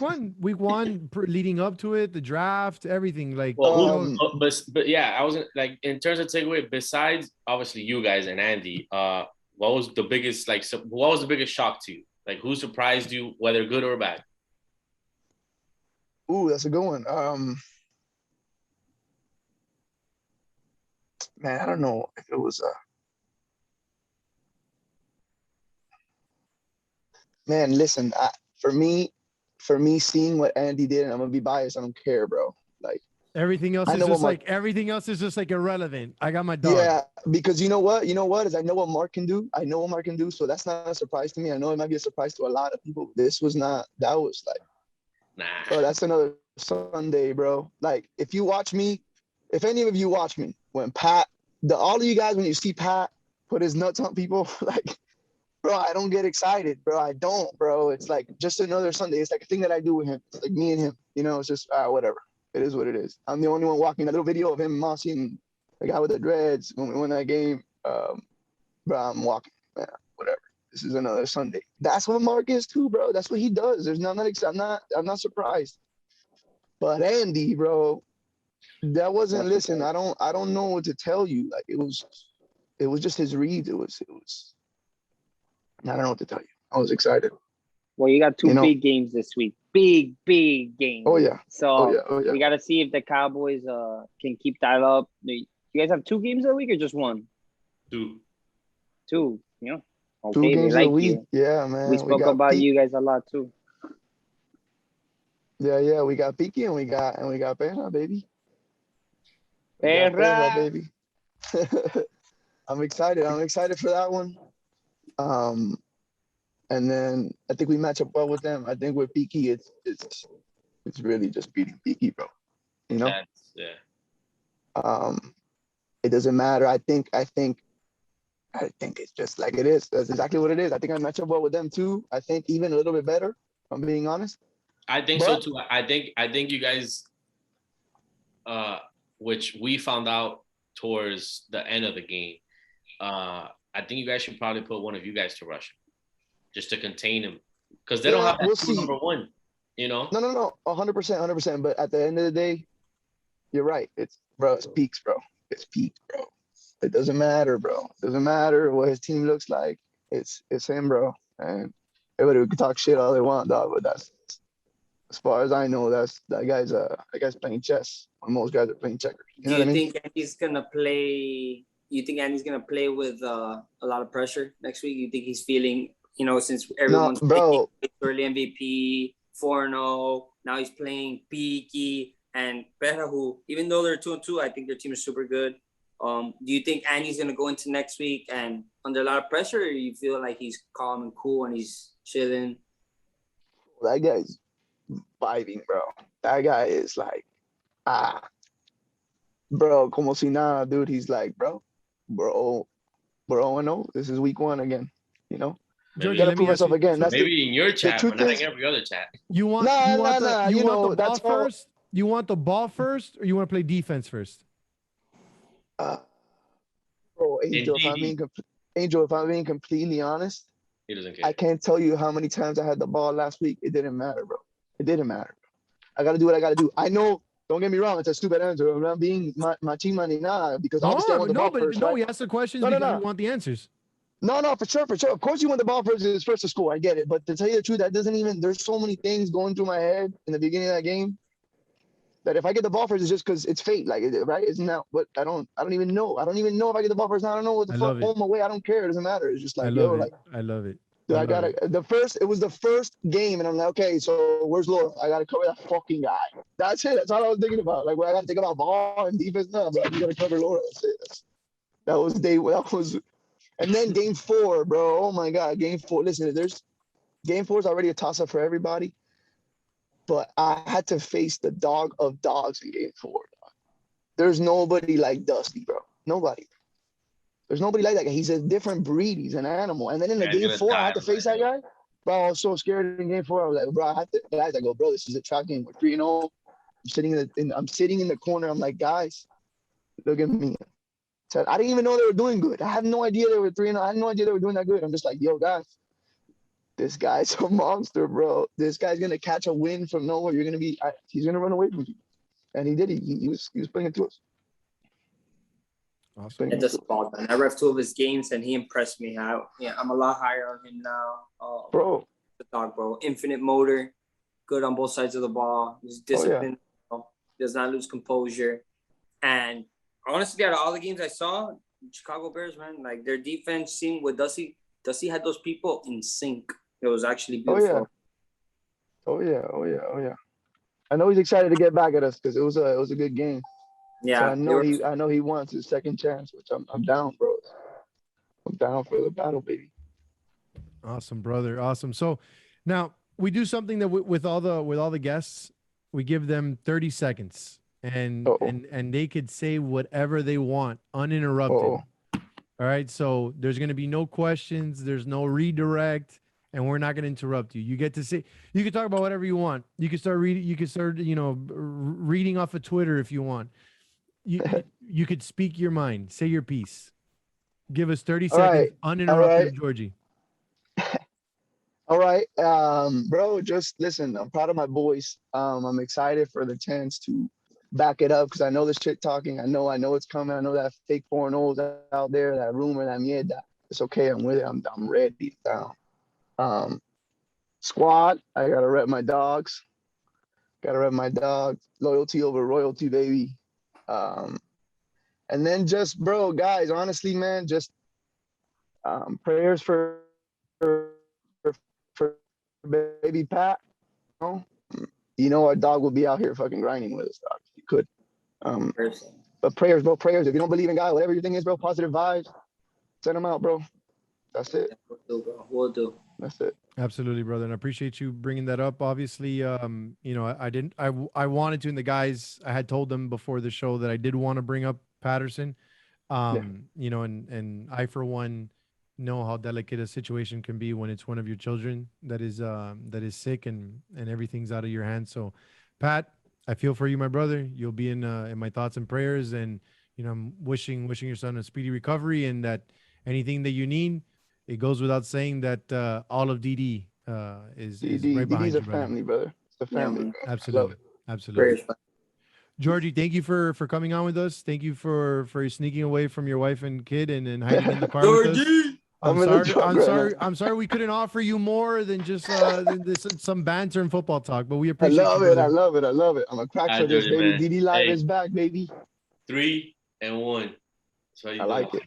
one, leading up to it, the draft, everything. Like, but yeah, I wasn't like in terms of takeaway. Besides, obviously, you guys and Andy. What was the biggest what was the biggest shock to you? Like, who surprised you, whether good or bad? Ooh, that's a good one. Man, I don't know if it was man, listen, for me, seeing what Andy did, and I'm gonna be biased. I don't care, bro. Like everything else is just like irrelevant. I got my dog. Yeah, because you know what is I know what Mark can do. So that's not a surprise to me. I know it might be a surprise to a lot of people. This was not. That was like, nah. Bro, that's another Sunday, bro. Like if you watch me, if any of you watch me, when Pat, all of you guys, when you see Pat put his nuts on people, like. Bro, I don't get excited, bro. I don't, bro. It's like just another Sunday. It's like a thing that I do with him. It's like me and him. You know, it's just whatever. It is what it is. I'm the only one walking. A little video of him, Mossy, and the guy with the dreads when we won that game. Bro, I'm walking. Man, whatever. This is another Sunday. That's what Mark is too, bro. That's what he does. I'm not surprised. But Andy, bro, that wasn't. Listen, I don't know what to tell you. Like it was just his reads. It was. I don't know what to tell you. I was excited. Well, you got two big games this week. Big games. Oh, yeah. So we got to see if the Cowboys can keep that up. You guys have 2 games a week or just 1? 2. 2, you know? Okay, 2 games like a week. you. Yeah, man. We spoke about you guys a lot, too. Yeah. We got Piki and we got Perra, baby. Perra, baby. I'm excited for that one. And then I think we match up well with them. I think with Piki, it's really just beating Piki, bro. You know? Yeah. It doesn't matter. I think it's just like it is. That's exactly what it is. I think I match up well with them too. I think even a little bit better, if I'm being honest. I think so too. I think you guys, which we found out towards the end of the game, I think you guys should probably put one of you guys to rush him, just to contain him, because they don't have that number one. You know? No, 100%. But at the end of the day, you're right. It's peaks, bro. It's peaks, bro. It doesn't matter, bro. It doesn't matter what his team looks like. It's him, bro. And everybody can talk shit all they want, dog. But that's, as far as I know, that guy's playing chess when most guys are playing checkers. You know what I mean? Think Andy's gonna play? You think Andy's gonna play with a lot of pressure next week? You think he's feeling, since everyone's picking early MVP, 4-0, now he's playing Piki and Perra, who, even though they're 2-2, I think their team is super good. Do you think Andy's gonna go into next week and under a lot of pressure, or you feel like he's calm and cool and he's chilling? That guy's vibing, bro. That guy is like, bro, como si nada, dude. He's like, bro, 0-0. This is week 1 again. You know, Georgie, gotta prove myself again. So maybe in your chat, but not in every other chat. You want the ball first? You want the ball first, or you want to play defense first? Bro, Angel, if I'm being completely honest, he doesn't care. I can't tell you how many times I had the ball last week. It didn't matter, bro. It didn't matter. I gotta do what I gotta do. I know. Don't get me wrong. It's a stupid answer. I'm not being machima ni nada because obviously I want the ball first. No, right? we asked the questions because we want the answers. No, for sure. Of course you want the ball first. It's first to score. I get it. But to tell you the truth, that doesn't even, there's so many things going through my head in the beginning of that game that if I get the ball first, it's just because it's fate. Like, right? Isn't that what I don't even know. I don't even know if I get the ball first. I don't know what the fuck, home, away. I don't care. It doesn't matter. It's just like, I love it. Dude, it was the first game, and I'm like, okay, so where's Laura? I gotta cover that fucking guy. That's it. That's all I was thinking about. Like, I gotta think about ball and defense. No, but you gotta cover Laura. That's it. That was, and then game 4, bro. Oh my God, game 4. Listen, game 4 is already a toss up for everybody, but I had to face the dog of dogs in game 4. There's nobody like Dusty, bro. Nobody. There's nobody like that guy. He's a different breed. He's an animal. And then in the game 4, I had to face that guy. Bro, I was so scared in game 4. I was like, bro, I go, bro, this is a trap game. We're 3-0. I'm sitting in the corner. I'm like, guys, look at me. So I didn't even know they were doing good. I had no idea they were 3-0. I had no idea they were doing that good. I'm just like, yo, guys, this guy's a monster, bro. This guy's gonna catch a win from nowhere. He's gonna run away from you. And he did. He was playing it to us. Awesome. It doesn't ball down. I ref 2 of his games and he impressed me. I'm a lot higher on him now. Bro. The dog, bro. Infinite motor, good on both sides of the ball. He's disciplined. Does not lose composure. And honestly, out of all the games I saw, Chicago Bears, man, like their defense seemed with Dusty had those people in sync. It was actually beautiful. Oh yeah. I know he's excited to get back at us because it was a good game. Yeah, so I know he wants his second chance, which I'm down, bro. I'm down for the battle, baby. Awesome, brother. Awesome. So now we do something that with all the guests, we give them 30 seconds and they could say whatever they want uninterrupted. All right. So there's going to be no questions. There's no redirect. And we're not going to interrupt you. You get to say, you can talk about whatever you want. You can start reading. You can start, reading off of Twitter if you want. You could speak your mind. Say your piece. Give us 30 seconds uninterrupted, Georgie. All right, bro. Just listen. I'm proud of my boys. I'm excited for the chance to back it up because I know the shit talking. I know it's coming. I know that fake 4-0s out there, that rumor, that mierda. It's okay. I'm with it. I'm ready down. Squad. I gotta rep my dogs. Loyalty over royalty, baby. And then just, bro, guys, honestly, man, just prayers for baby Pat. Our dog will be out here fucking grinding with us, dog. He could. But prayers, bro, prayers. If you don't believe in God, whatever your thing is, bro, positive vibes, send them out, bro. That's it. We'll do. That's it. Absolutely, brother. And I appreciate you bringing that up. Obviously, I wanted to, and the guys, I had told them before the show that I did want to bring up Patterson. And I, for one, know how delicate a situation can be when it's one of your children that is sick and everything's out of your hands. So, Pat, I feel for you, my brother. You'll be in my thoughts and prayers, and I'm wishing your son a speedy recovery, and that anything that you need. It goes without saying that all of DD is right behind you, a family, brother. It's a family. Yeah, absolutely. Georgie, thank you for coming on with us. Thank you for sneaking away from your wife and kid and hiding in the car with us. I'm sorry we couldn't offer you more than just some banter and football talk, but we appreciate it. I love it. I'm a crack for this, baby. DD Live is back, baby. 3-1. I like it.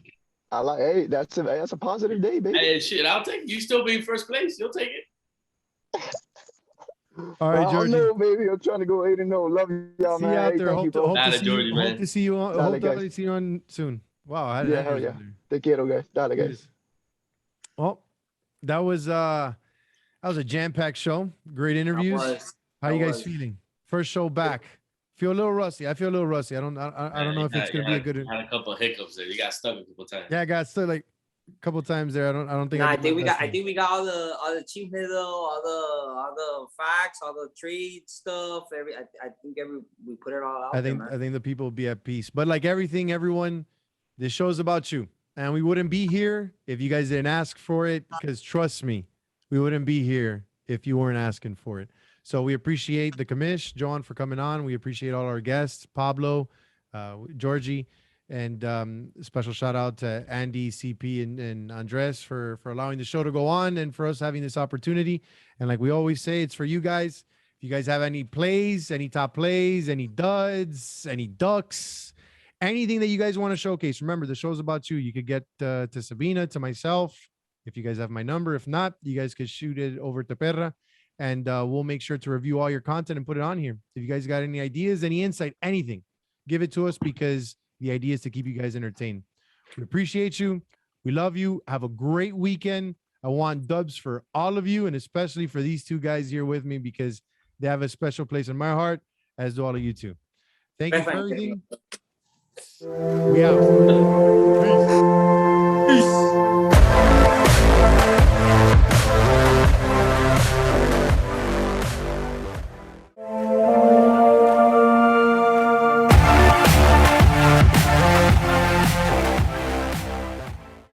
Hey, that's a positive day, baby. Hey, shit, I'll take it. You still be in first place. You'll take it. All right, Georgie. I know, baby. I'm trying to go 8-0. Love y'all, man. See you out there. Hope to see you on soon. Wow. Hell yeah. Te quiero, guys. Dale, guys. Well, that was a jam-packed show. Great interviews. How you guys feeling? First show back. Feel a little rusty. I feel a little rusty. I don't know if it's gonna be a good. Had a couple of hiccups there. You got stuck a couple times. Yeah, I got stuck like a couple times there. I don't think. Nah, I think we got all the cheap middle, all the facts, all the trade stuff. I think we put it all out. I think the people will be at peace. But like everyone, this show's about you, and we wouldn't be here if you guys didn't ask for it. Because trust me, we wouldn't be here if you weren't asking for it. So we appreciate the commish, John, for coming on. We appreciate all our guests, Pablo, Georgie, and special shout out to Andy, CP, and Andres for allowing the show to go on and for us having this opportunity. And like we always say, it's for you guys. If you guys have any plays, any top plays, any duds, any ducks, anything that you guys want to showcase, remember the show's about you. You could get to Sabina, to myself, if you guys have my number. If not, you guys could shoot it over to Perra, and we'll make sure to review all your content and put it on here. If you guys got any ideas, any insight, anything, give it to us, because the idea is to keep you guys entertained. We appreciate you. We love you. Have a great weekend. I want dubs for all of you, and especially for these two guys here with me, because they have a special place in my heart, as do all of you too. Thank you for everything. We out. Peace.